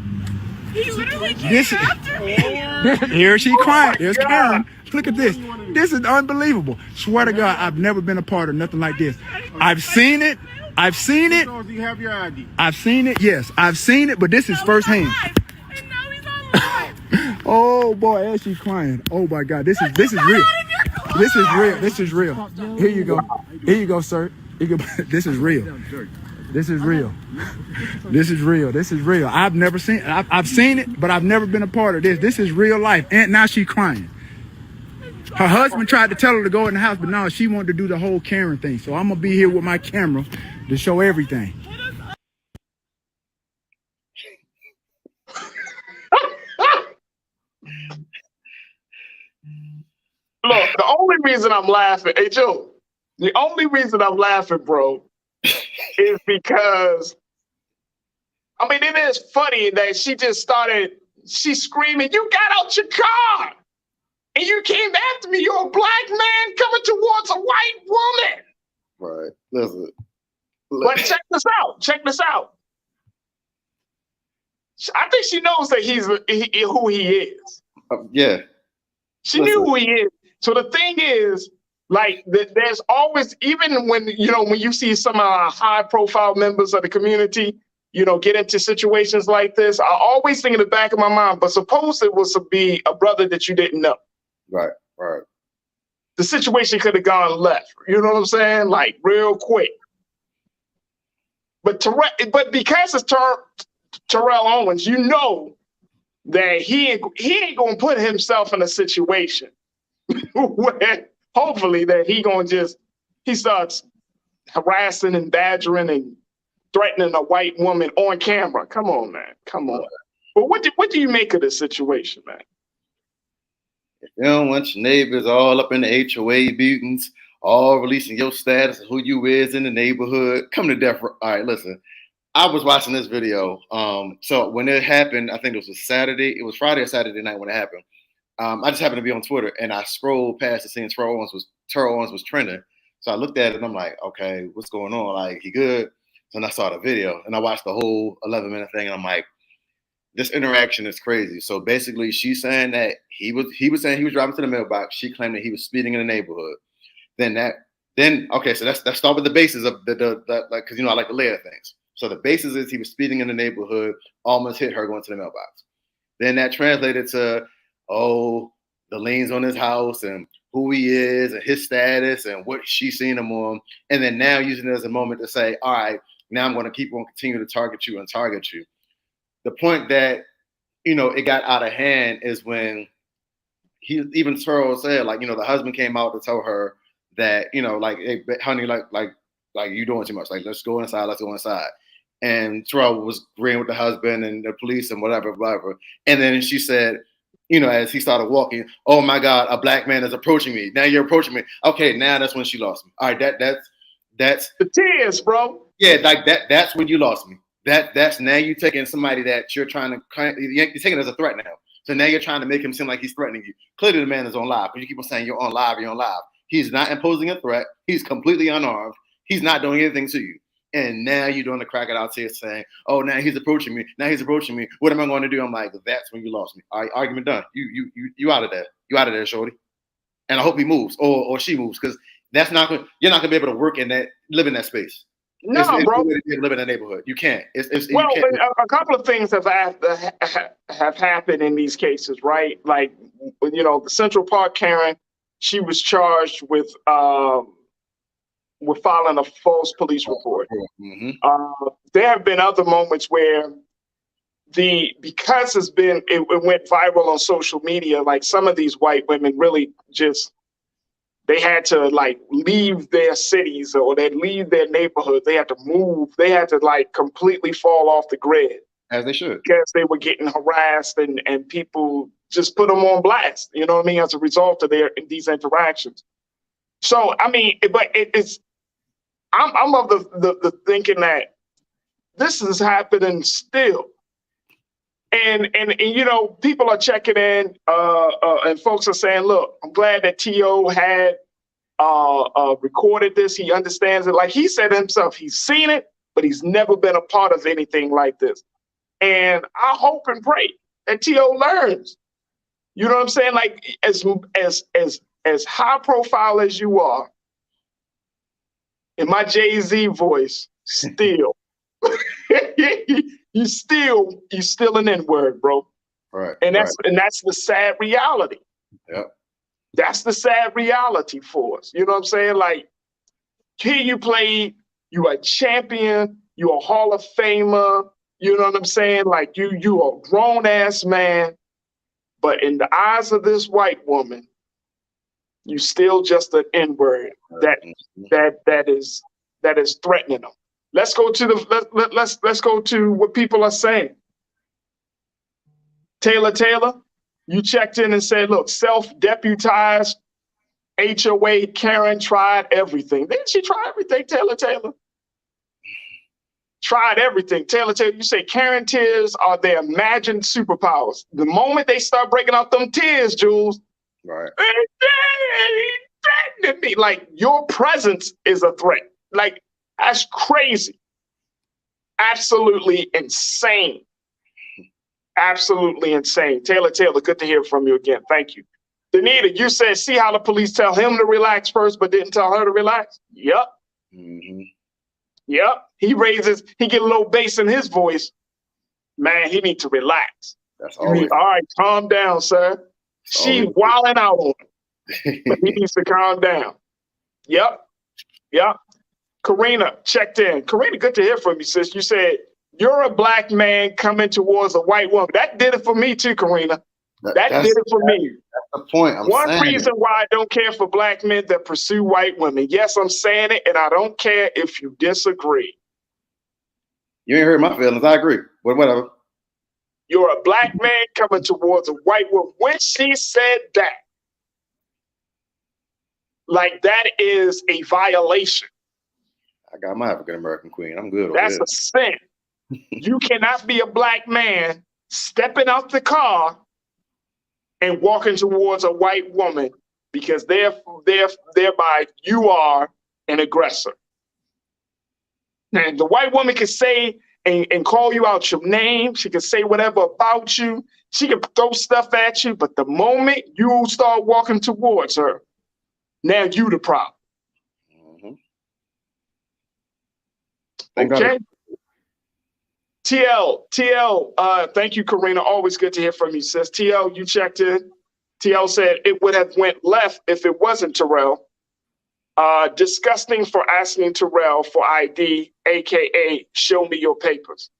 [SPEAKER 9] He literally came after me.
[SPEAKER 7] Here she crying. There's Karen. Look at this. This is unbelievable. Swear to God, I've never been a part of nothing like this. I've seen it.
[SPEAKER 8] Do you have your ID?
[SPEAKER 7] I've seen it. Yes, I've seen it, but this is firsthand.
[SPEAKER 9] And now he's on live.
[SPEAKER 7] Oh boy, as she's crying. Oh my God, this is real. This is real. This is real. Here you go. Here you go, sir. This is real. This is real. This is real. This is real. I've never seen. I've seen it, but I've never been a part of this. This is real life. And now she's crying. Her husband tried to tell her to go in the house, but no, she wanted to do the whole Karen thing. So I'm gonna be here with my camera to show everything.
[SPEAKER 1] Look, the only reason I'm laughing, hey Joe, the only reason I'm laughing, bro, is because, I mean, it is funny that she's screaming, you got out your car and you came after me. You're a black man coming towards a white woman.
[SPEAKER 2] Right. Listen.
[SPEAKER 1] But check this out. I think she knows that who he is.
[SPEAKER 2] Yeah.
[SPEAKER 1] She knew who he is. So the thing is, like, there's always, even when you see some of our high profile members of the community, get into situations like this, I always think in the back of my mind, but suppose it was to be a brother that you didn't know.
[SPEAKER 2] Right.
[SPEAKER 1] The situation could have gone left. You know what I'm saying? Like, real quick. But because it's Terrell Owens, you know that he ain't gonna put himself in a situation where hopefully that he starts harassing and badgering and threatening a white woman on camera. Come on, man. Come on. But what do you make of this situation, man?
[SPEAKER 2] If you don't want your neighbors all up in the HOA meetings, all releasing your status of who you is in the neighborhood, come to death. All right, listen. I was watching this video. So when it happened, I think it was a Saturday. It was Friday or Saturday night when it happened. I just happened to be on Twitter and I scrolled past the scene. Terrell Owens was trending. So I looked at it and I'm like, okay, what's going on? Like, he good? And I saw the video and I watched the whole 11-minute thing and I'm like, this interaction is crazy. So basically, she's saying that he was saying he was driving to the mailbox. She claimed that he was speeding in the neighborhood. Okay, so let's start with the basis of the like, because I like to layer things. So the basis is he was speeding in the neighborhood, almost hit her going to the mailbox. Then that translated to, the liens on his house and who he is and his status and what she's seen him on. And then now using it as a moment to say, all right, now I'm going to keep on continue to target you. The point that, it got out of hand is when even Terrell said, like, the husband came out to tell her that, like, hey, honey, like you doing too much. Like, let's go inside. And Terrell was agreeing with the husband and the police and whatever. And then she said, as he started walking, oh my God, a black man is approaching me. Now you're approaching me. Okay, now that's when she lost me. All right, that's
[SPEAKER 1] the tears, bro.
[SPEAKER 2] Yeah, like that's when you lost me. That's now you taking somebody that you're trying to you're taking it as a threat now. So now you're trying to make him seem like he's threatening you. Clearly the man is on live, because you keep on saying you're on live. He's not imposing a threat. He's completely unarmed. He's not doing anything to you. And now you're doing the crack it out here saying, oh, now he's approaching me. What am I going to do? I'm like, that's when you lost me. All right, argument done. You out of there. You out of there, shorty. And I hope he moves or she moves, because you're not going to be able to live in that space.
[SPEAKER 1] No, bro.
[SPEAKER 2] Live in that neighborhood. You can't.
[SPEAKER 1] A couple of things have happened in these cases, right? Like, the Central Park Karen, she was charged with filing a false police report.
[SPEAKER 2] Mm-hmm.
[SPEAKER 1] There have been other moments where because it went viral on social media, like some of these white women really they had to like leave their cities or they'd leave their neighborhood. They had to move. They had to like completely fall off the grid.
[SPEAKER 2] As they should.
[SPEAKER 1] Because they were getting harassed and people just put them on blast, you know what I mean, as a result of these interactions. So, I mean, but I'm of the thinking that this is happening still. And people are checking in, and folks are saying, look, I'm glad that T.O. had recorded this. He understands it. Like he said himself, he's seen it, but he's never been a part of anything like this. And I hope and pray that T.O. learns. You know what I'm saying? Like as high profile as you are, in my Jay-Z voice, still. You still an N-word, bro.
[SPEAKER 2] Right.
[SPEAKER 1] And that's the sad reality.
[SPEAKER 2] Yeah. That's
[SPEAKER 1] the sad reality for us. You know what I'm saying? Like, here you played, you are a champion, you're a Hall of Famer, you know what I'm saying? Like you are a grown ass man, but in the eyes of this white woman, you still just an N-word that is threatening them. Let's go to what people are saying. Taylor, you checked in and said, look, self-deputized HOA Karen tried everything. Didn't she try everything, Taylor? Tried everything. Taylor, you say Karen tears are their imagined superpowers. The moment they start breaking out them tears, Jules,
[SPEAKER 2] right?
[SPEAKER 1] Threatening me. Like, your presence is a threat. Like, that's crazy. Absolutely insane. Absolutely insane. Taylor, good to hear from you again. Thank you. Danita, you said, see how the police tell him to relax first, but didn't tell her to relax? Yep.
[SPEAKER 2] Mm-hmm.
[SPEAKER 1] Yep. He get a little bass in his voice. Man, he needs to relax.
[SPEAKER 2] That's
[SPEAKER 1] all right, calm down, sir. She's wilding out on him. But he needs to calm down. Yep. Karina checked in. Karina, good to hear from you, sis. You said, you're a black man coming towards a white woman. That did it for me too, Karina. That did it for me.
[SPEAKER 2] That's the point.
[SPEAKER 1] One reason why I don't care for black men that pursue white women. Yes, I'm saying it, and I don't care if you disagree.
[SPEAKER 2] You ain't hurt my feelings. I agree. But whatever.
[SPEAKER 1] You're a black man coming towards a white woman. When she said that, like, that is a violation.
[SPEAKER 2] I got my African American queen. I'm good.
[SPEAKER 1] That's a sin. You cannot be a black man stepping out the car and walking towards a white woman, because thereby you are an aggressor. And the white woman can say and call you out your name. She can say whatever about you. She can throw stuff at you. But the moment you start walking towards her, now you the problem. Okay. TL, thank you, Karina. Always good to hear from you, sis. TL, you checked in. TL said it would have went left if it wasn't Terrell. Disgusting for asking Terrell for ID, aka show me your papers.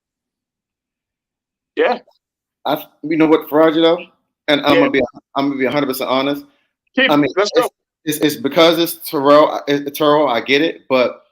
[SPEAKER 1] Yeah.
[SPEAKER 2] You know what, Farajii, though? And I'm gonna be 100% honest.
[SPEAKER 1] Let's go.
[SPEAKER 2] It's because it's Terrell. Terrell, I get it, but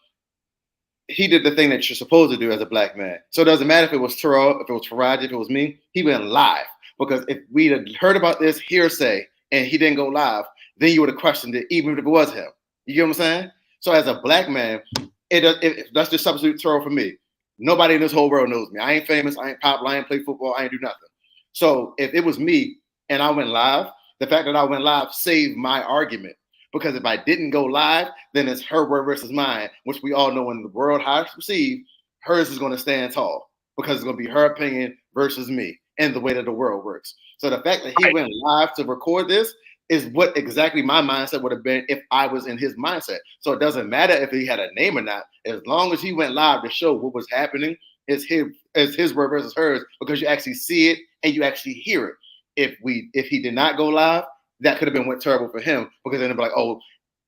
[SPEAKER 2] he did the thing that you're supposed to do as a black man. So it doesn't matter if it was Terrell, if it was Farajii, if it was me. He went live, because if we'd have heard about this hearsay and he didn't go live, then you would have questioned it, even if it was him. You get what I'm saying? So as a black man, let's just substitute Terrell for me. Nobody in this whole world knows me. I ain't famous. I ain't popular. I ain't play football. I ain't do nothing. So if it was me and I went live, the fact that I went live saved my argument. Because if I didn't go live, then it's her word versus mine, which we all know in the world how it's perceived, hers is going to stand tall, because it's going to be her opinion versus me and the way that the world works. So the fact that he went live to record this is what exactly my mindset would have been if I was in his mindset. So it doesn't matter if he had a name or not, as long as he went live to show what was happening, is his word versus hers, because you actually see it and you actually hear it. If he did not go live, that could have been what terrible for him, because then it'd be like, oh,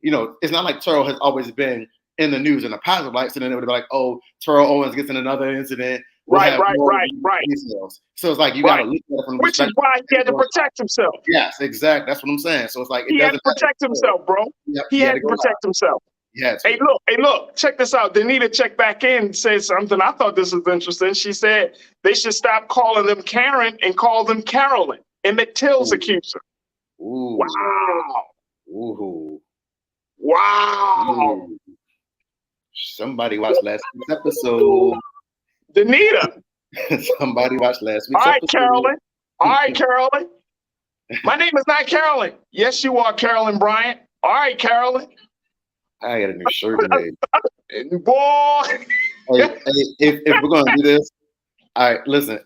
[SPEAKER 2] it's not like Terrell has always been in the news in a positive light. So then it would be like, oh, Terrell Owens gets in another incident.
[SPEAKER 1] Right.
[SPEAKER 2] So it's like you got to look at it from the
[SPEAKER 1] which is why he had to protect himself.
[SPEAKER 2] Yes, exactly. That's what I'm saying. So it's like
[SPEAKER 1] he had to protect himself, bro.
[SPEAKER 2] Yep,
[SPEAKER 1] he had to protect himself. Hey, look, check this out. Danita checked back in and said something. I thought this was interesting. She said they should stop calling them Karen and call them Carolyn. Emmett Till's accuser.
[SPEAKER 2] Ooh.
[SPEAKER 1] Wow.
[SPEAKER 2] Ooh.
[SPEAKER 1] Wow.
[SPEAKER 2] Ooh. Somebody watched last week's episode.
[SPEAKER 1] Danita.
[SPEAKER 2] Somebody watched last week's episode.
[SPEAKER 1] All right, Carolyn. My name is not Carolyn. Yes, you are Carolyn Bryant. All right, Carolyn.
[SPEAKER 2] I got a new shirt made.
[SPEAKER 1] Boy.
[SPEAKER 2] If we're going to do this, all right, listen,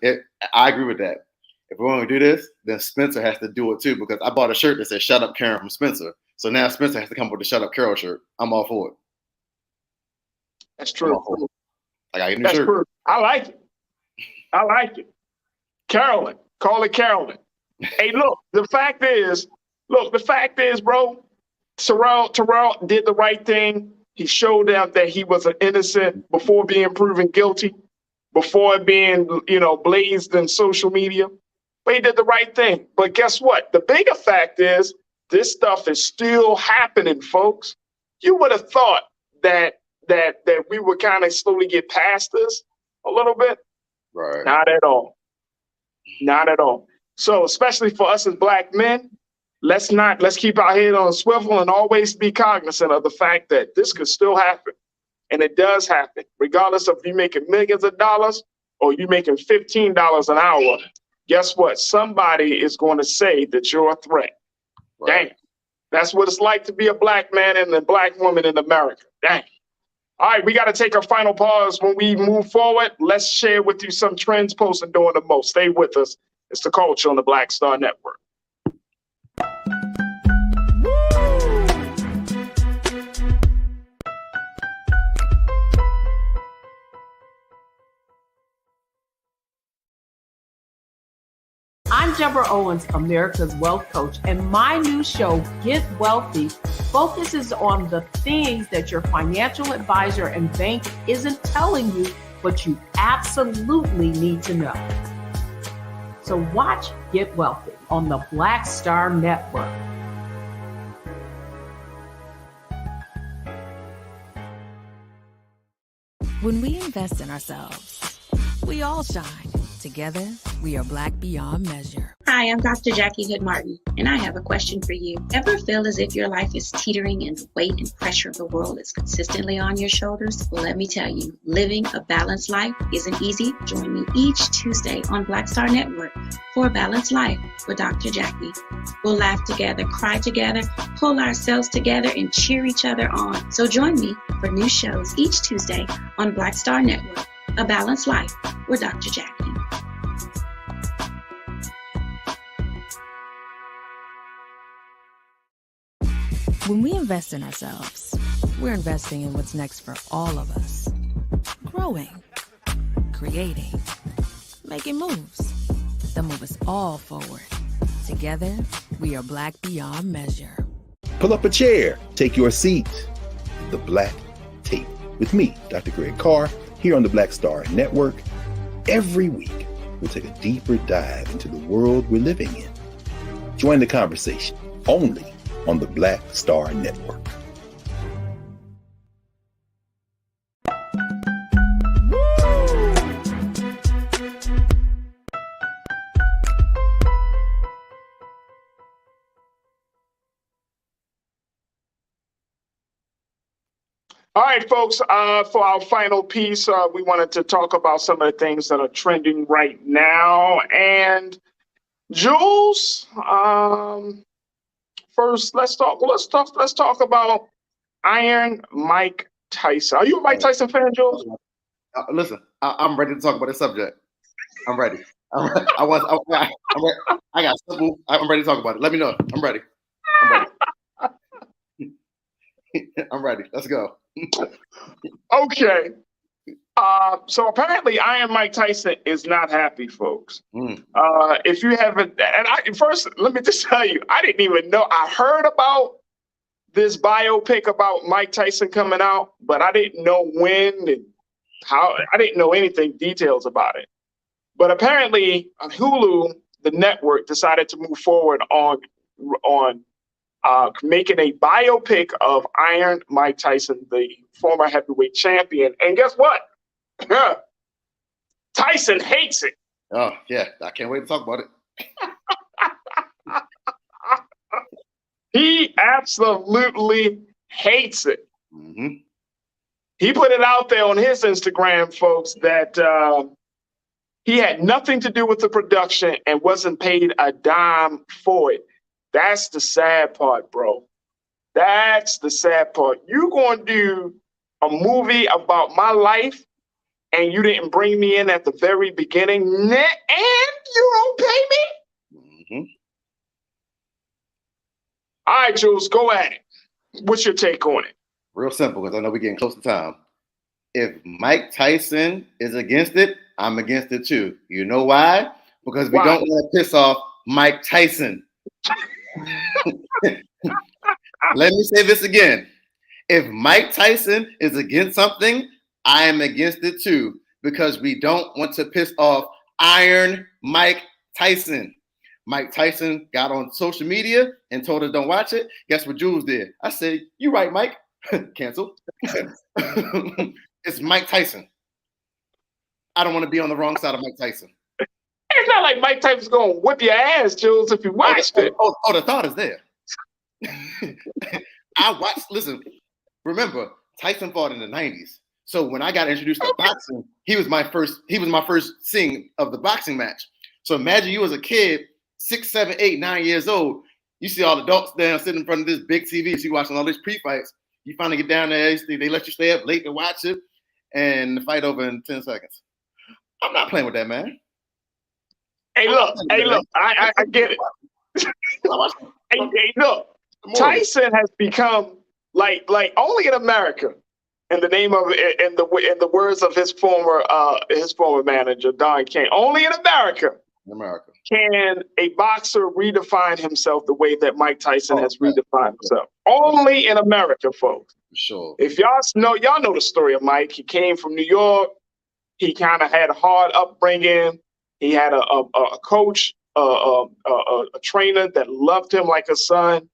[SPEAKER 2] I agree with that. If we're going to do this, then Spencer has to do it too, because I bought a shirt that says "Shut Up, Karen" from Spencer. So now Spencer has to come up with the "Shut Up, Carol" shirt. I'm all for it.
[SPEAKER 1] That's true.
[SPEAKER 2] I got a new
[SPEAKER 1] That's
[SPEAKER 2] shirt.
[SPEAKER 1] True. I like it. Carolyn. Call it Carolyn. Hey, look, the fact is, bro, Terrell did the right thing. He showed out that he was an innocent before being proven guilty, before being, blazed in social media. But he did the right thing. But guess what? The bigger fact is this stuff is still happening, folks. You would have thought that we would kind of slowly get past this a little bit.
[SPEAKER 2] Right.
[SPEAKER 1] Not at all. Not at all. So especially for us as black men, let's keep our head on a swivel and always be cognizant of the fact that this could still happen. And it does happen, regardless of you making millions of dollars or you making $15 an hour. Guess what? Somebody is going to say that you're a threat. Right. Dang. That's what it's like to be a black man and a black woman in America. Dang. All right, we got to take our final pause. When we move forward, let's share with you some trends posted doing the most. Stay with us. It's The Culture on the Black Star Network.
[SPEAKER 5] I'm Deborah Owens, America's Wealth Coach, and my new show, Get Wealthy, focuses on the things that your financial advisor and bank isn't telling you, but you absolutely need to know. So watch Get Wealthy on the Black Star Network.
[SPEAKER 3] When we invest in ourselves, we all shine. Together, we are Black beyond measure.
[SPEAKER 6] Hi, I'm Dr. Jackie Hood Martin, and I have a question for you. Ever feel as if your life is teetering and the weight and pressure of the world is consistently on your shoulders? Well, let me tell you, living a balanced life isn't easy. Join me each Tuesday on Black Star Network for a Balanced Life with Dr. Jackie. We'll laugh together, cry together, pull ourselves together, and cheer each other on. So join me for new shows each Tuesday on Black Star Network A Balanced Life with Dr. Jackie.
[SPEAKER 3] When we invest in ourselves, we're investing in what's next for all of us. Growing, creating, making moves that move us all forward. Together, we are Black beyond measure.
[SPEAKER 4] Pull up a chair, take your seat. The Black Tape with me, Dr. Greg Carr, here on the Black Star Network. Every week, we'll take a deeper dive into the world we're living in. Join the conversation only on the Black Star Network.
[SPEAKER 1] All right, folks, for our final piece, we wanted to talk about some of the things that are trending right now. And Jules, first, let's talk about Iron Mike Tyson. Are you a Mike Tyson fan, Jules?
[SPEAKER 2] Listen, I'm ready to talk about this subject. I'm ready. I'm ready to talk about it. Let me know. I'm ready. I'm ready. Let's go.
[SPEAKER 1] Okay. So apparently Iron Mike Tyson is not happy, folks. If you haven't, first, let me just tell you, I didn't even know. I heard about this biopic about Mike Tyson coming out, but I didn't know when and how. I didn't know details about it. But apparently Hulu, the network, decided to move forward on making a biopic of Iron Mike Tyson, the former heavyweight champion. And guess what? Tyson hates it.
[SPEAKER 2] Oh, yeah. I can't wait to talk about it.
[SPEAKER 1] He absolutely hates it.
[SPEAKER 2] Mm-hmm.
[SPEAKER 1] He put it out there on his Instagram, folks, that he had nothing to do with the production and wasn't paid a dime for it. That's the sad part, bro. That's the sad part. You going to do a movie about my life and you didn't bring me in at the very beginning and you don't pay me?
[SPEAKER 2] Mm-hmm.
[SPEAKER 1] All right, Jules, go at it. What's your take on it?
[SPEAKER 2] Real simple, because I know we're getting close to time. If Mike Tyson is against it, I'm against it too. You know why? Because we don't want to piss off Mike Tyson. Let me say this again. If Mike Tyson is against something, I am against it too, because we don't want to piss off Iron Mike Tyson. Mike Tyson got on social media and told us don't watch it. Guess what Jules did? I said, you right, Mike. Cancel. It's Mike Tyson. I don't want to be on the wrong side of Mike Tyson.
[SPEAKER 1] It's not like Mike Tyson's going to whip your ass, Jules, if you watched it.
[SPEAKER 2] Oh, the thought is there. Listen, remember, Tyson fought in the 90s. So when I got introduced to boxing, he was my first seeing of the boxing match. So imagine you as a kid, 6, 7, 8, 9 years old, you see all the adults down sitting in front of this big TV, so you watching all these pre-fights. You finally get down there, they let you stay up late to watch it, and the fight over in 10 seconds. I'm not playing with that, man.
[SPEAKER 1] Hey, look, I get it. Hey, look, Tyson has become like only in America, in the name of in the words of his former manager Don King, only in America can a boxer redefine himself the way that Mike Tyson has redefined himself. Only in America, folks.
[SPEAKER 2] For sure.
[SPEAKER 1] If y'all know the story of Mike. He came from New York. He kind of had a hard upbringing. He had a coach, a trainer that loved him like a son.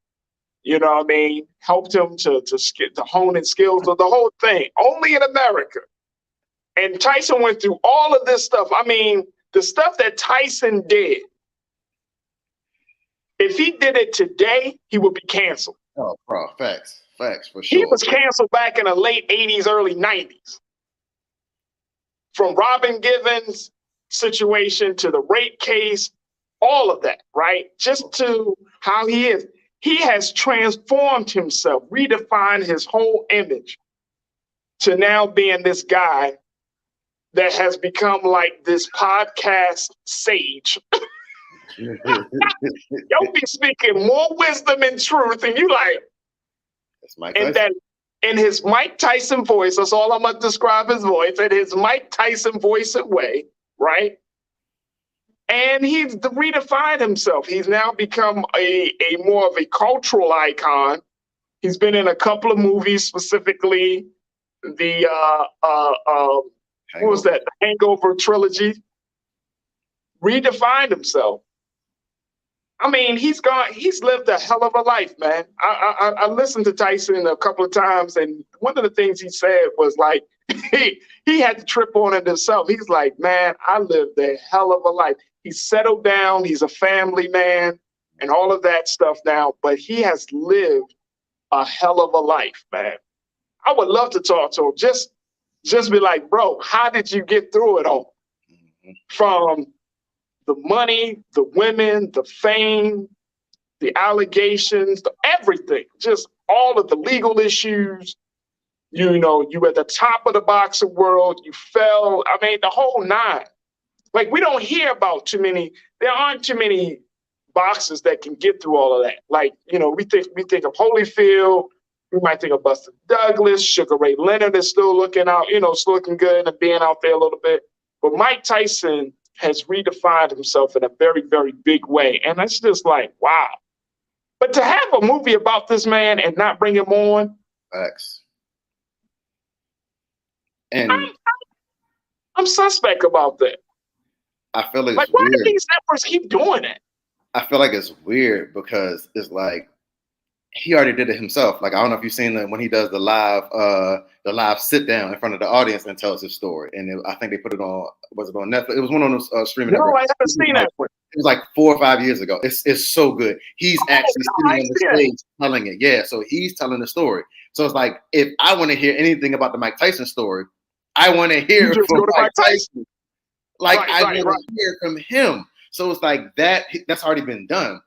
[SPEAKER 1] You know what I mean? Helped him to hone his skills, the whole thing. Only in America. And Tyson went through all of this stuff. I mean, the stuff that Tyson did, if he did it today, he would be canceled.
[SPEAKER 2] Oh, bro, facts for sure.
[SPEAKER 1] He was canceled back in the late 80s, early 90s. From Robin Givens' situation to the rape case, all of that, right? Just to how he is. He has transformed himself, redefined his whole image to now being this guy that has become like this podcast sage. Y'all be speaking more wisdom and truth, and you like,
[SPEAKER 2] That's Mike
[SPEAKER 1] and
[SPEAKER 2] Tyson.
[SPEAKER 1] that in his Mike Tyson voice, that's all I'm gonna describe his voice, in his Mike Tyson voice and way, right? And he's redefined himself. He's now become a more of a cultural icon. He's been in a couple of movies, specifically the what was that? The Hangover trilogy. Redefined himself. I mean, he's lived a hell of a life, man. I listened to Tyson a couple of times, and one of the things he said was like, he had to trip on it himself. He's like, man, I lived a hell of a life. He's settled down. He's a family man and all of that stuff now, but he has lived a hell of a life, man. I would love to talk to him. Just be like, bro, how did you get through it all? From the money, the women, the fame, the allegations, everything, just all of the legal issues. You know, you were at the top of the boxing world, you fell. I mean, the whole nine. Like, we don't hear about there aren't too many boxers that can get through all of that. Like, you know, we think of Holyfield, we might think of Buster Douglas, Sugar Ray Leonard is still looking out, you know, still looking good and being out there a little bit. But Mike Tyson has redefined himself in a very, very big way. And it's just like, wow. But to have a movie about this man and not bring him on.
[SPEAKER 2] Facts. And
[SPEAKER 1] I'm suspect about that.
[SPEAKER 2] I feel like
[SPEAKER 1] why
[SPEAKER 2] weird.
[SPEAKER 1] do these networks keep doing it?
[SPEAKER 2] I feel like it's weird because it's like he already did it himself. Like, I don't know if you've seen that when he does the live sit down in front of the audience and tells his story. And I think they put it on, was it on Netflix? It was one on those streaming networks.
[SPEAKER 1] No, I haven't seen that one.
[SPEAKER 2] It was like 4 or 5 years ago. It's so good. He's actually sitting on the stage telling it. Yeah, so he's telling the story. So it's like, if I want to hear anything about the Mike Tyson story, I want to hear it from Mike Tyson. Like, I want to hear from him. So it's like that's already been done.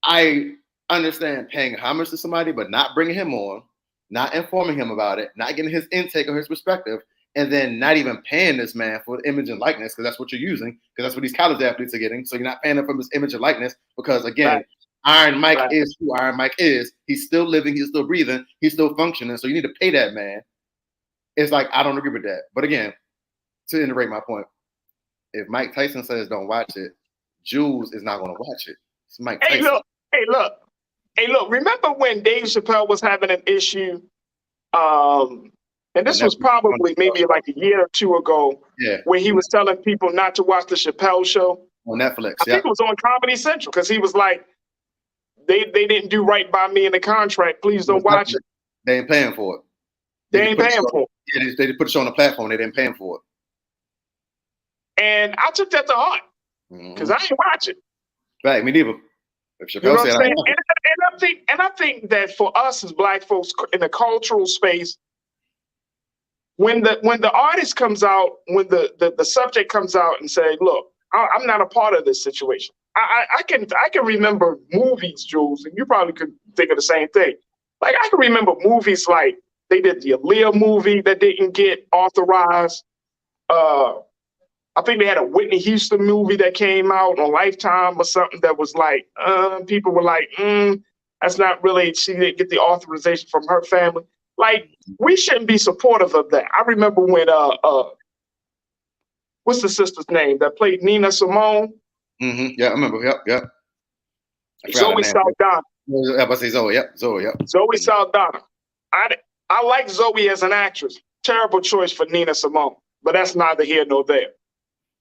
[SPEAKER 2] I understand paying homage to somebody, but not bringing him on, not informing him about it, not getting his intake or his perspective, and then not even paying this man for the image and likeness, because that's what you're using, because that's what these college athletes are getting. So you're not paying him for his image and likeness, because again, Iron Mike is who Iron Mike is. He's still living, he's still breathing, he's still functioning. So you need to pay that man. It's like, I don't agree with that. But again, to iterate my point, if Mike Tyson says don't watch it, Jules is not going to watch it. It's Mike Tyson.
[SPEAKER 1] Hey, look. Remember when Dave Chappelle was having an issue? And this was probably maybe like a year or two ago, where he was telling people not to watch the Chappelle show
[SPEAKER 2] on Netflix.
[SPEAKER 1] I think it was on Comedy Central, because he was like, they didn't do right by me in the contract. Please don't watch it.
[SPEAKER 2] They ain't paying for it.
[SPEAKER 1] They ain't paying for it.
[SPEAKER 2] Yeah, they put the show on the platform. They didn't pay him for it.
[SPEAKER 1] And I took that to heart, because I ain't watching.
[SPEAKER 2] Right, me neither. If Chappelle
[SPEAKER 1] you know what I'm saying?
[SPEAKER 2] And
[SPEAKER 1] I think that for us as Black folks in the cultural space, when the artist comes out, when the subject comes out and say, "Look, I'm not a part of this situation." I can remember movies, Jules, and you probably could think of the same thing. Like, I can remember movies like they did the Aaliyah movie that didn't get authorized. I think they had a Whitney Houston movie that came out on Lifetime or something that was like, people were like, that's not really, she didn't get the authorization from her family. Like, we shouldn't be supportive of that. I remember when, what's the sister's name that played Nina Simone?
[SPEAKER 2] Yeah, I remember. Yep.
[SPEAKER 1] Zoe Saldana.
[SPEAKER 2] I say Zoe. Yep.
[SPEAKER 1] Zoe Saldana. I like Zoe as an actress. Terrible choice for Nina Simone, but that's neither here nor there.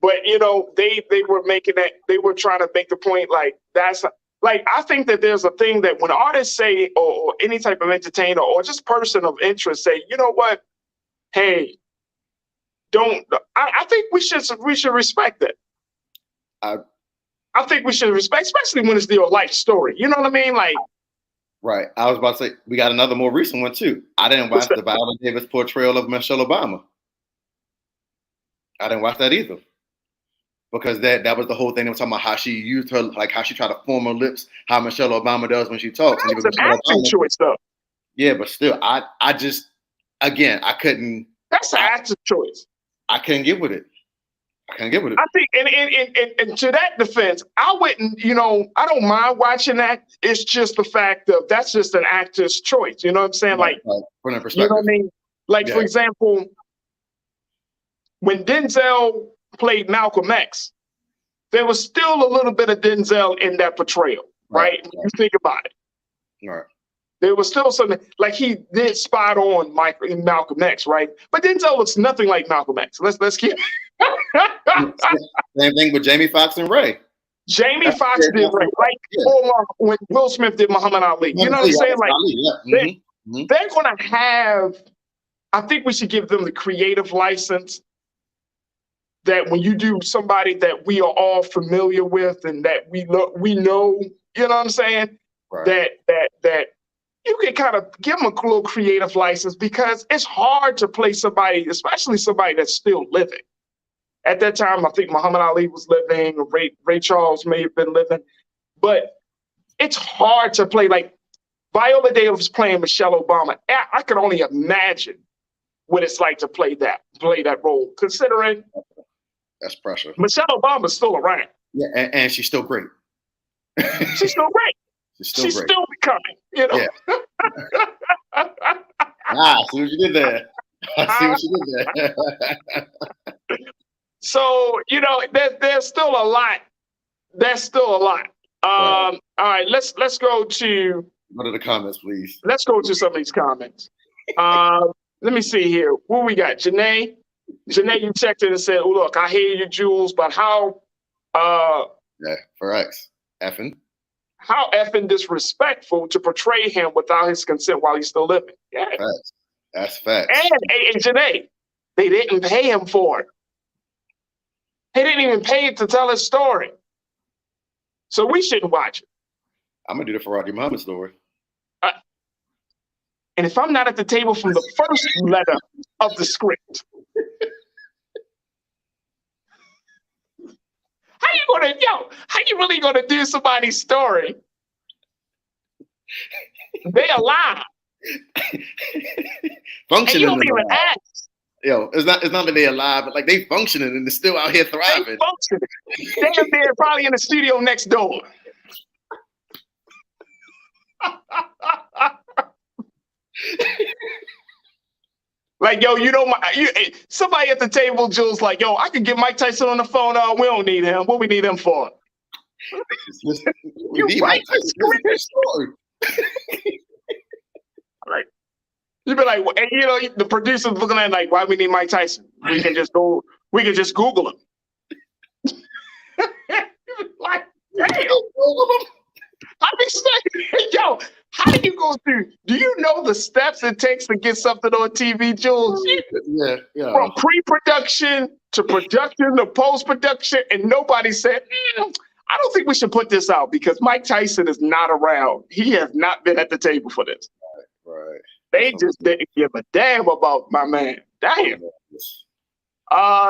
[SPEAKER 1] But, you know, they were making that, they were trying to make the point like, that's like, I think that there's a thing that when artists say, or any type of entertainer or just person of interest say, you know what, hey, I think we should respect it. I think we should respect, especially when it's your life story. You know what I mean? Like,
[SPEAKER 2] right. I was about to say, we got another more recent one too. I didn't watch the Viola Davis portrayal of Michelle Obama. I didn't watch that either. Because that was the whole thing. They were talking about how she used her, like how she tried to form her lips, how Michelle Obama does when she talks.
[SPEAKER 1] That's an acting choice, though.
[SPEAKER 2] Yeah, but still, I just, again, I couldn't.
[SPEAKER 1] That's an acting choice.
[SPEAKER 2] I can't get with it. I can't get with it.
[SPEAKER 1] I think, and to that defense, I wouldn't, I don't mind watching that. It's just the fact of that's just an actor's choice. You know what I'm saying? Like,
[SPEAKER 2] from that
[SPEAKER 1] you
[SPEAKER 2] perspective.
[SPEAKER 1] know what I mean? Like,
[SPEAKER 2] Yeah.
[SPEAKER 1] for example, when Denzel played Malcolm X, there was still a little bit of Denzel in that portrayal, right? When you think about it.
[SPEAKER 2] Right.
[SPEAKER 1] There was still something, like he did spot on Malcolm X, right? But Denzel looks nothing like Malcolm X. Let's keep
[SPEAKER 2] Same thing with Jamie Foxx and Ray.
[SPEAKER 1] Jamie Foxx did Ray, like or when Will Smith did Muhammad Ali. You know what I'm saying? Like they're gonna have, I think we should give them the creative license that when you do somebody that we are all familiar with and that we know, you know what I'm saying?
[SPEAKER 2] Right.
[SPEAKER 1] That you can kind of give them a little creative license, because it's hard to play somebody, especially somebody that's still living. At that time, I think Muhammad Ali was living, or Ray Charles may have been living, but it's hard to play. Like Viola Davis playing Michelle Obama. I could only imagine what it's like to play that role, considering
[SPEAKER 2] that's pressure.
[SPEAKER 1] Michelle Obama's still around.
[SPEAKER 2] Yeah, and she's still great.
[SPEAKER 1] She's still great. She's still becoming,
[SPEAKER 2] Yeah. I see what you did there.
[SPEAKER 1] So, there's still a lot. There's still a lot. All right, let's go to
[SPEAKER 2] the comments, please.
[SPEAKER 1] Let's go to some of these comments. Let me see here. What we got? Janae, you checked in and said, "Oh, look, I hear you, Jules, but how
[SPEAKER 2] for X. Effing.
[SPEAKER 1] How effing disrespectful to portray him without his consent while he's still living." Yeah.
[SPEAKER 2] That's facts.
[SPEAKER 1] And Janae, they didn't pay him for it. He didn't even pay it to tell his story. So we shouldn't watch it.
[SPEAKER 2] I'm going to do the Farajii Muhammad story.
[SPEAKER 1] And if I'm not at the table from the first letter of the script, how you really gonna do somebody's story? They alive.
[SPEAKER 2] Functioning.
[SPEAKER 1] And you don't even ask.
[SPEAKER 2] Yo, it's not that they alive, but like they functioning and they're still out here thriving.
[SPEAKER 1] They functioning. They're there probably in the studio next door. Like, yo, somebody at the table, Jules, like, yo, I could get Mike Tyson on the phone. We don't need him. What we need him for?
[SPEAKER 2] You need Mike Tyson.
[SPEAKER 1] Right. You'd be like, and the producer's looking at it like, why we need Mike Tyson? We can just Google him. Like, damn. I be saying, yo, how do you go through? Do you know the steps it takes to get something on TV, Jules?
[SPEAKER 2] Yeah.
[SPEAKER 1] From pre-production to production to post-production, and nobody said, I don't think we should put this out because Mike Tyson is not around. He has not been at the table for this.
[SPEAKER 2] Right.
[SPEAKER 1] They just didn't give a damn about my man. Damn.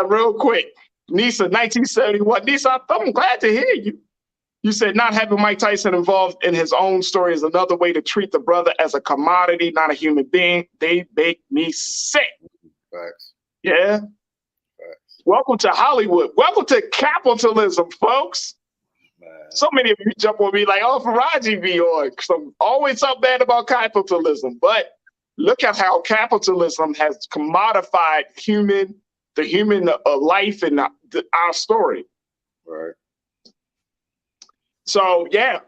[SPEAKER 1] Real quick, Nisa, 1971. Nisa, I'm glad to hear you. You said not having Mike Tyson involved in his own story is another way to treat the brother as a commodity, not a human being. They make me sick.
[SPEAKER 2] Facts.
[SPEAKER 1] Yeah. Facts. Welcome to Hollywood. Welcome to capitalism, folks. Man. So many of you jump on me like, oh, Farajii be on. So always something bad about capitalism. But look at how capitalism has commodified the human life and our story.
[SPEAKER 2] Right.
[SPEAKER 1] So, yeah,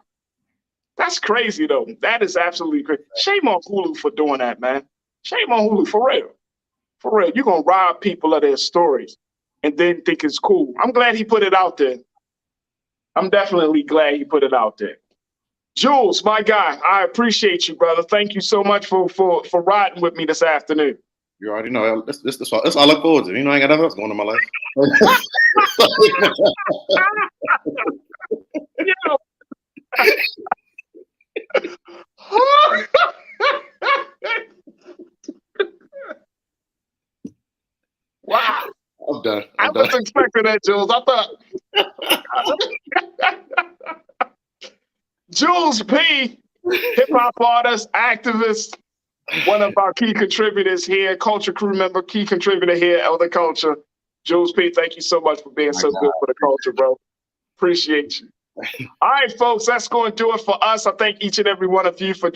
[SPEAKER 1] that's crazy, though. That is absolutely crazy. Shame on Hulu for doing that, man. Shame on Hulu, for real. For real. You're going to rob people of their stories and then think it's cool. I'm glad he put it out there. I'm definitely glad he put it out there. Jules, my guy, I appreciate you, brother. Thank you so much for riding with me this afternoon.
[SPEAKER 2] You already know. That's all I look forward to. I ain't got nothing else going on in my life.
[SPEAKER 1] Wow.
[SPEAKER 2] I'm done.
[SPEAKER 1] I was expecting that, Jules. I thought Jules P, hip-hop artist, activist, one of our key contributors here, culture crew member, key contributor here, Elder Culture. Jules P., thank you so much for being so good for the culture, bro. Appreciate you. All right, folks, that's going to do it for us. I thank each and every one of you for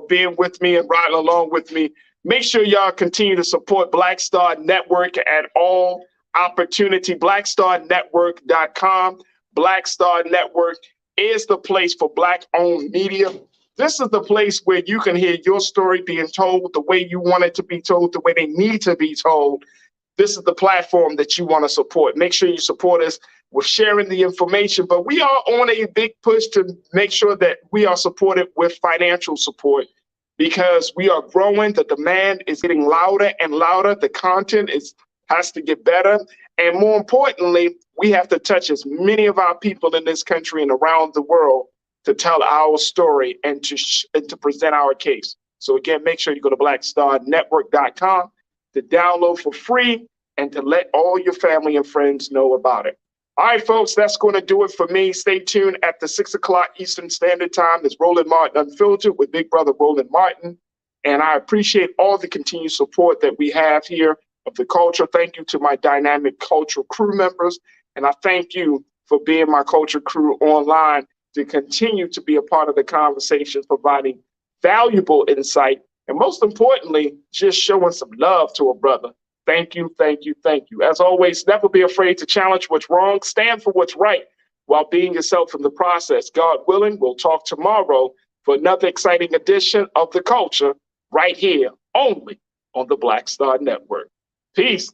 [SPEAKER 1] being with me and riding along with me. Make sure y'all continue to support Black Star Network at all opportunity. BlackStarNetwork.com. Black Star Network is the place for Black-owned media. This is the place where you can hear your story being told the way you want it to be told, the way they need to be told. This is the platform that you want to support. Make sure you support us with sharing the information, but we are on a big push to make sure that we are supported with financial support because we are growing. The demand is getting louder and louder. The content has to get better. And more importantly, we have to touch as many of our people in this country and around the world to tell our story and to present our case. So again, make sure you go to BlackStarNetwork.com to download for free and to let all your family and friends know about it. All right, folks, that's going to do it for me. Stay tuned at the 6 o'clock Eastern Standard Time. It's Roland Martin Unfiltered with Big Brother Roland Martin. And I appreciate all the continued support that we have here of the culture. Thank you to my dynamic cultural crew members. And I thank you for being my culture crew online to continue to be a part of the conversation, providing valuable insight, and most importantly, just showing some love to a brother. Thank you, thank you, thank you. As always, never be afraid to challenge what's wrong, stand for what's right while being yourself in the process. God willing, we'll talk tomorrow for another exciting edition of The Culture right here, only on the Black Star Network. Peace.